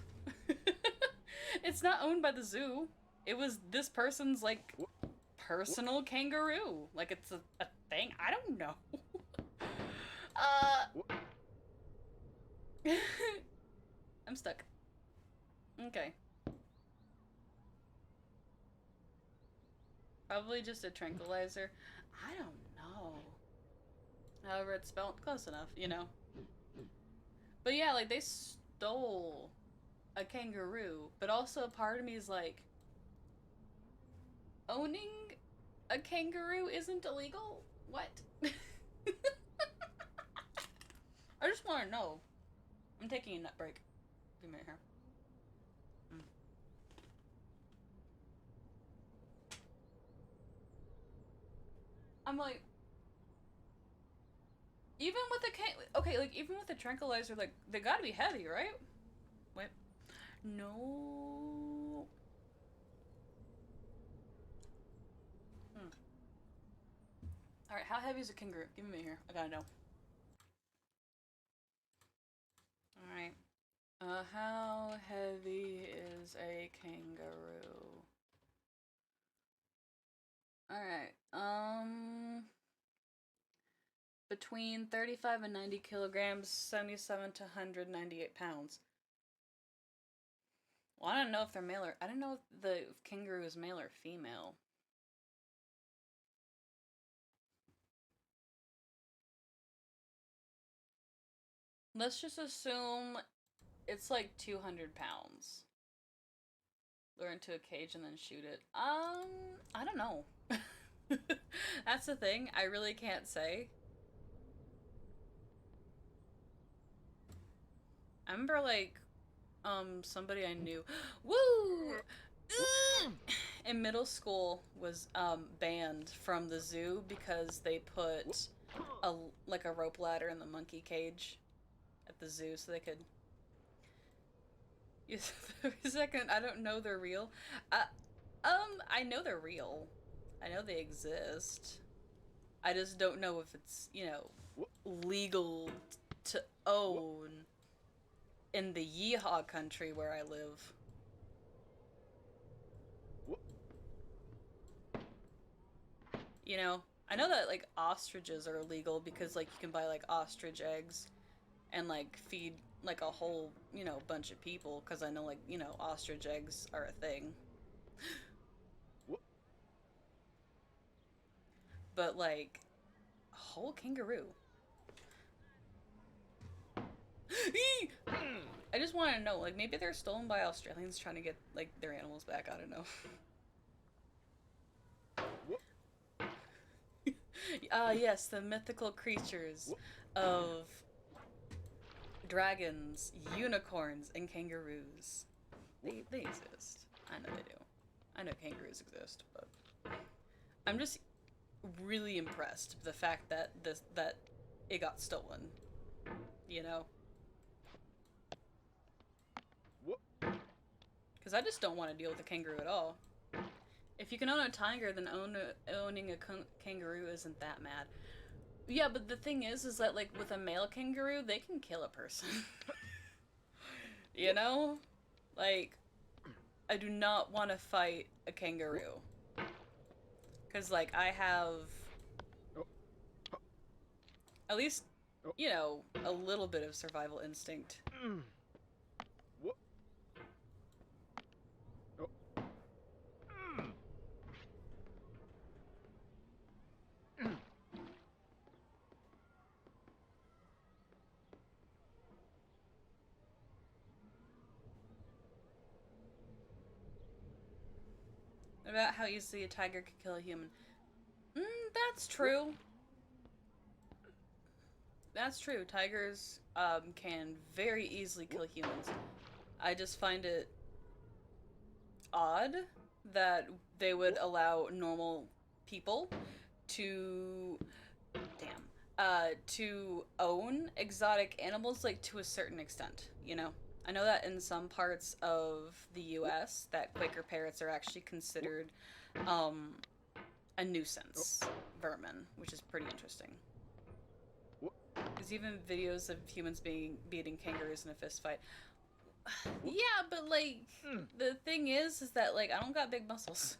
It's not owned by the zoo. It was this person's, like, personal kangaroo. Like, it's a thing. I don't know. I'm stuck. Okay. Probably just a tranquilizer. I don't know. However, it's spelled close enough, you know. But yeah, like, they stole a kangaroo, but also part of me is like, owning a kangaroo isn't illegal? What? I just want to know. I'm taking a nut break. Give me here. I'm like, even with even with a tranquilizer, like, they gotta be heavy, right? Wait. No. Alright, how heavy is a kangaroo? Give me here. I gotta know. How heavy is a kangaroo? Alright, between 35 and 90 kilograms, 77 to 198 pounds. Well, I don't know if they're male or... I don't know if the kangaroo is male or female. Let's just assume it's like 200 pounds. Lure into a cage and then shoot it. I don't know. That's the thing. I really can't say. I remember, like, somebody I knew... Woo! In middle school was, banned from the zoo because they put a rope ladder in the monkey cage at the zoo so they could... Yes, for a second, I don't know they're real. I know they're real. I know they exist. I just don't know if it's, you know, legal to own in the yeehaw country where I live. You know, I know that, like, ostriches are illegal because, like, you can buy, like, ostrich eggs and, like, feed, like, a whole, you know, bunch of people, because I know, like, you know, ostrich eggs are a thing. But, like, a whole kangaroo. I just want to know, like, maybe they're stolen by Australians trying to get, like, their animals back. I don't know. Yes, the mythical creatures of dragons, unicorns, and kangaroos. They exist. I know they do. I know kangaroos exist, but I'm just really impressed with the fact that that it got stolen. You know? Because I just don't want to deal with a kangaroo at all. If you can own a tiger, then owning a kangaroo isn't that mad. Yeah, but the thing is that, like, with a male kangaroo, they can kill a person. You know? Like, I do not want to fight a kangaroo. Because, like, I have at least, you know, a little bit of survival instinct. About how easily a tiger could kill a human. That's true. That's true. Tigers can very easily kill humans. I just find it odd that they would allow normal people to to own exotic animals, like, to a certain extent, you know? I know that in some parts of the US that Quaker parrots are actually considered a nuisance vermin, which is pretty interesting. There's even videos of humans beating kangaroos in a fist fight. Yeah, but, like, the thing is that, like, I don't got big muscles.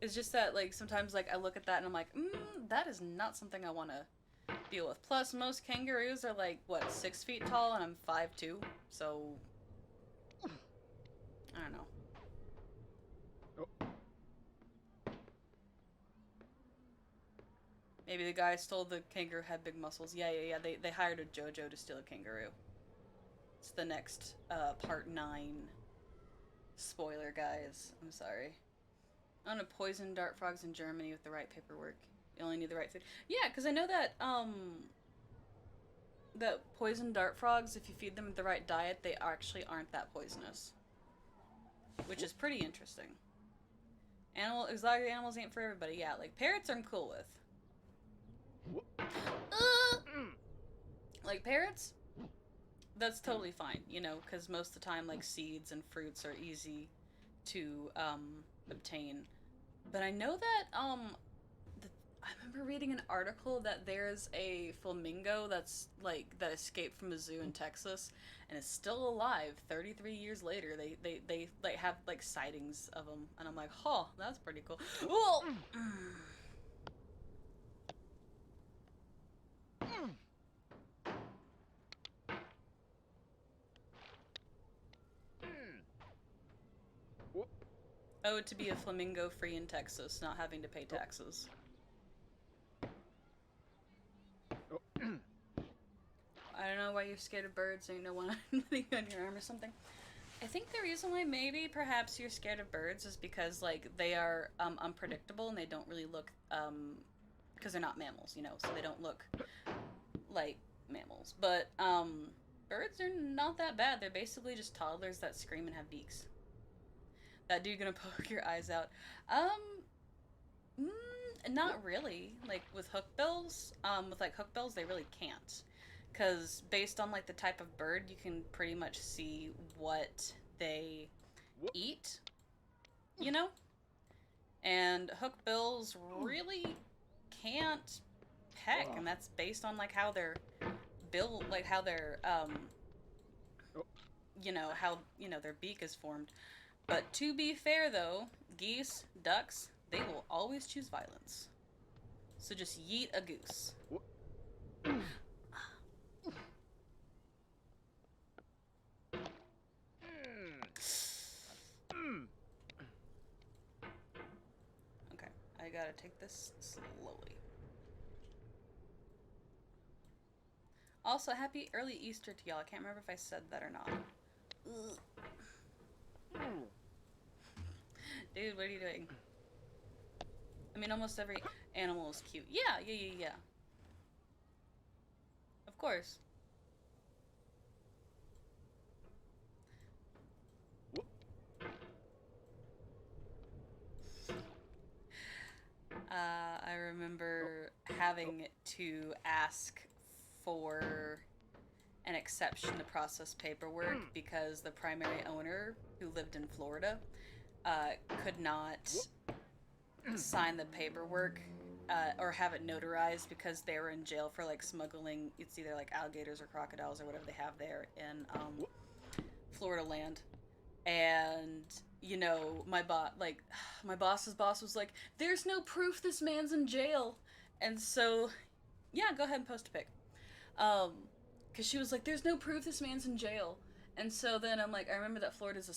It's just that, like, sometimes, like, I look at that and I'm like, that is not something I want to deal with. Plus, most kangaroos are, like, what, 6 feet tall, and I'm 5'2", so... I don't know. Maybe the guy stole the kangaroo had big muscles. Yeah. They hired a JoJo to steal a kangaroo. It's the next, part 9. Spoiler, guys. I'm sorry. I'm gonna poison dart frogs in Germany with the right paperwork. You only need the right food. Yeah, because I know that, that poison dart frogs, if you feed them the right diet, they actually aren't that poisonous. Which is pretty interesting. Exotic animals ain't for everybody. Yeah, like, parrots I'm cool with. Like, parrots? That's totally fine, you know, because most of the time, like, seeds and fruits are easy to, obtain. But I know that, I remember reading an article that there's a flamingo that's like that escaped from a zoo in Texas and is still alive 33 years later. They like have like sightings of them, and I'm like, huh, that's pretty cool. Well, oh, to be a flamingo free in Texas, not having to pay taxes. I don't know why you're scared of birds. Ain't no one living on your arm or something. I think the reason why maybe perhaps you're scared of birds is because like they are unpredictable and they don't really look because they're not mammals, you know, so they don't look like mammals. But birds are not that bad. They're basically just toddlers that scream and have beaks. That dude gonna poke your eyes out. Not really. Like with hookbills, with like hookbills, they really can't, because based on like the type of bird, you can pretty much see what they eat. You know, and hookbills really can't peck, and that's based on like how they're built, like how they're you know how their beak is formed. But to be fair though, geese, ducks, they will always choose violence. So just yeet a goose. Okay, I gotta take this slowly. Also, happy early Easter to y'all. I can't remember if I said that or not. Dude, what are you doing? I mean, almost every animal is cute. Yeah. Of course. I remember having to ask for an exception to process paperwork because the primary owner, who lived in Florida, could not sign the paperwork or have it notarized because they were in jail for like smuggling. It's either like alligators or crocodiles or whatever they have there in Florida land. And you know, my boss's boss was like, "There's no proof this man's in jail," and so yeah, go ahead and post a pic. Because she was like, "There's no proof this man's in jail." And so then I'm like, I remember that Florida's a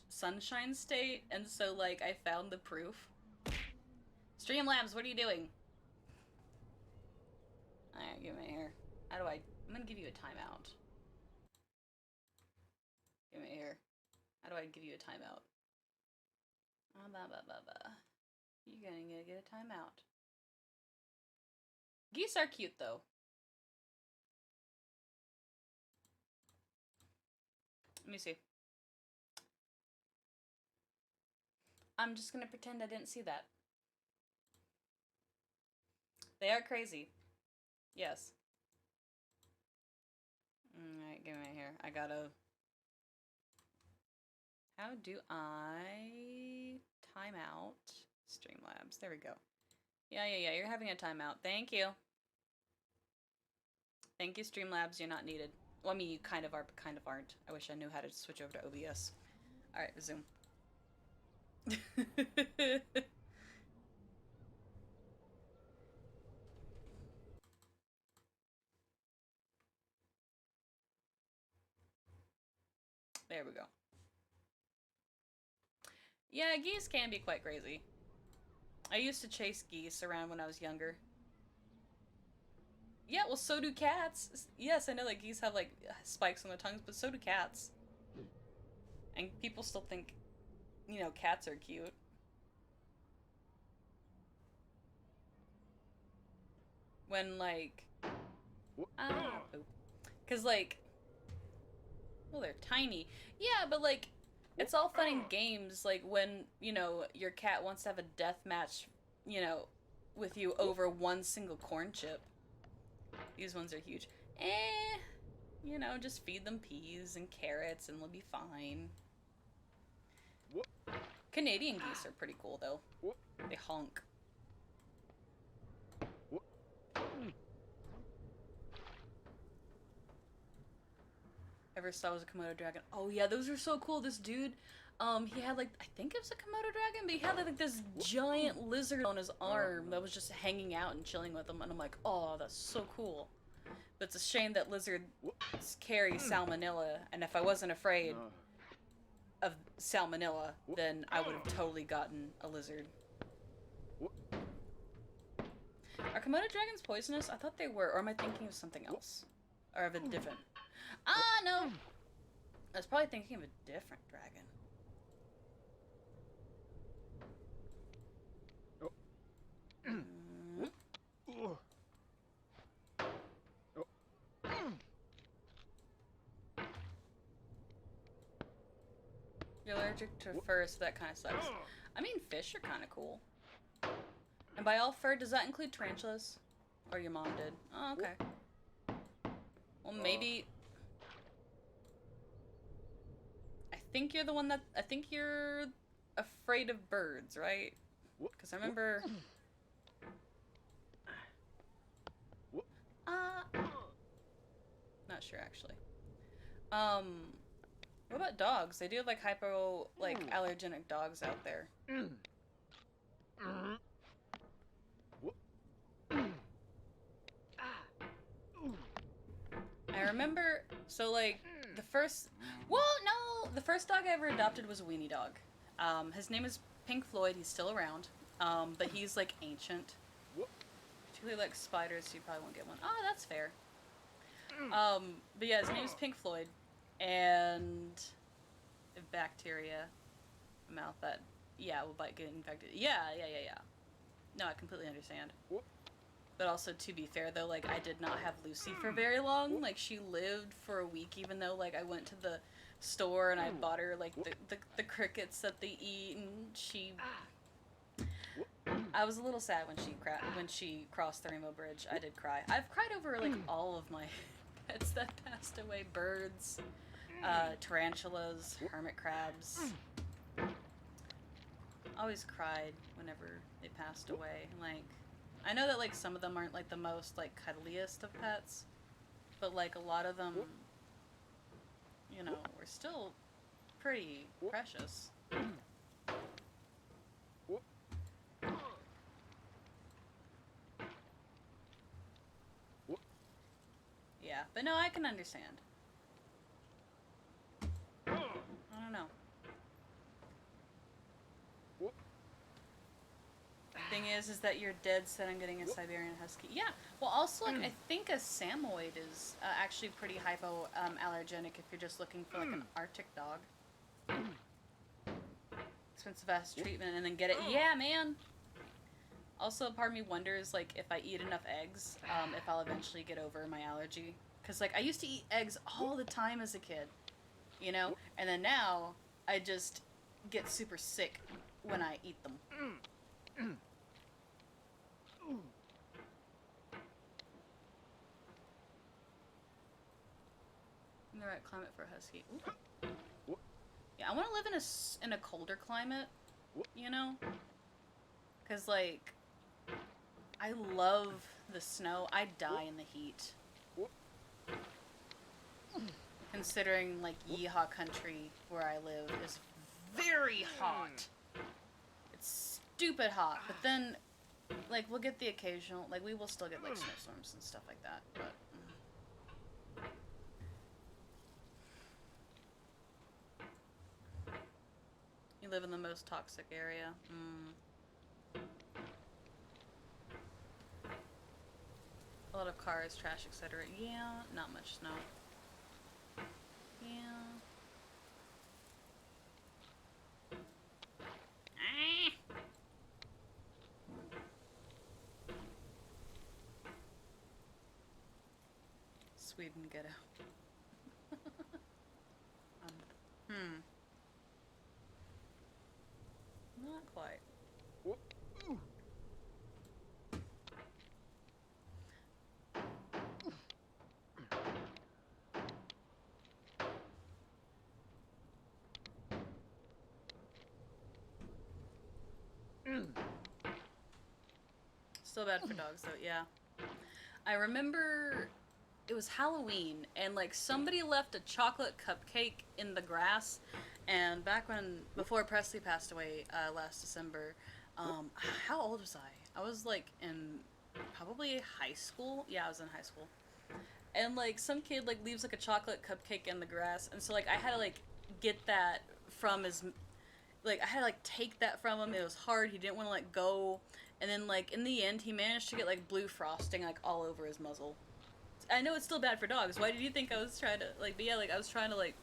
sunshine state, and so like I found the proof. Streamlabs, what are you doing? Alright, give me here. How do I? I'm gonna give you a timeout. Give me here. How do I give you a timeout? You're gonna get a timeout. Geese are cute though. Let me see. I'm just gonna pretend I didn't see that. They are crazy. Yes. Alright, give me here. I gotta... How do I time out Streamlabs? There we go. Yeah, you're having a timeout. Thank you. Thank you, Streamlabs. You're not needed. Well, I mean, you kind of are, but kind of aren't. I wish I knew how to switch over to OBS. Alright, resume. There we go. Yeah, geese can be quite crazy. I used to chase geese around when I was younger. Yeah, well, so do cats. Yes, I know that geese have, like, spikes on their tongues, but so do cats. And people still think, you know, cats are cute. When, like... poop. Because, like... Well, they're tiny. Yeah, but, like, it's all fun and games, like, when, you know, your cat wants to have a death match, you know, with you over one single corn chip. These ones are huge. You know, just feed them peas and carrots and they'll be fine. Canadian geese are pretty cool, though. They honk. ever saw was a Komodo dragon. Oh yeah, those are so cool. This dude, he had like, I think it was a Komodo dragon, but he had like this giant lizard on his arm that was just hanging out and chilling with him, and I'm like, oh, that's so cool. But it's a shame that lizards carry salmonella, and if I wasn't afraid of salmonella, then I would have totally gotten a lizard. Are Komodo dragons poisonous? I thought they were, or am I thinking of something else? Or of a different... Ah, no! I was probably thinking of a different dragon. You're allergic to fur, so that kind of sucks. I mean, fish are kind of cool. And by all fur, does that include tarantulas? Or your mom did? Oh, okay. Well, maybe... I think you're the one that... I think you're afraid of birds, right? Because I remember... Not sure, actually. What about dogs? They do have, like, allergenic dogs out there. I remember, so, like, the first... Well, no! The first dog I ever adopted was a weenie dog. His name is Pink Floyd. He's still around. But he's, like, ancient. Particularly like spiders, so you probably won't get one. Oh, that's fair. But yeah, his name's Pink Floyd. And... bacteria. Mouth that... Yeah, will get infected. Yeah. No, I completely understand. But also, to be fair, though, like, I did not have Lucy for very long. Like, she lived for a week, even though, like, I went to the store and I bought her, like, the crickets that they eat, and she... I was a little sad when she crossed the Rainbow Bridge. I did cry. I've cried over, like, all of my pets that passed away. Birds, tarantulas, hermit crabs. Always cried whenever they passed away. Like... I know that, like, some of them aren't, like, the most, like, cuddliest of pets, but, like, a lot of them, you know, were still pretty precious. Yeah, but no, I can understand. I don't know. Thing is that you're dead set on getting a Siberian Husky. Yeah, well, also, like, I think a Samoyed is actually pretty hypoallergenic if you're just looking for, like, an Arctic dog. Expensive ass treatment and then get it. Yeah, man! Also, part of me wonders, like, if I eat enough eggs, if I'll eventually get over my allergy. Because, like, I used to eat eggs all the time as a kid, you know? And then now, I just get super sick when I eat them. In the right climate for a husky. Ooh. Yeah, I want to live in a colder climate, you know? Because, like, I love the snow. I die in the heat. Considering, like, Yeehaw country where I live is very hot. It's stupid hot. But then, like, we'll get the occasional, like, we will still get, like, snowstorms and stuff like that, but... You live in the most toxic area. A lot of cars, trash, etc. Yeah, not much snow. Yeah. Sweden ghetto. Not quite. Still bad for dogs, though, yeah. I remember it was Halloween, and like somebody left a chocolate cupcake in the grass. And back before Presley passed away last December, how old was I? I was like in probably high school. Yeah, I was in high school. And like some kid like leaves like a chocolate cupcake in the grass, and so like I had to like get that from his, like I had to like take that from him. It was hard. He didn't want to let go, and then like in the end, he managed to get like blue frosting like all over his muzzle. I know it's still bad for dogs. Why did you think I was trying to like? But yeah, like I was trying to like.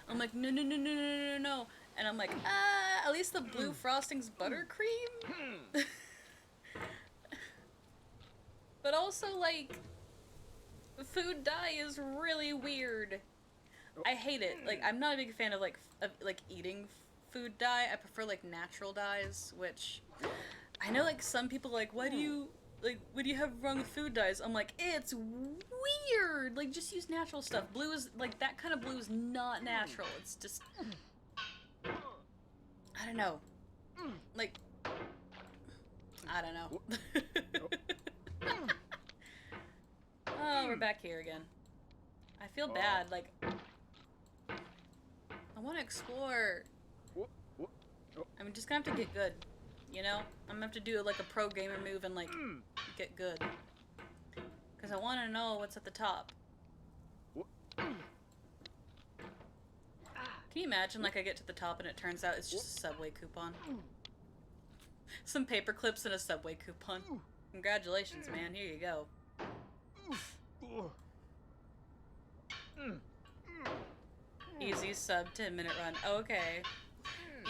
I'm like no no no no no no no, and I'm like at least the blue frosting's buttercream. But also like, food dye is really weird. I hate it. Like I'm not a big fan of like eating food dye. I prefer like natural dyes, which I know like some people are like, why do you like, what do you have wrong with food dyes? I'm like, it's weird. Like just use natural stuff. Blue is like, that kind of blue is not natural. It's just, I don't know. Like, I don't know. Oh, we're back here again. I feel bad. Like, I want to explore. I'm just gonna have to get good. You know? I'm gonna have to do like a pro gamer move and like get good. Because I want to know what's at the top. Can you imagine like I get to the top and it turns out it's just a Subway coupon? Some paper clips and a Subway coupon. Congratulations, man. Here you go. Easy sub 10-minute run. Okay.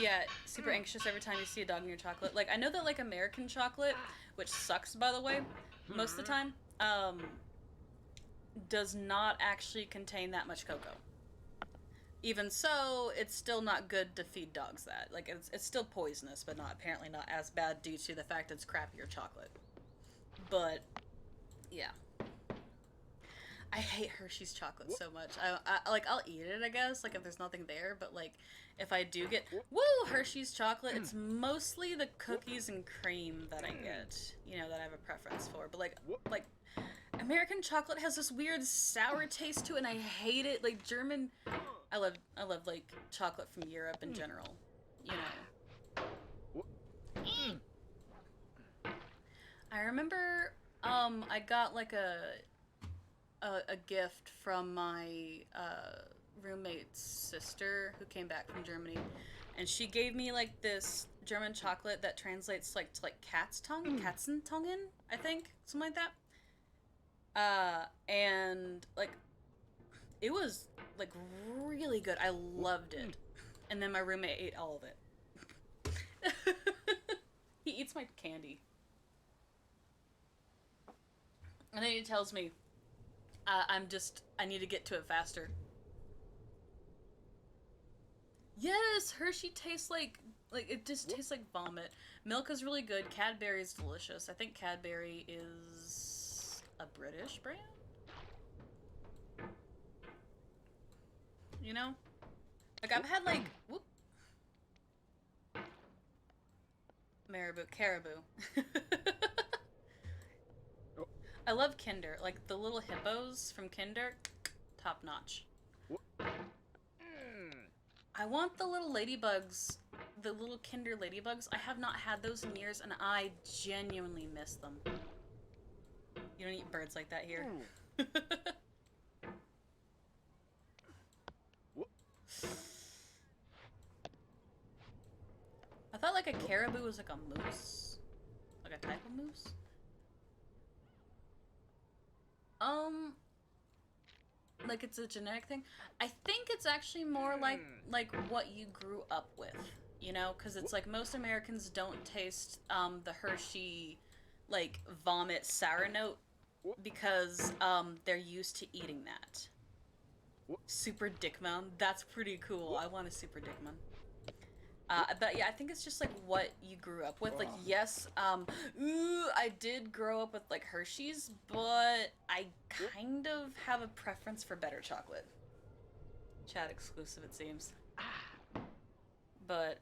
Yeah, super anxious every time you see a dog in your chocolate. Like, I know that, like, American chocolate, which sucks, by the way, most of the time, does not actually contain that much cocoa. Even so, it's still not good to feed dogs that. Like, it's still poisonous, but apparently not as bad due to the fact it's crappier chocolate. But, yeah. I hate Hershey's chocolate so much. I'll eat it, I guess, like if there's nothing there, but like if I do get Hershey's chocolate, it's mostly the cookies and cream that I get, you know, that I have a preference for. But like American chocolate has this weird sour taste to it, and I hate it. Like German, I love like chocolate from Europe in general, you know. I remember I got like a gift from my roommate's sister who came back from Germany, and she gave me like this German chocolate that translates like to like cat's tongue, Katzentungen, I think, something like that. And like it was like really good. I loved it. And then my roommate ate all of it. He eats my candy. And then he tells me I need to get to it faster. Yes, Hershey tastes like it just tastes like vomit. Milka's really good. Cadbury's delicious. I think Cadbury is a British brand? You know? Like, I've had, like, Caribou. I love Kinder. Like, the little hippos from Kinder, top notch. I want the little ladybugs, the little Kinder ladybugs. I have not had those in years, and I genuinely miss them. You don't eat birds like that here. I thought like a caribou was like a moose. Like a type of moose. Like it's a genetic thing. I think it's actually more like what you grew up with, you know, because it's like most Americans don't taste the Hershey like vomit sour note because they're used to eating that. Super Dickman, that's pretty cool. I want a Super Dickman. But yeah, I think it's just like what you grew up with. Like, yes, I did grow up with like Hershey's, but I kind of have a preference for better chocolate. Chat exclusive, it seems. But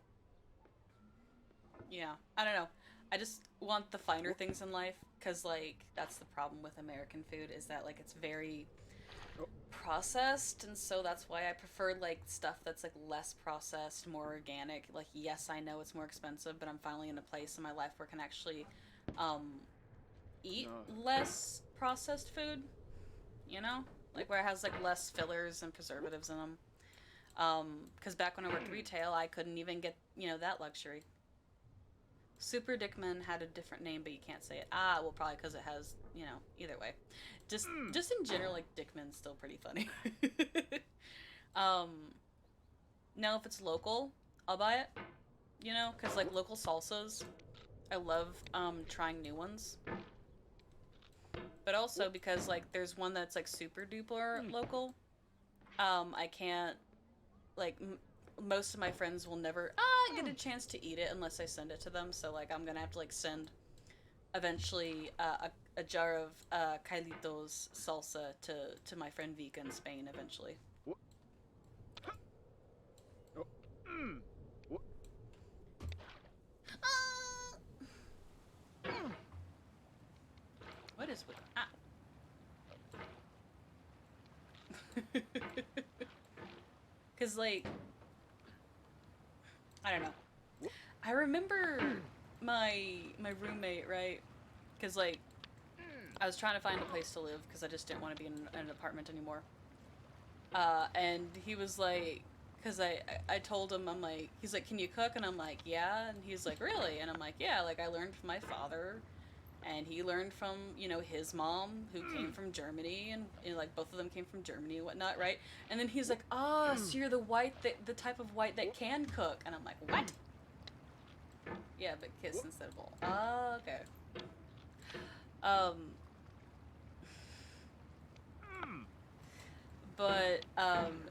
yeah, I don't know. I just want the finer things in life. because like that's the problem with American food is that like it's very processed, and so that's why I prefer like stuff that's like less processed, more organic. Like yes, I know it's more expensive, but I'm finally in a place in my life where I can actually um eat less processed food, you know? Like where it has like less fillers and preservatives in them. Because back when I worked retail, I couldn't even get, that luxury. Super Dickman had a different name, but you can't say it. Ah, well, probably because it has, either way. Just in general, like, Dickman's still pretty funny. um, now, if it's local, I'll buy it, because, like, local salsas, I love, trying new ones. But also because, like, there's one that's, like, super duper local. I can't, like, most of my friends will never get a chance to eat it unless I send it to them. So like I'm gonna have to like send eventually a jar of Kailitos salsa to my friend Vika in Spain eventually. What is with Cause like I don't know. I remember my roommate, right? Because like I was trying to find a place to live because I just didn't want to be in an apartment anymore. And he was like, because I told him, I'm like, he's like, can you cook? And I'm like, yeah. And he's like, really? And I'm like, yeah. Like I learned from my father, and he learned from his mom who came from Germany, and like both of them came from Germany and whatnot, right? And then he's like, so you're the type of white that can cook. And I'm like, what? Yeah, but kiss instead of bowl. Oh, okay. But,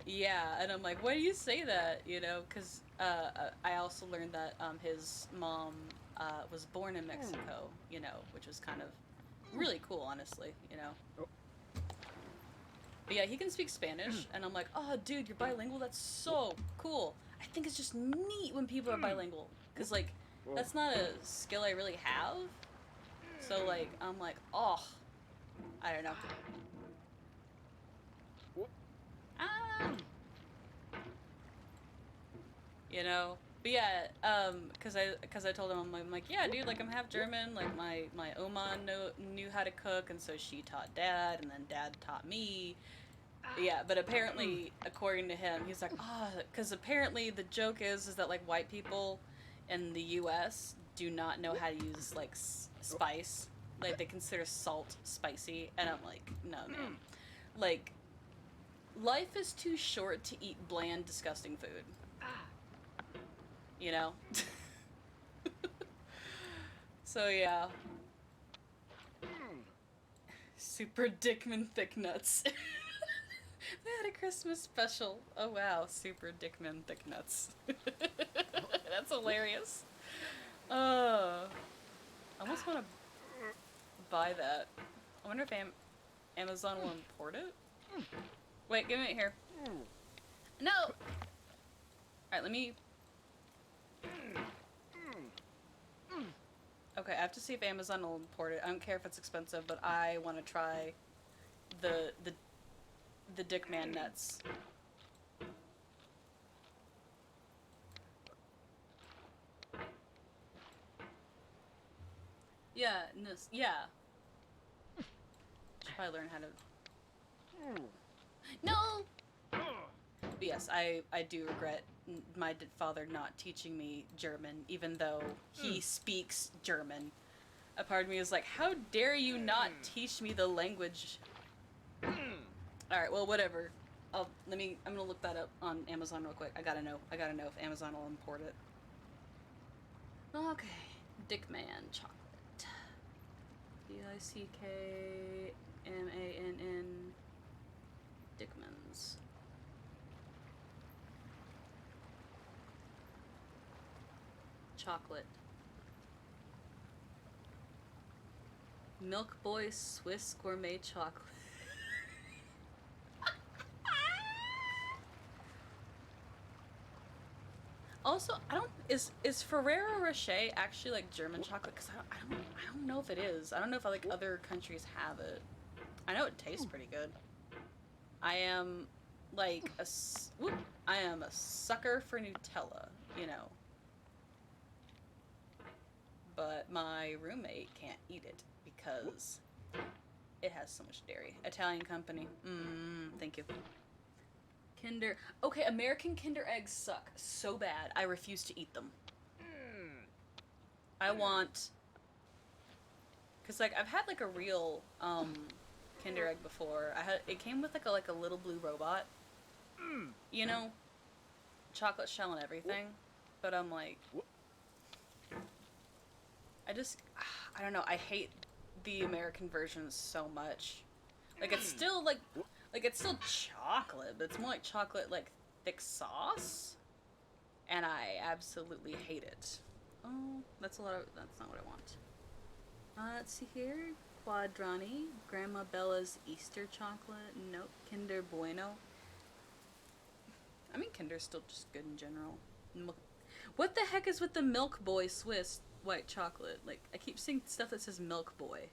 yeah, and I'm like, why do you say that, because, I also learned that, his mom, was born in Mexico, which was kind of really cool, honestly, But yeah, he can speak Spanish, and I'm like, oh, dude, you're bilingual? That's so cool. I think it's just neat when people are bilingual, because, like, that's not a skill I really have. So, like, I'm like, oh, I don't know. Ah! But yeah, cause I told him, I'm like, yeah, dude, like, I'm half German, like, my Oma knew how to cook, and so she taught Dad, and then Dad taught me. Yeah, but apparently, according to him, he's like, cause apparently the joke is that, like, white people in the U.S. do not know how to use, like, spice. Like, they consider salt spicy, and I'm like, no, man. Like, life is too short to eat bland, disgusting food. So, yeah. Super Dickman Thick Nuts. They had a Christmas special. Oh, wow. Super Dickman Thick Nuts. That's hilarious. I almost want to buy that. I wonder if Amazon will import it? Wait, give me it here. No! Alright, let me... Okay, I have to see if Amazon will import it. I don't care if it's expensive, but I want to try the Dickman nuts. Yeah, yeah. Should probably learn how to... No! But yes, I do regret my father not teaching me German, even though he speaks German. A part of me is like, how dare you not teach me the language? Alright, well, whatever. I'm gonna look that up on Amazon real quick. I gotta know if Amazon will import it. Okay. Dickman chocolate. Dickmann. Dickmans. Chocolate. Milk Boy Swiss Gourmet Chocolate. Also, I don't is Ferrero Rocher actually like German chocolate? Because I don't know if it is. I don't know if like other countries have it. I know it tastes pretty good. I am like I am a sucker for Nutella, you know. But my roommate can't eat it because it has so much dairy. Italian company. Thank you. Kinder. Okay, American Kinder eggs suck so bad. I refuse to eat them. I want, cause like I've had like a real Kinder egg before. It came with like a little blue robot. You know, chocolate shell and everything. But I'm like, I don't know. I hate the American version so much. Like it's still like it's still chocolate, but it's more like chocolate like thick sauce, and I absolutely hate it. Oh, that's not what I want. Let's see here. Quadrani, Grandma Bella's Easter chocolate. Nope. Kinder Bueno. I mean, Kinder's still just good in general. What the heck is with the Milk Boy Swiss white chocolate? Like, I keep seeing stuff that says Milk Boy.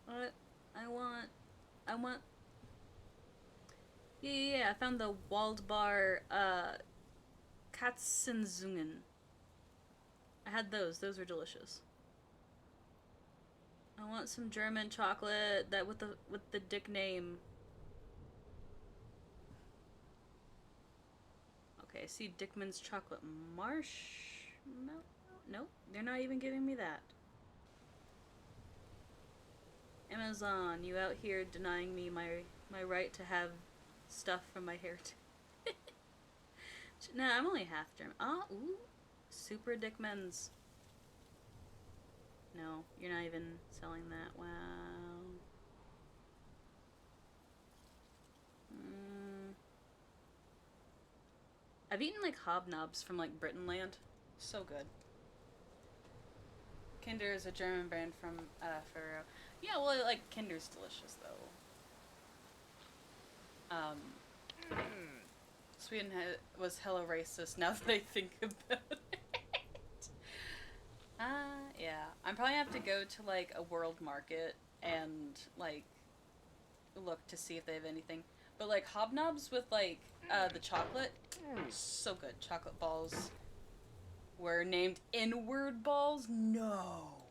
What? I want. Yeah, I found the Waldbar, Katzenzungen. I had those. Those were delicious. I want some German chocolate that with the dick name. Okay, I see Dickman's chocolate marshmallow. Nope, they're not even giving me that. Amazon, you out here denying me my right to have stuff from my heritage. Nah, I'm only half German. Ooh, Super Dickmans. No, you're not even selling that. Wow. I've eaten like hobnobs from like Britainland. So good. Kinder is a German brand from Ferrero. Yeah, well, like Kinder's delicious though. Sweden was hella racist. Now that I think about it. Yeah. I'm probably gonna have to go to like a world market and like look to see if they have anything. But like hobnobs with like the chocolate, so good. Chocolate balls were named inward balls. No.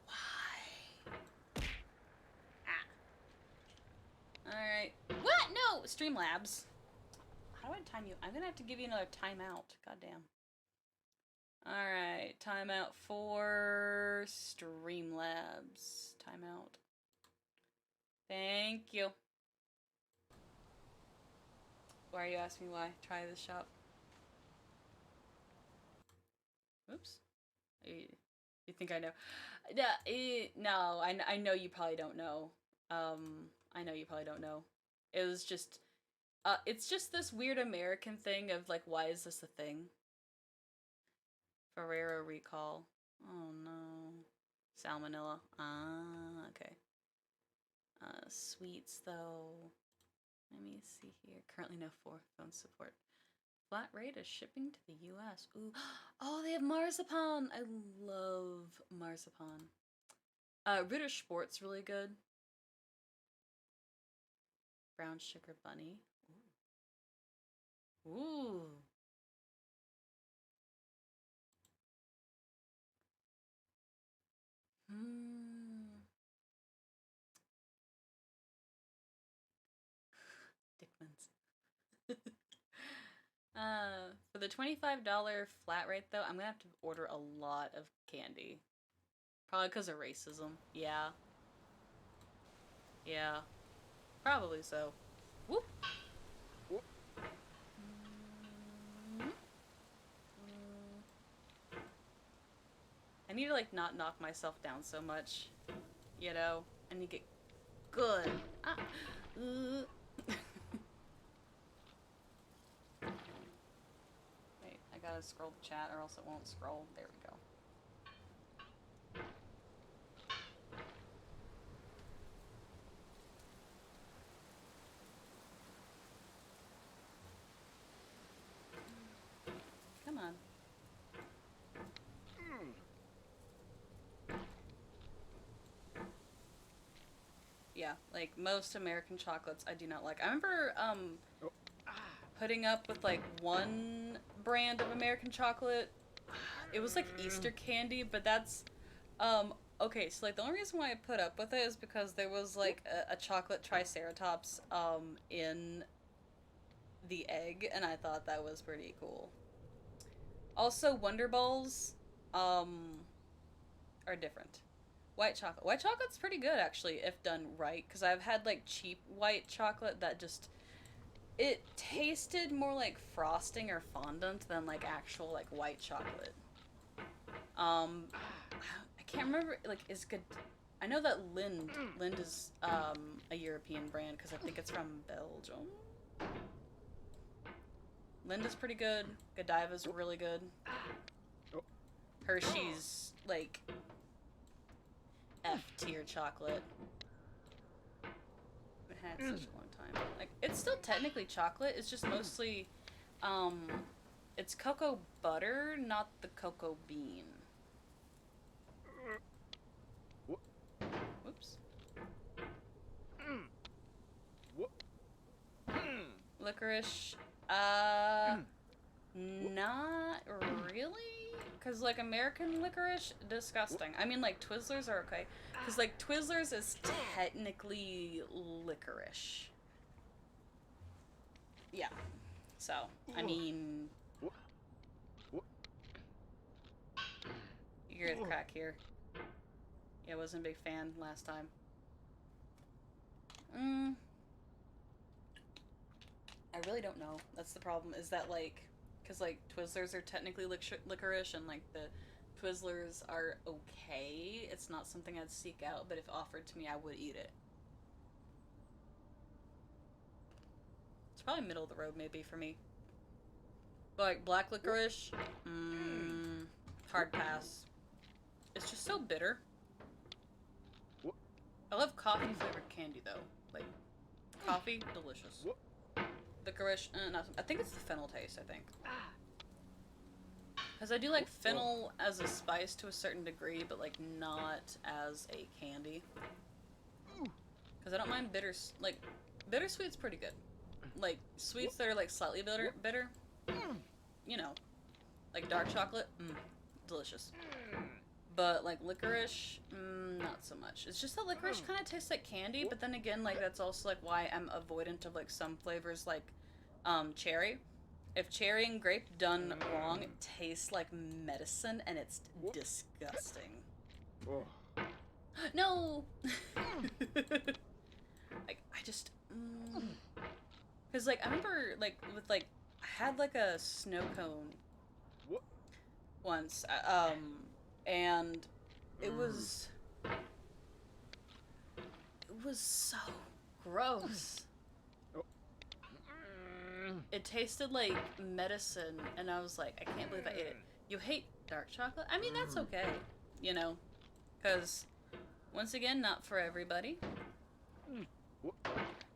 Why? All right. What? No. Streamlabs. How do I time you? I'm gonna have to give you another timeout. Goddamn. All right. Timeout for Streamlabs. Timeout. Thank you. Why are you asking why? Try this shop. Oops. You think I know? No, I know you probably don't know. I know you probably don't know. It was just, it's just this weird American thing of like, why is this a thing? Ferrero recall. Oh no. Salmonella. Okay. Sweets though. Let me see here. Currently no phone support. Flat rate of shipping to the US. Ooh. Oh, they have marzipan. I love marzipan. Ritter Sport's really good. Brown sugar bunny. Ooh. Ooh. Dickmans. For the $25 flat rate though, I'm gonna have to order a lot of candy. Probably because of racism. Yeah. Yeah. Probably so. Whoop. I need to like not knock myself down so much. You know? I need to get good. Wait, I gotta scroll the chat or else it won't scroll. There we go. Yeah, like most American chocolates I do not like. I remember putting up with like one brand of American chocolate. It was like Easter candy, but that's okay, so like the only reason why I put up with it is because there was like a chocolate triceratops in the egg, and I thought that was pretty cool. Also, Wonder Balls are different. White chocolate. White chocolate's pretty good actually if done right, because I've had like cheap white chocolate that just it tasted more like frosting or fondant than like actual like white chocolate. Um, I can't remember like is good. I know that Lind is a European brand because I think it's from Belgium. Lind is pretty good. Godiva's really good. Hershey's like F tier chocolate. It had such a long time. Like it's still technically chocolate. It's just mostly, it's cocoa butter, not the cocoa bean. Whoops. Licorice. Not really. Cause like American licorice, disgusting. I mean like Twizzlers are okay. Cause like Twizzlers is technically licorice. Yeah. So, I mean, you hear the crack here. Yeah, I wasn't a big fan last time. I really don't know. That's the problem, is that like, because like Twizzlers are technically licorice, and like the Twizzlers are okay. It's not something I'd seek out, but if offered to me, I would eat it. It's probably middle of the road maybe for me. But like black licorice, hard pass. It's just so bitter. I love coffee flavored candy though. Like coffee, delicious. Licorice, not. I think it's the fennel taste. I think. Because I do like fennel as a spice to a certain degree, but like not as a candy. Because I don't mind bitter. Like bittersweet's pretty good. Like sweets that are like slightly bitter. You know, like dark chocolate, delicious. But like licorice, not so much. It's just that licorice kind of tastes like candy, but then again, like that's also like why I'm avoidant of like some flavors like cherry. If cherry and grape done wrong, it tastes like medicine, and it's disgusting. No. Like I just, because like I remember like with like I had like a snow cone once, and it was so gross. It tasted like medicine, and I was like, I can't believe I ate it. You hate dark chocolate? I mean, that's okay, you know, because once again, not for everybody.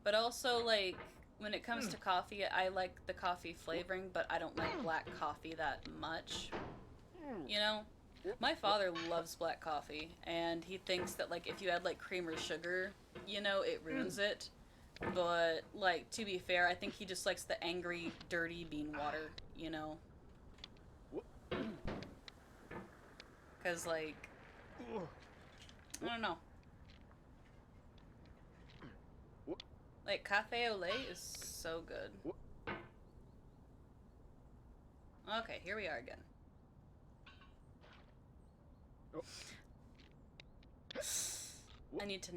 But also, like, when it comes to coffee, I like the coffee flavoring, but I don't like black coffee that much. You know? My father loves black coffee, and he thinks that, like, if you add, like, cream or sugar, you know, it ruins it. But, like, to be fair, I think he just likes the angry, dirty bean water, you know? Because, like, I don't know. Like, cafe au lait is so good. Okay, here we are again. I need to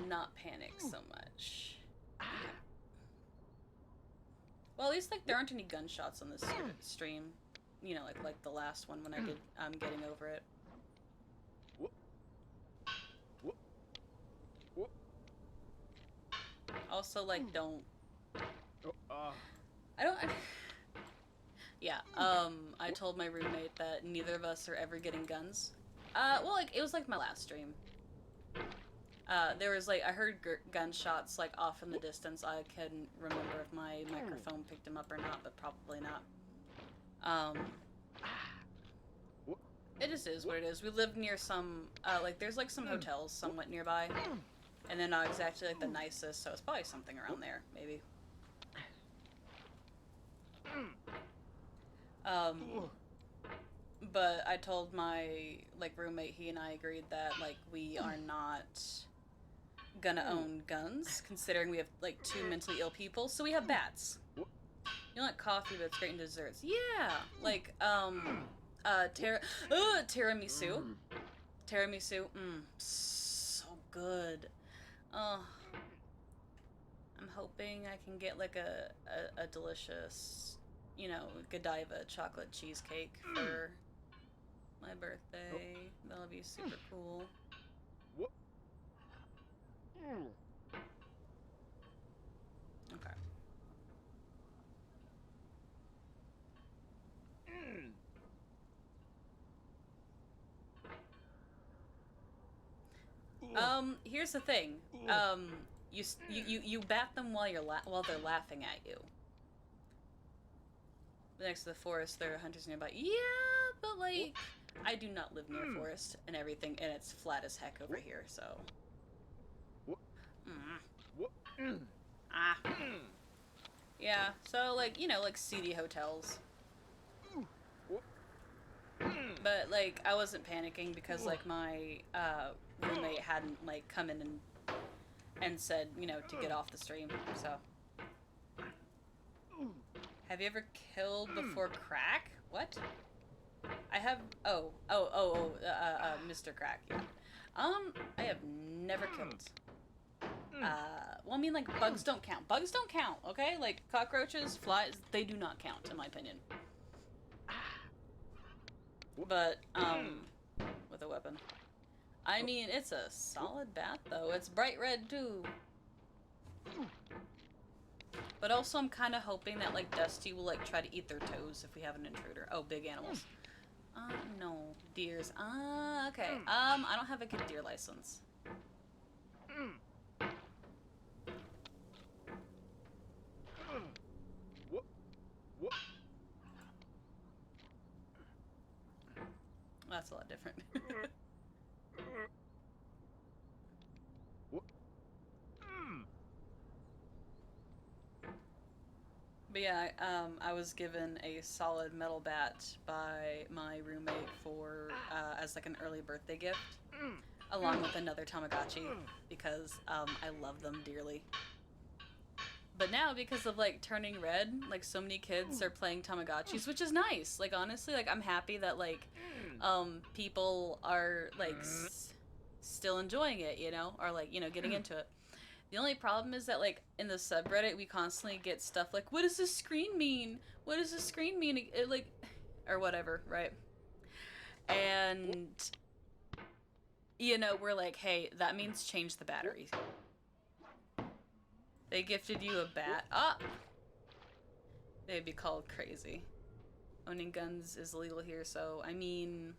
not panic so much. Okay. Well, at least, like, there aren't any gunshots on this stream. You know, like the last one when I did, Getting Over It. Also, like, don't... I don't... Yeah, I told my roommate that neither of us are ever getting guns. Well, like, it was, like, my last stream. There was, like, I heard gunshots, like, off in the distance. I couldn't remember if my microphone picked them up or not, but probably not. It just is what it is. We live near some, like, there's, like, some hotels somewhat nearby. And they're not exactly like the nicest, so it's probably something around there, maybe. But I told my like roommate, he and I agreed that like we are not gonna own guns, considering we have like 2 mentally ill people, so we have bats. You don't like coffee, but it's great in desserts. Yeah, like tiramisu. Tiramisu, so good. Oh, I'm hoping I can get like a delicious, you know, Godiva chocolate cheesecake for my birthday. That'll be super cool. Okay. Here's the thing. You bat them while while they're laughing at you. Next to the forest, there are hunters nearby. Yeah, but like, I do not live near a forest and everything, and it's flat as heck over here, so. Ah. Yeah, so like, you know, like seedy hotels. But like, I wasn't panicking because like my roommate hadn't like come in and said, you know, to get off the stream, so. Have you ever killed before crack? What? I have. Mr. Crack. Yeah. I have never killed. Well, I mean, like bugs don't count. Bugs don't count. Okay, like cockroaches, flies, they do not count in my opinion. But with a weapon. I mean, it's a solid bat though. It's bright red too. But also, I'm kind of hoping that, like, Dusty will, like, try to eat their toes if we have an intruder. Oh, big animals. No. Deers. Okay. I don't have a good deer license. That's a lot different. But yeah, I was given a solid metal bat by my roommate for as like an early birthday gift, along with another Tamagotchi because I love them dearly. But now, because of like turning red, like so many kids are playing Tamagotchis, which is nice. Like honestly, like I'm happy that like people are like still enjoying it, you know, or like, you know, getting into it. The only problem is that, like, in the subreddit, we constantly get stuff like, what does this screen mean? What does this screen mean? It, like, or whatever, right? And, you know, we're like, hey, that means change the battery. They gifted you a bat. Ah! They'd be called crazy. Owning guns is illegal here, so, I mean...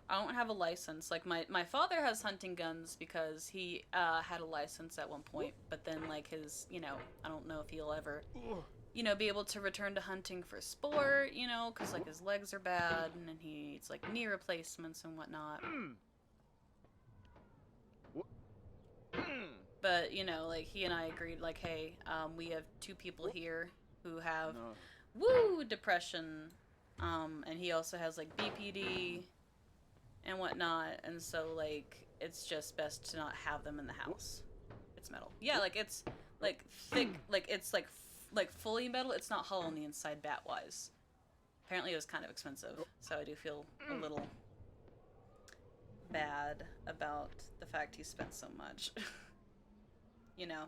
I don't have a license. Like, my father has hunting guns because he had a license at one point, but then, like, his, you know, I don't know if he'll ever, you know, be able to return to hunting for sport, you know, because, like, his legs are bad, and then he needs, like, knee replacements and whatnot. But, you know, like, he and I agreed, like, hey, we have 2 people here who have, depression, and he also has, like, BPD... and whatnot, and so, like, it's just best to not have them in the house. It's metal. Yeah, like, it's, like, thick, like, it's, like, fully metal. It's not hollow on the inside, bat-wise. Apparently it was kind of expensive, so I do feel a little bad about the fact he spent so much. You know?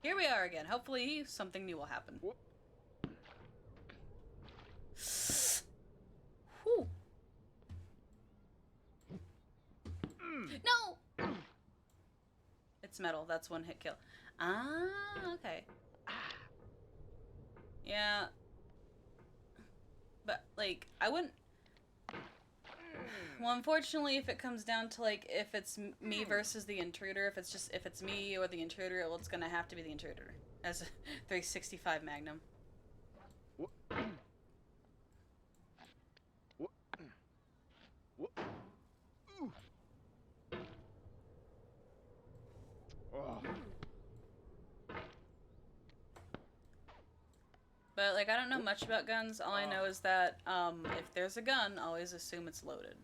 Here we are again. Hopefully something new will happen. Whew. No! It's metal. That's one hit kill. Ah, okay. Yeah. But, like, I wouldn't... Well, unfortunately, if it comes down to, like, if it's me versus the intruder, if it's me or the intruder, well, it's gonna have to be the intruder. As a 365 Magnum. But, like, I don't know much about guns. All I know is that, if there's a gun, always assume it's loaded.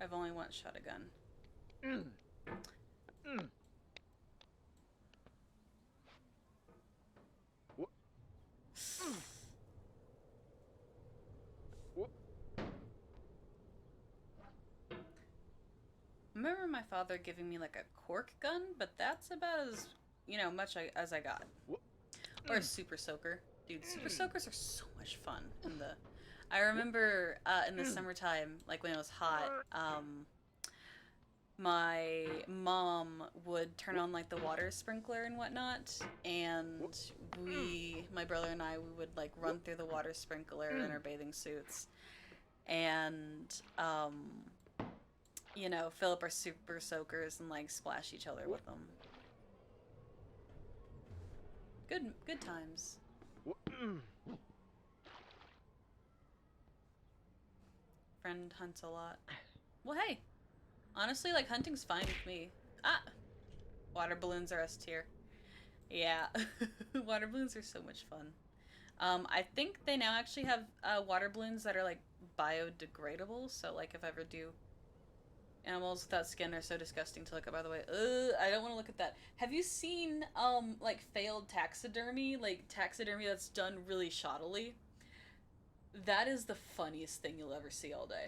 I've only once shot a gun. I remember my father giving me, like, a cork gun, but that's about as, you know, much as I got. Or a super soaker. Dude, super soakers are so much fun. I remember in the summertime, like when it was hot, my mom would turn on like the water sprinkler and whatnot, and my brother and I, we would like run through the water sprinkler in our bathing suits, and you know, fill up our super soakers and like splash each other with them. Good times. Friend hunts a lot. Well, hey, honestly, like hunting's fine with me. Ah, water balloons are S tier. Yeah, water balloons are so much fun. I think they now actually have water balloons that are like biodegradable. So like if I ever do, animals without skin are so disgusting to look at. By the way, I don't want to look at that. Have you seen like failed taxidermy? Like taxidermy that's done really shoddily. That is the funniest thing you'll ever see all day.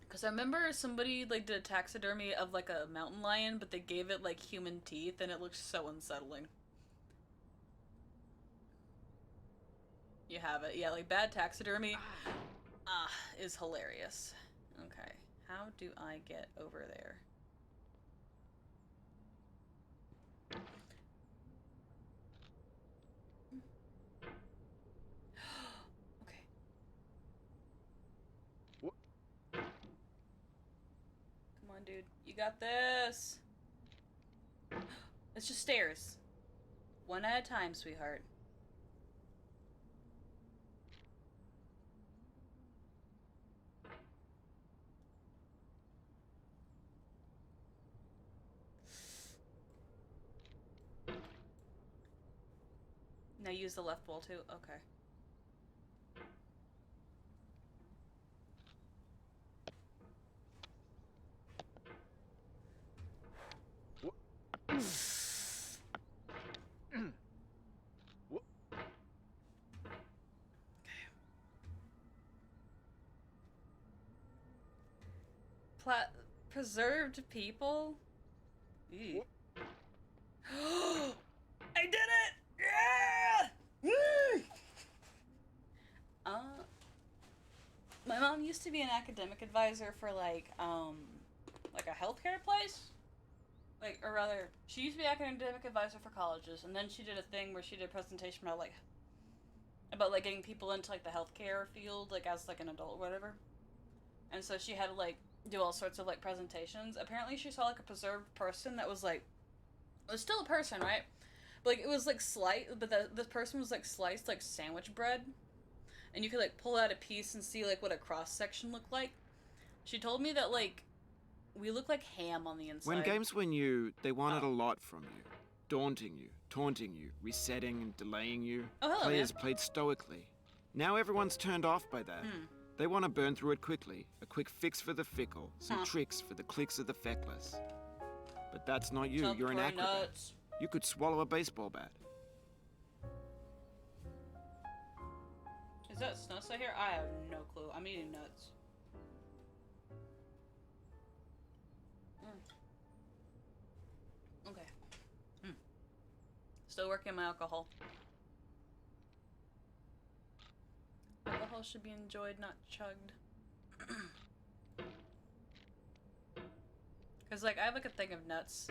Because I remember somebody like did a taxidermy of like a mountain lion, but they gave it like human teeth, and it looked so unsettling. You have it, yeah. Like bad taxidermy, is hilarious. Okay, how do I get over there? Okay. Come on, dude. You got this. It's just stairs. One at a time, sweetheart. Now use the left wall too? Okay. Preserved people? Ew. I did it! Yeah! My mom used to be an academic advisor for like a healthcare place. Like, or rather, she used to be an academic advisor for colleges, and then she did a thing where she did a presentation about like getting people into like the healthcare field, like as like an adult or whatever. And so she had to like do all sorts of like presentations. Apparently she saw like a preserved person that was like, it was still a person, right? But like it was like but the person was like sliced like sandwich bread, and you could like pull out a piece and see like what a cross section looked like. She told me that like we look like ham on the inside. When games were new, they wanted a lot from you. Daunting you, taunting you, resetting and delaying you. Oh, hello, Players man. played stoically. Now everyone's turned off by that. They want to burn through it quickly. A quick fix for the fickle. Some tricks for the clicks of the feckless. But that's not you. You're an acrobat. Nuts. You could swallow a baseball bat. Is that Snuss I hear? I have no clue. I'm eating nuts. Okay. Still working on my alcohol. Alcohol should be enjoyed, not chugged. Cause like I have like a thing of nuts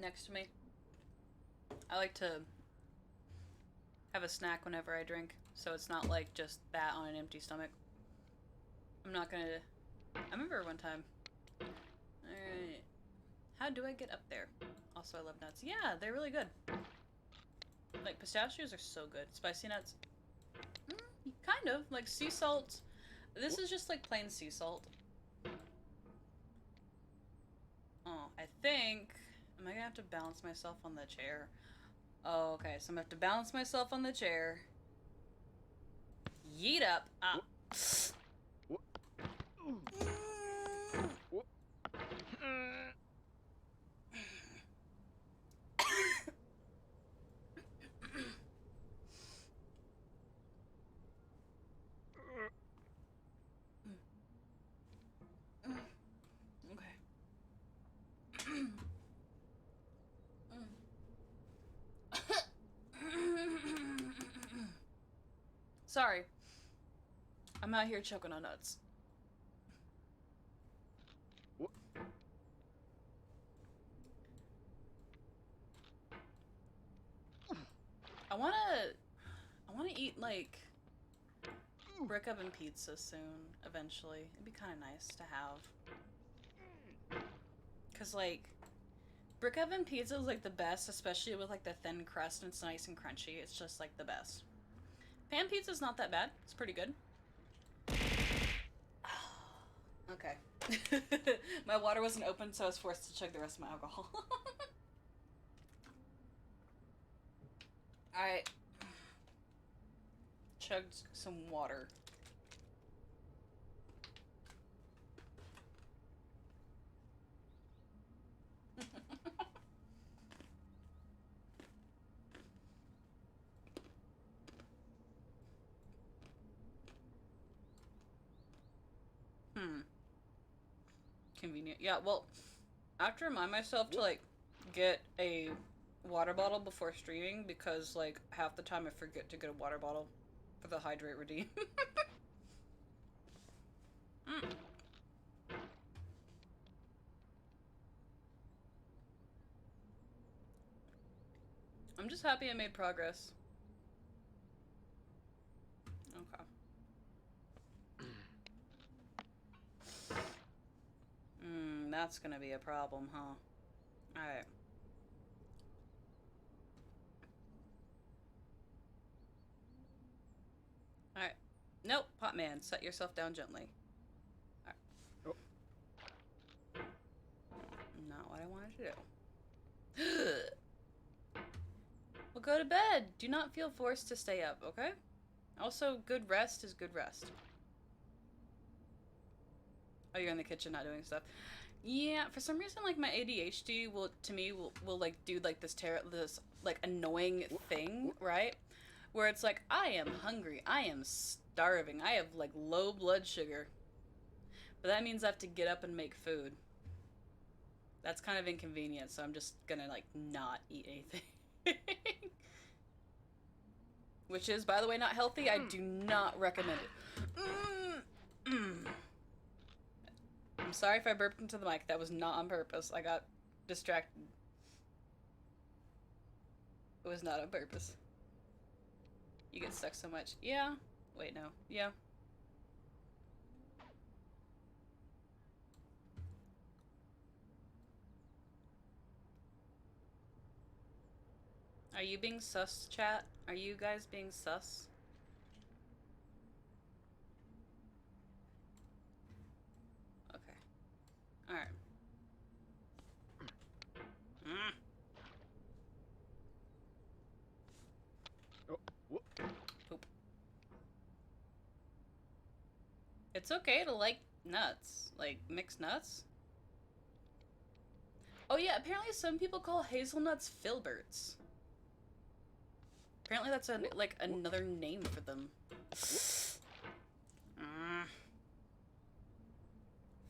next to me. I like to have a snack whenever I drink, so it's not like just that on an empty stomach. I'm not gonna... I remember one time. Alright. How do I get up there? Also, I love nuts. Yeah, they're really good. Like, pistachios are so good. Spicy nuts. Kind of. Like, sea salt. This is just like plain sea salt. Oh, I think... Am I gonna have to balance myself on the chair? Oh, okay. So I'm gonna have to balance myself on the chair. Yeet up. Ah. Okay. Sorry. I'm out here choking on nuts. I wanna eat like brick oven pizza soon, eventually. It'd be kind of nice to have. Cause like, brick oven pizza is like the best, especially with like the thin crust and it's nice and crunchy. It's just like the best. Pan pizza's not that bad. It's pretty good. Okay. My water wasn't open, so I was forced to chug the rest of my alcohol. Alright. Chugged some water. Convenient. Yeah, well, I have to remind myself to, like, get a water bottle before streaming because, like, half the time I forget to get a water bottle for the hydrate redeem. I'm just happy I made progress. Okay. That's gonna be a problem, huh? Alright. Alright. Nope, Potman, set yourself down gently. Alright. Oh. Not what I wanted to do. Well, go to bed. Do not feel forced to stay up, okay? Also, good rest is good rest. Oh, you're in the kitchen not doing stuff. Yeah, for some reason, like, my ADHD will like, do, like, this like, annoying thing, right? Where it's like, I am hungry, I am starving, I have, like, low blood sugar. But that means I have to get up and make food. That's kind of inconvenient, so I'm just gonna, like, not eat anything. Which is, by the way, not healthy. I do not recommend it. I'm sorry if I burped into the mic. That was not on purpose. I got distracted. It was not on purpose. You get stuck so much. Yeah. Wait, no. Yeah. Are you being sus, chat? Are you guys being sus? Okay. Alright. Oh, whoop. Poop. It's okay to like nuts. Like, mixed nuts. Oh yeah, apparently some people call hazelnuts filberts. Apparently that's like another name for them.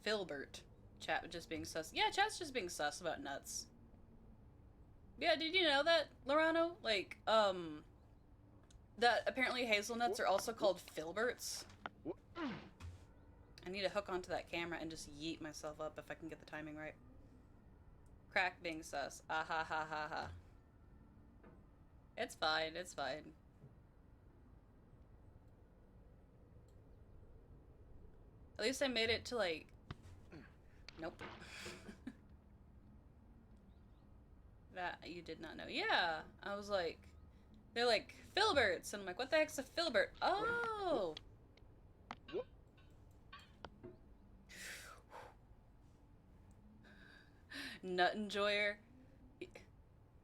Filbert. Chat just being sus. Yeah, chat's just being sus about nuts. Yeah, did you know that, Lorano? Like, that apparently hazelnuts are also called filberts. I need to hook onto that camera and just yeet myself up if I can get the timing right. Crack being sus. Ah ha ha ha ha. It's fine, it's fine. At least I made it to, like... Nope. That you did not know. Yeah! I was like... They're like, filberts! And I'm like, what the heck's a filbert? Oh! Nut enjoyer.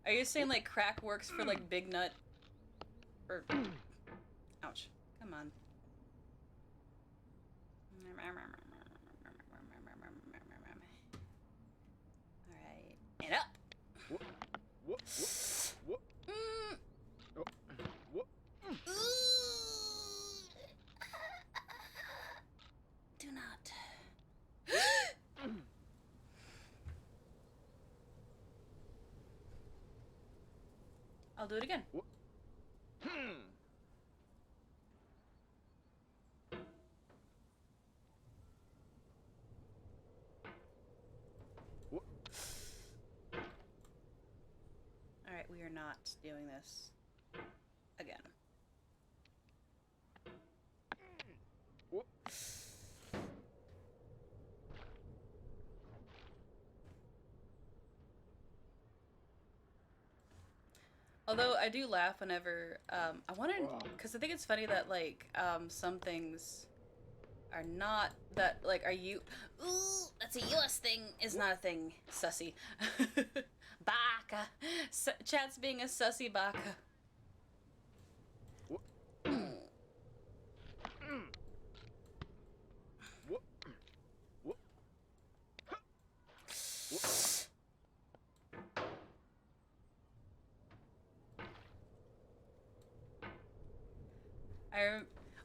Are you saying like crack works for like big nut? Or ouch. Come on. Alright. And up! Whoop, whoop, whoop, Mm. oh, whoop. Do not. I'll do it again. Whoop. Whoop. Alright, we are not doing this again. Whoop. Although I do laugh whenever I want to, Wow. because I think it's funny that like some things are not that like are you. Ooh, that's a U.S. thing. Is not a thing. Sussy. Baka. Chat's being a sussy baka. Whoop. Whoop. Whoop. Whoop.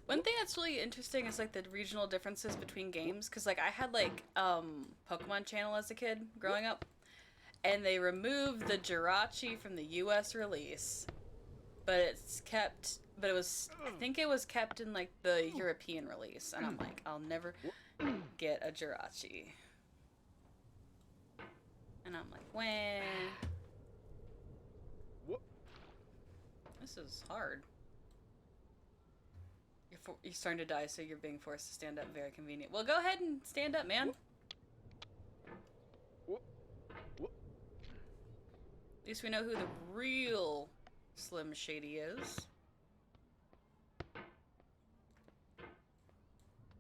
One thing that's really interesting is like the regional differences between games, because like I had like Pokemon Channel as a kid growing up, and they removed the Jirachi from the U.S. release, but it's kept. But it was, I think it was kept in like the European release, and I'm like, I'll never get a Jirachi. And I'm like, when? Whoop. This is hard. You're starting to die, so you're being forced to stand up. Very convenient. Well, go ahead and stand up, man. Whoop. Whoop. At least we know who the real Slim Shady is.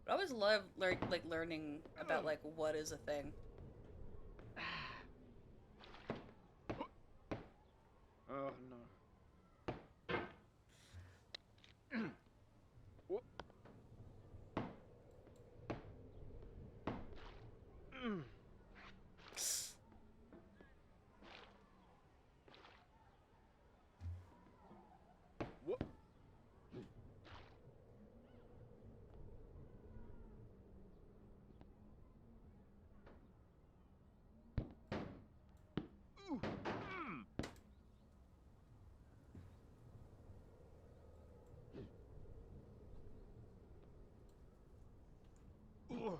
But I always love learning about like what is a thing. Oh no. Whoop. Whoop. Ooh. Ooh.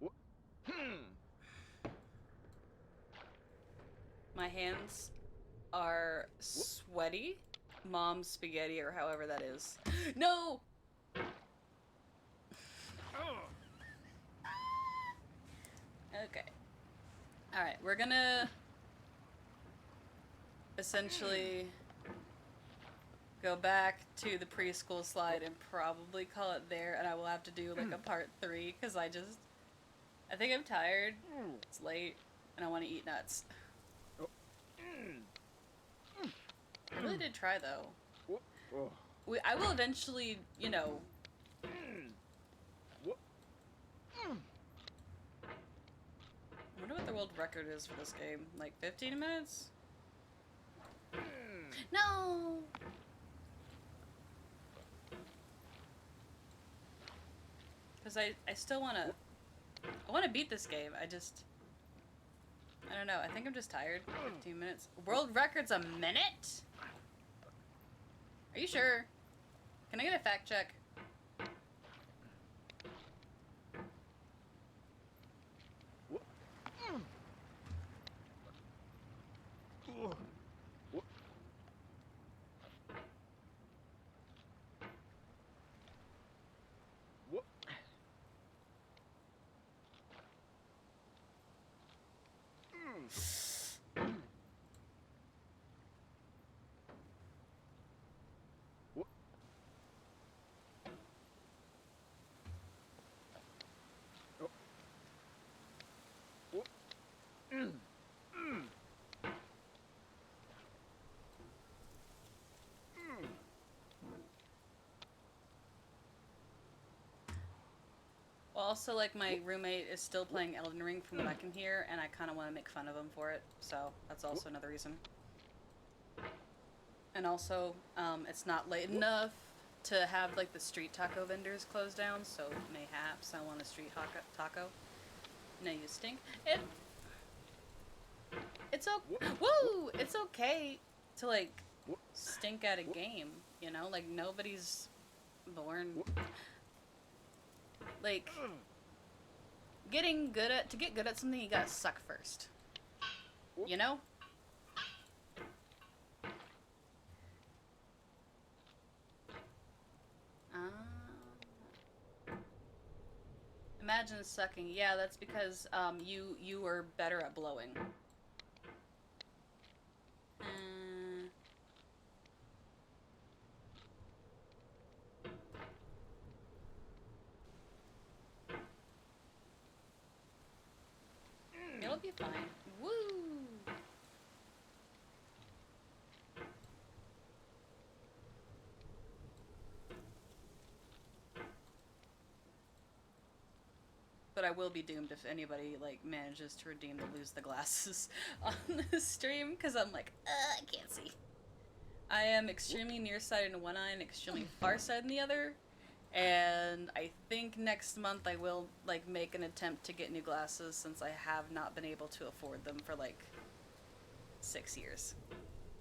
Whoop. My hands are sweaty. Mom's spaghetti, or however that is. No! Okay. Alright, we're gonna essentially go back to the preschool slide and probably call it there, and I will have to do like a part 3, because I think I'm tired, it's late, and I want to eat nuts. I really did try, though. Whoop. Oh. I will eventually, you know... Whoop. I wonder what the world record is for this game. Like 15 minutes? No! Because I still want to... I want to beat this game. I don't know. I think I'm just tired. 15 minutes. World record's a minute? Are you sure? Can I get a fact check? Whoop. Ooh. Whoop. Whoop. also, like, my roommate is still playing Elden Ring from what I can hear, and I kind of want to make fun of him for it, so that's also another reason. And also, it's not late enough to have, like, the street taco vendors close down, so mayhaps I want a street taco. No, you stink. It's okay. Woo! It's okay to, like, stink at a game, you know? Like, nobody's born... Like, to get good at something, you gotta suck first. You know? Imagine sucking. Yeah, that's because, you were better at blowing. It'll be fine. Woo! But I will be doomed if anybody, like, manages to redeem the lose the glasses on the stream, because I'm like, I can't see. I am extremely nearsighted in one eye and extremely farsighted in the other. And I think next month I will, like, make an attempt to get new glasses, since I have not been able to afford them for, like, 6 years.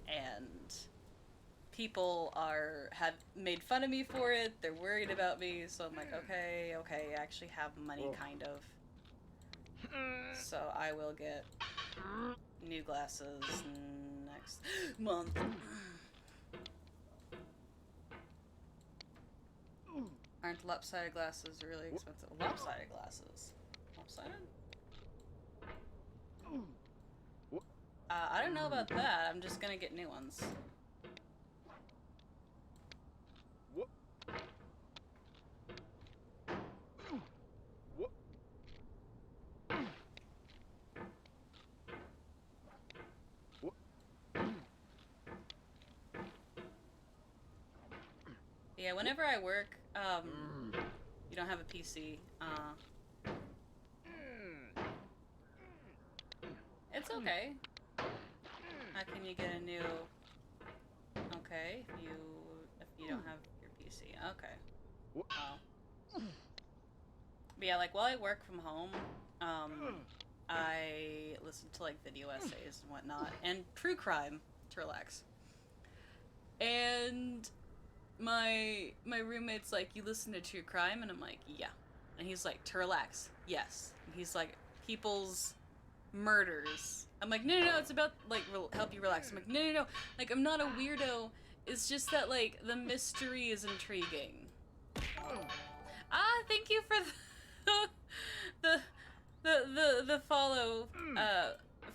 And people have made fun of me for it, they're worried about me, so I'm like, okay, I actually have money, kind of. So I will get new glasses next month. Aren't lopsided glasses really expensive? Lopsided glasses? Lopsided? I don't know about that. I'm just gonna get new ones. Yeah, whenever I work, you don't have a PC, it's okay. How can you get a new... Okay, if you don't have your PC, okay. Oh. But yeah, like, while I work from home, I listen to, like, video essays and whatnot, and true crime to relax. And my roommate's like, you listen to true crime? And I'm like, yeah. And he's like, to relax? Yes. And he's like, people's murders. I'm like, no, it's about, like, help you relax. I'm like, no, like, I'm not a weirdo. It's just that, like, the mystery is intriguing. Thank you for the follow,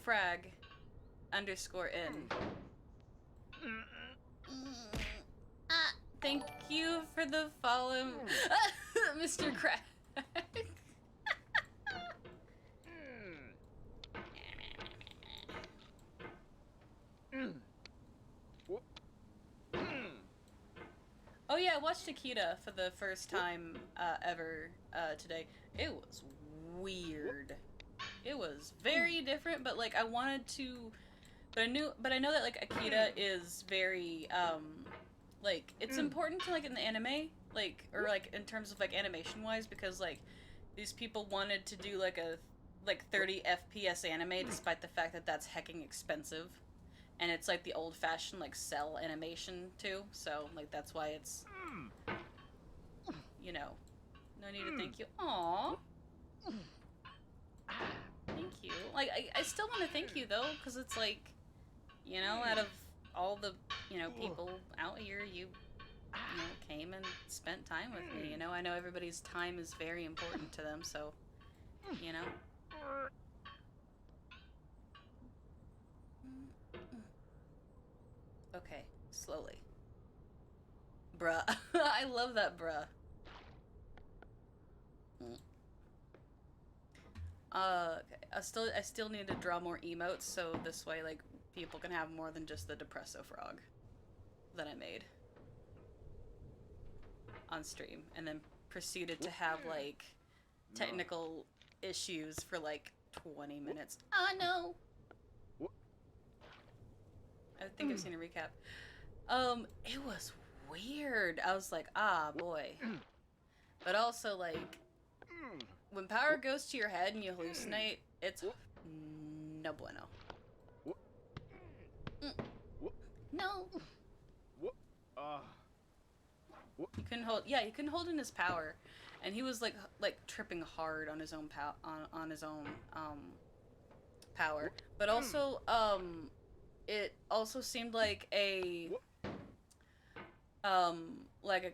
frag _ thank you for the follow, Mr. Crag. Oh yeah, I watched Akita for the first time ever today. It was weird. It was very different, but like I wanted to, but I know that like Akita is very like it's important to like in the anime, like or like in terms of like animation wise, because like these people wanted to do like a 30 FPS anime despite the fact that that's hecking expensive. And it's like the old-fashioned like cell animation too, so like that's why it's, you know, no need to thank you. Aww, thank you. Like I still want to thank you though, because it's like, you know, out of all the people out here, you came and spent time with me. You know, I know everybody's time is very important to them, so you know. Okay, slowly. Bruh. I love that bruh. Okay. I still need to draw more emotes, so this way, like, people can have more than just the Depresso frog that I made on stream, and then proceeded to have, like, technical issues for like 20 minutes. I know. I think I've seen a recap. It was weird. I was like, ah, boy. But also, like, when power goes to your head and you hallucinate, it's no bueno. No. You couldn't hold. Yeah, you couldn't hold in his power, and he was like tripping hard on his own on his own power. But also, it also seemed like a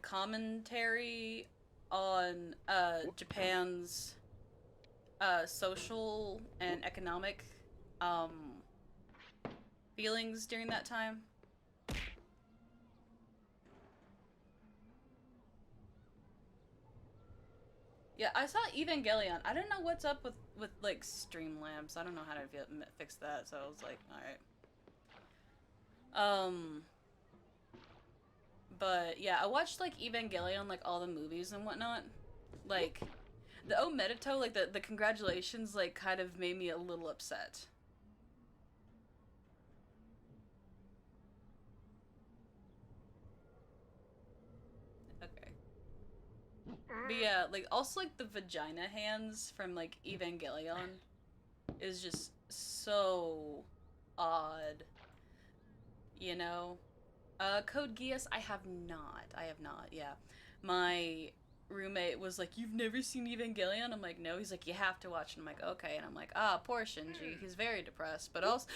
commentary on Japan's social and economic feelings during that time. Yeah, I saw Evangelion. I don't know what's up with like Streamlabs. I don't know how to fix that, so I was like, all right. But yeah, I watched like Evangelion, like all the movies and whatnot. Like the Medito, like the congratulations, like kind of made me a little upset. Okay. But yeah, like also like the vagina hands from like Evangelion is just so odd. You know? Code Geass, I have not, yeah. My roommate was like, you've never seen Evangelion? I'm like, no. He's like, you have to watch it. I'm like, okay. And I'm like, poor Shinji. He's very depressed. But also...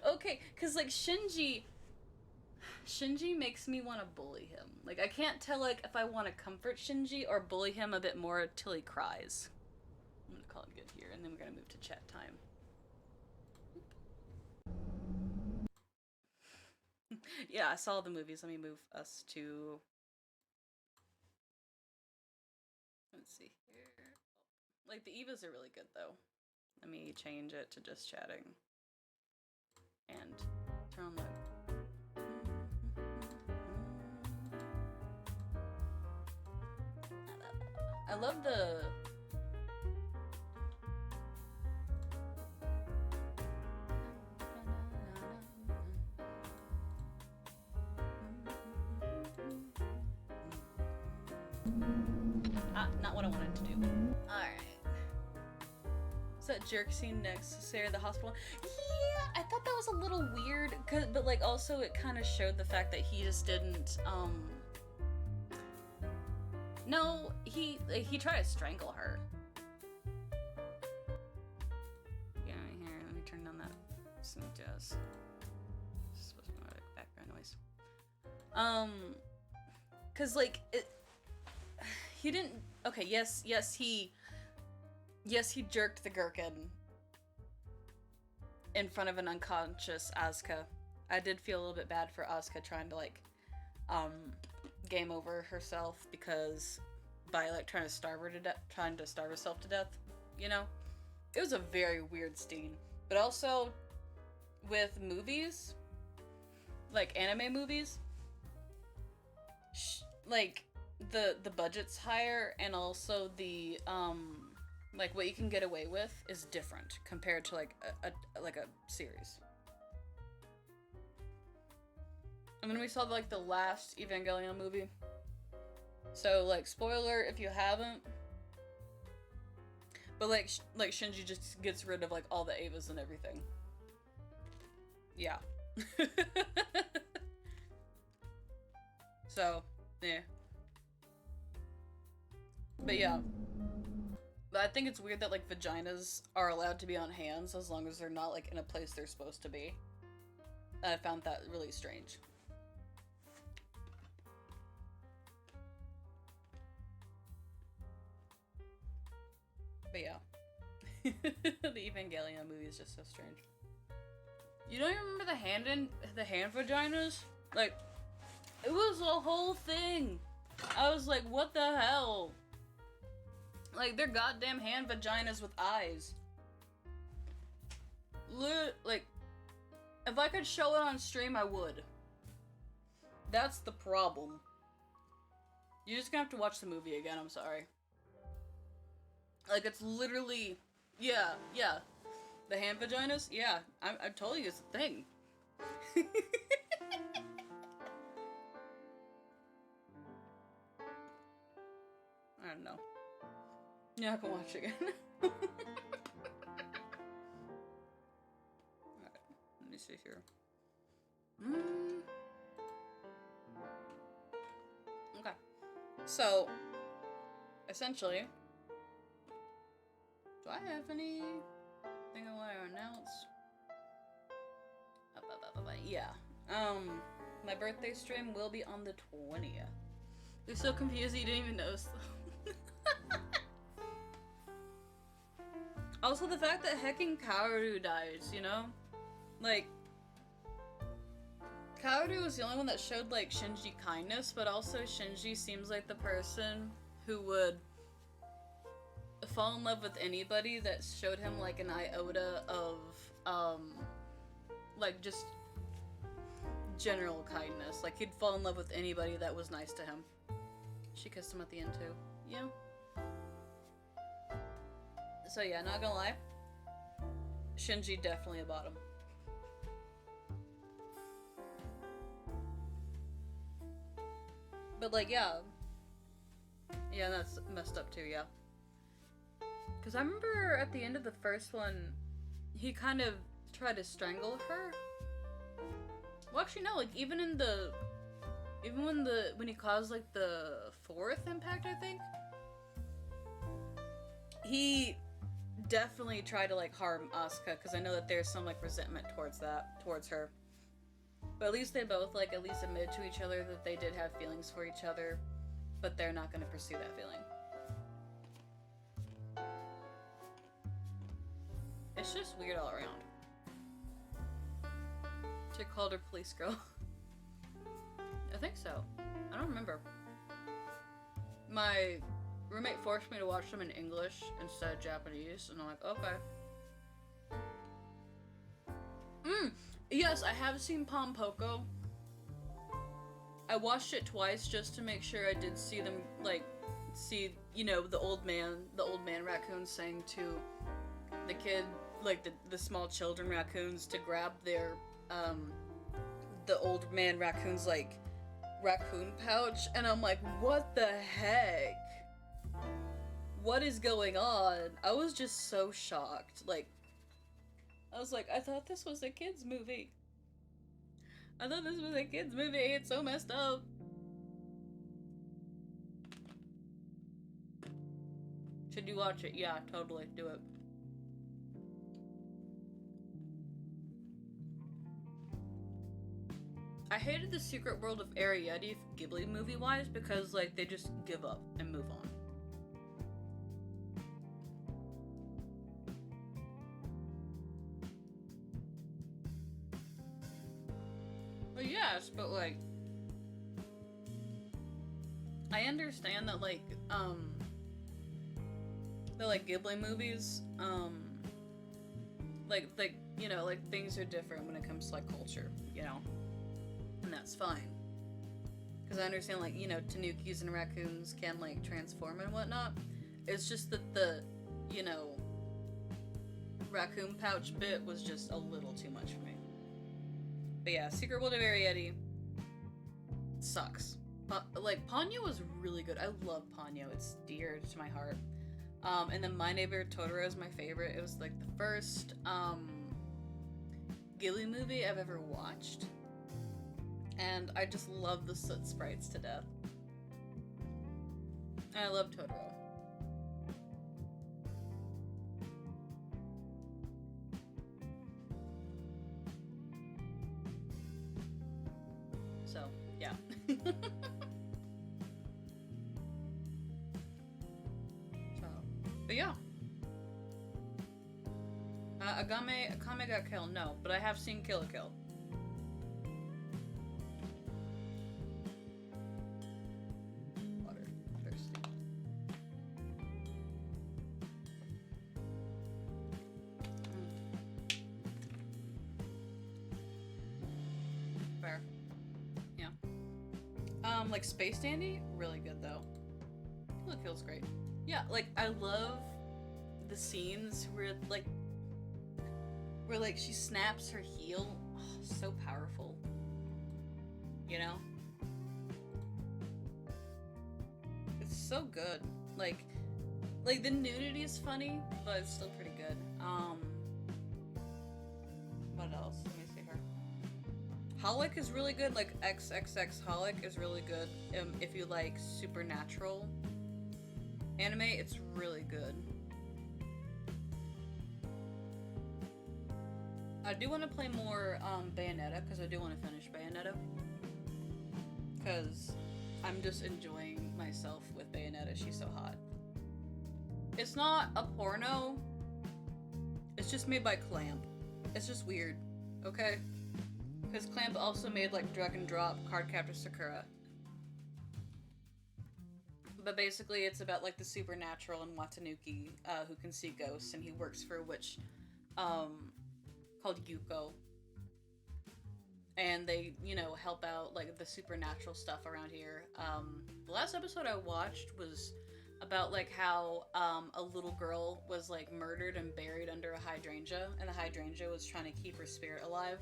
okay, because, like, Shinji makes me want to bully him. Like, I can't tell, like, if I want to comfort Shinji or bully him a bit more till he cries. I'm gonna call it good here, and then we're gonna move to chat time. Yeah, I saw the movies. Let me move us to... Let's see here. Like, the Evas are really good, though. Let me change it to just chatting. And turn on the... I love the... not what I wanted to do. Alright. Is that jerk scene next to Sarah at the hospital? Yeah, I thought that was a little weird, but like also it kind of showed the fact that he just didn't, no, he tried to strangle her. Yeah, here, let me turn down that smooth jazz. This is supposed to be my background noise. Cause like, he didn't, okay, yes, he jerked the gherkin in front of an unconscious Asuka. I did feel a little bit bad for Asuka trying to like, game over herself because by like trying to starve herself to death, you know? It was a very weird scene. But also with movies, like anime movies, like the budget's higher and also the like what you can get away with is different compared to like a series. And then we saw like the last Evangelion movie. So like spoiler if you haven't. But like Shinji just gets rid of like all the Avas and everything. Yeah. So, yeah. But yeah. But I think it's weird that like vaginas are allowed to be on hands as long as they're not like in a place they're supposed to be. I found that really strange. But yeah. The Evangelion movie is just so strange. You don't even remember the hand vaginas? Like, it was a whole thing. I was like, what the hell? Like, they're goddamn hand vaginas with eyes. Like, if I could show it on stream, I would. That's the problem. You're just gonna have to watch the movie again, I'm sorry. Like, it's literally, yeah. The hand vaginas, yeah, I told you it's a thing. I don't know. Yeah, I can watch again. Alright, let me see here. Okay. So, essentially, do I have anything I want to announce? Yeah. My birthday stream will be on the 20th. You're so confused you didn't even notice. Also, the fact that hecking Kaoru dies, you know? Like, Kaoru was the only one that showed, like, Shinji kindness, but also Shinji seems like the person who would fall in love with anybody that showed him, like, an iota of, like, just general kindness. Like, he'd fall in love with anybody that was nice to him. She kissed him at the end, too. Yeah. So yeah, not gonna lie, Shinji definitely a bottom. But like, yeah, that's messed up too, yeah. Because I remember at the end of the first one, he kind of tried to strangle her. Well, actually no, like even when he caused like the fourth impact, I think, he definitely try to like harm Asuka, because I know that there's some like resentment towards her. But at least they both like at least admitted to each other that they did have feelings for each other, but they're not going to pursue that feeling. It's just weird all around. She called her police girl. I think so. I don't remember. My roommate forced me to watch them in English instead of Japanese, and I'm like, okay. Yes, I have seen Pom Poko. I watched it twice just to make sure I did see them, like, you know, the old man raccoon saying to the kid, like, the small children raccoons to grab their, the old man raccoon's, like, raccoon pouch, and I'm like, what the heck? What is going on? I was just so shocked. Like, I was like, I thought this was a kid's movie. It's so messed up. Should you watch it? Yeah, totally. Do it. I hated The Secret World of Arrietty Ghibli movie-wise because, like, they just give up and move on. Well, yes, but, like, I understand that, like, the, like, Ghibli movies, like, you know, like, things are different when it comes to, like, culture, you know? And that's fine. Because I understand, like, you know, tanukis and raccoons can, like, transform and whatnot. It's just that the, you know, raccoon pouch bit was just a little too much for me. But yeah, Secret World of Arrietty sucks. Like, Ponyo was really good. I love Ponyo. It's dear to my heart. And then My Neighbor Totoro is my favorite. It was, like, the first, Ghibli movie I've ever watched. And I just love the soot sprites to death. And I love Totoro. So, yeah. But yeah. Akame got killed, no, but I have seen Kill la Kill. Water, thirsty. Fair. Yeah. Like Space Dandy, really good though. Kill la Kill's great. Yeah, like I love the scenes where like she snaps her heel, so powerful. You know? It's so good. Like the nudity is funny, but it's still pretty good. What else? Let me see her. Holic is really good. Like XXX Holic is really good. If you like supernatural anime, it's really good. I do want to play more Bayonetta, because I do want to finish Bayonetta. Because I'm just enjoying myself with Bayonetta. She's so hot. It's not a porno. It's just made by Clamp. It's just weird, okay? Because Clamp also made like Drag and Drop, Cardcaptor Sakura. But basically it's about like the supernatural and Watanuki, who can see ghosts, and he works for a witch called Yuko. And they, you know, help out like the supernatural stuff around here. The last episode I watched was about like how a little girl was like murdered and buried under a hydrangea, and the hydrangea was trying to keep her spirit alive.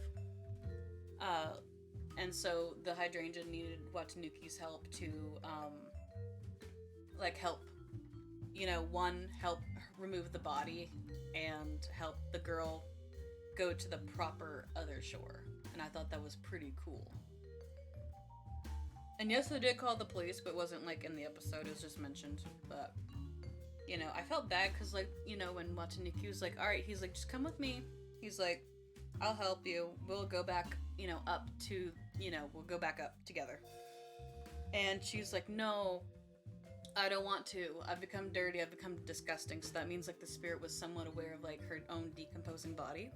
And so the hydrangea needed Watanuki's help to like help, you know, one, help remove the body and help the girl go to the proper other shore. And I thought that was pretty cool. And yes, they did call the police, but it wasn't like in the episode, it was just mentioned. But, you know, I felt bad because, like, you know, when Watanuki was like, alright, he's like, just come with me. He's like, I'll help you. We'll go back, you know, up to, you know, we'll go back up together. And she's like, no, I don't want to. I've become dirty. I've become disgusting. So that means, like, the spirit was somewhat aware of, like, her own decomposing body.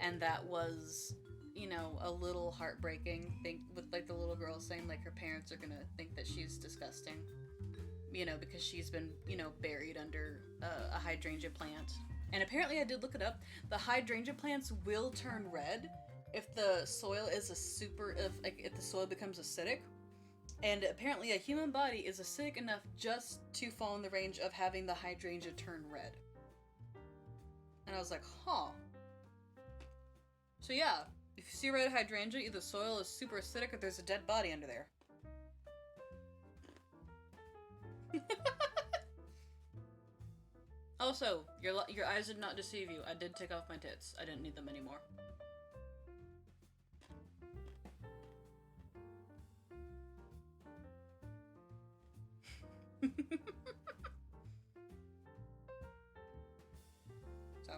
And that was, you know, a little heartbreaking thing with, like, the little girl saying, like, her parents are gonna think that she's disgusting, you know, because she's been, you know, buried under a hydrangea plant. And apparently, I did look it up, the hydrangea plants will turn red if the soil is if the soil becomes acidic. And apparently a human body is acidic enough just to fall in the range of having the hydrangea turn red. And I was like, huh. So yeah, if you see red hydrangea, either soil is super acidic or there's a dead body under there. Also, your eyes did not deceive you. I did take off my tits. I didn't need them anymore. So.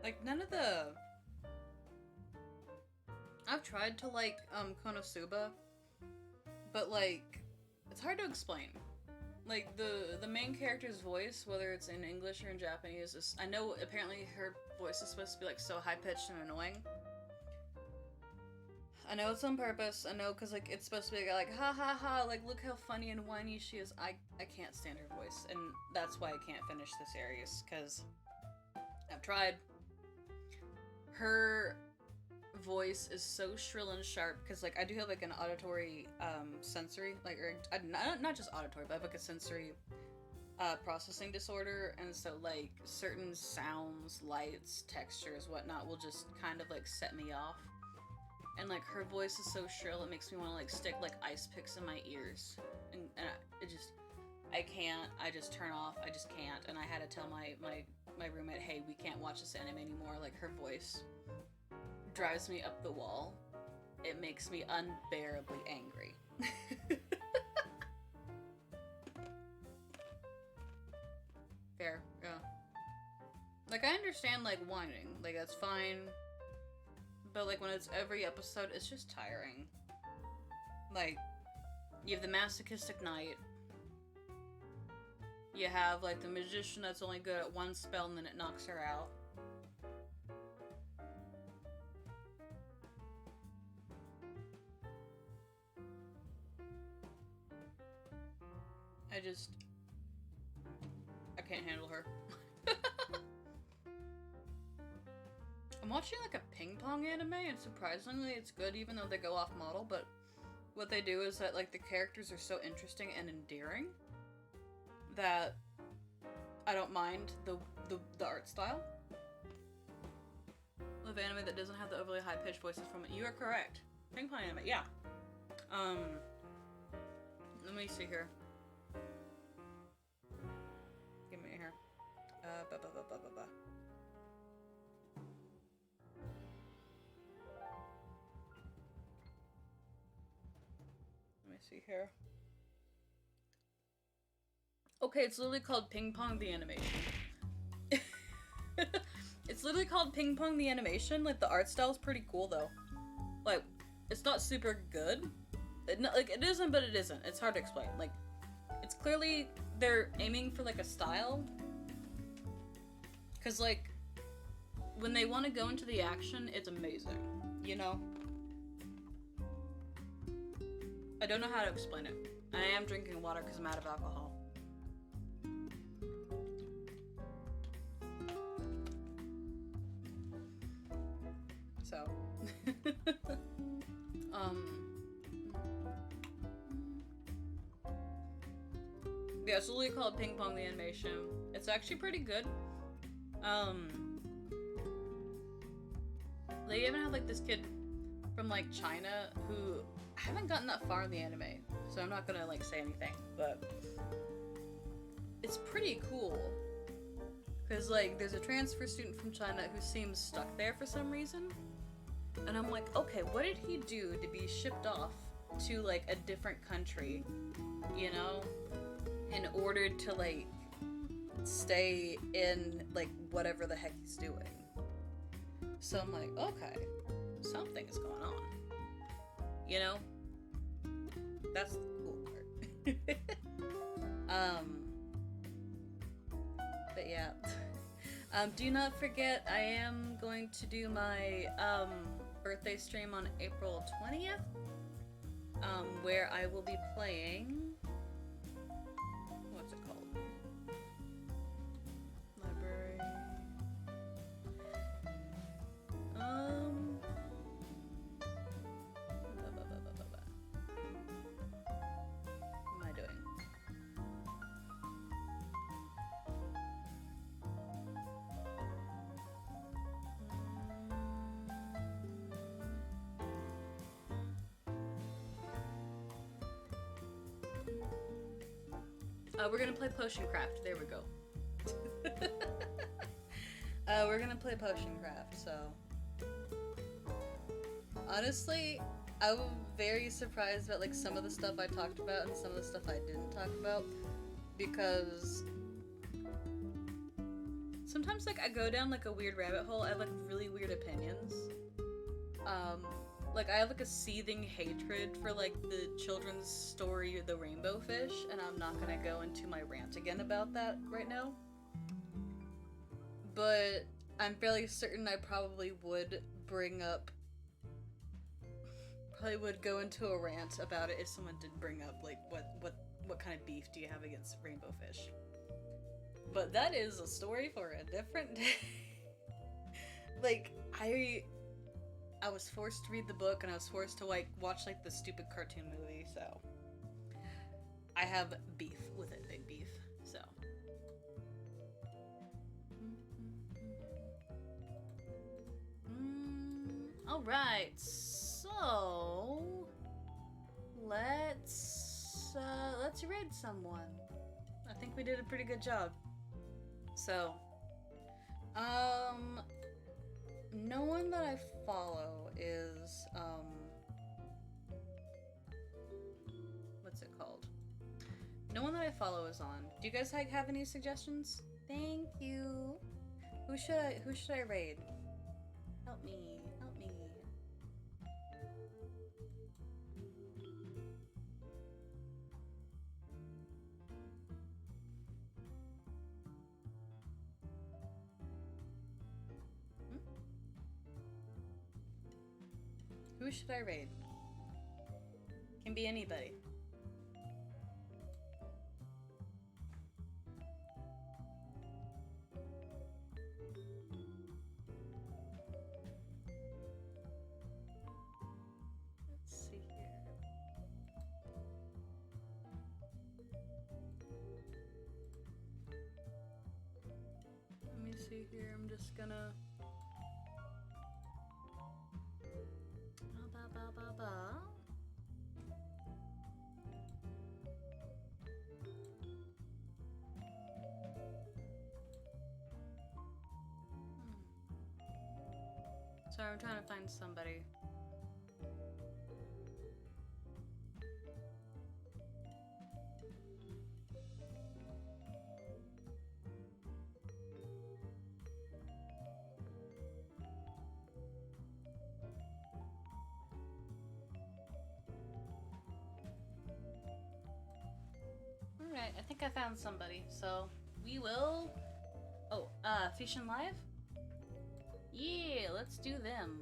Like, none of the... I've tried to like, Konosuba, but like, it's hard to explain. Like, the main character's voice, whether it's in English or in Japanese, is, I know apparently her voice is supposed to be like so high-pitched and annoying. I know it's on purpose, I know, because like, it's supposed to be like, ha ha ha, like, look how funny and whiny she is. I can't stand her voice, and that's why I can't finish the series, because I've tried. Her voice is so shrill and sharp, because like I do have like an auditory sensory, like, or not just auditory, but I have like a sensory processing disorder, and so like certain sounds, lights, textures, whatnot will just kind of like set me off. And like her voice is so shrill, it makes me want to like stick like ice picks in my ears, and I can't. I just turn off. I just can't. And I had to tell my roommate, hey, we can't watch this anime anymore. Like, her voice drives me up the wall. It makes me unbearably angry. Fair, yeah. Like, I understand, like, whining. Like, that's fine. But, like, when it's every episode, it's just tiring. Like, you have the masochistic knight. You have, like, the magician that's only good at one spell and then it knocks her out. I can't handle her. I'm watching like a ping pong anime, and surprisingly it's good even though they go off model, but what they do is that like the characters are so interesting and endearing that I don't mind the art style of anime that doesn't have the overly high pitched voices from it. You are correct. Ping pong anime, yeah. Let me see here. Give me here. Ba ba ba ba ba ba. Let me see here. Okay, it's literally called Ping Pong the Animation. It's literally called Ping Pong the Animation. Like, the art style is pretty cool, though. Like, it's not super good. It isn't, but it isn't. It's hard to explain. Like, it's clearly they're aiming for, like, a style. Because, like, when they want to go into the action, it's amazing. You know? I don't know how to explain it. I am drinking water because I'm out of alcohol. So. Yeah, it's literally called Ping Pong the Animation. It's actually pretty good. They even have like this kid from like China who I haven't gotten that far in the anime, so I'm not gonna like say anything, but it's pretty cool. Cause like there's a transfer student from China who seems stuck there for some reason. And I'm like, okay, what did he do to be shipped off to like a different country, you know, in order to like stay in like whatever the heck he's doing? So I'm like, okay, something is going on, you know? That's the cool part. But yeah. Do not forget, I am going to do my birthday stream on April 20th, where I will be playing. What's it called? Library. What am I doing? We're gonna play Potion Craft. There we go. We're gonna play Potion Craft, so. Honestly, I'm very surprised about like some of the stuff I talked about and some of the stuff I didn't talk about, because sometimes like I go down like a weird rabbit hole. I have like really weird opinions. Like I have like a seething hatred for like the children's story The Rainbow Fish, and I'm not gonna go into my rant again about that right now. But I'm fairly certain I probably would go into a rant about it if someone did bring up like what kind of beef do you have against Rainbow Fish. But that is a story for a different day. Like I was forced to read the book and I was forced to like watch like the stupid cartoon movie, so I have beef with it, big beef, so. Alright, so let's raid someone. I think we did a pretty good job. So, no one that I follow is, what's it called? No one that I follow is on. Do you guys have any suggestions? Thank you. Who should I raid? Help me. Who should I raid? Can be anybody. Here, I'm just gonna. Ba, ba, ba, ba. Sorry, I'm trying to find somebody. Alright, I think I found somebody, so we will... Oh, Fishin' Live? Yeah, let's do them.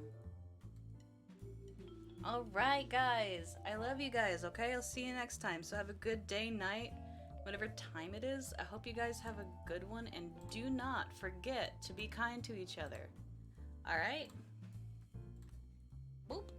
Alright, guys. I love you guys, okay? I'll see you next time. So have a good day, night, whatever time it is. I hope you guys have a good one, and do not forget to be kind to each other. Alright? Boop.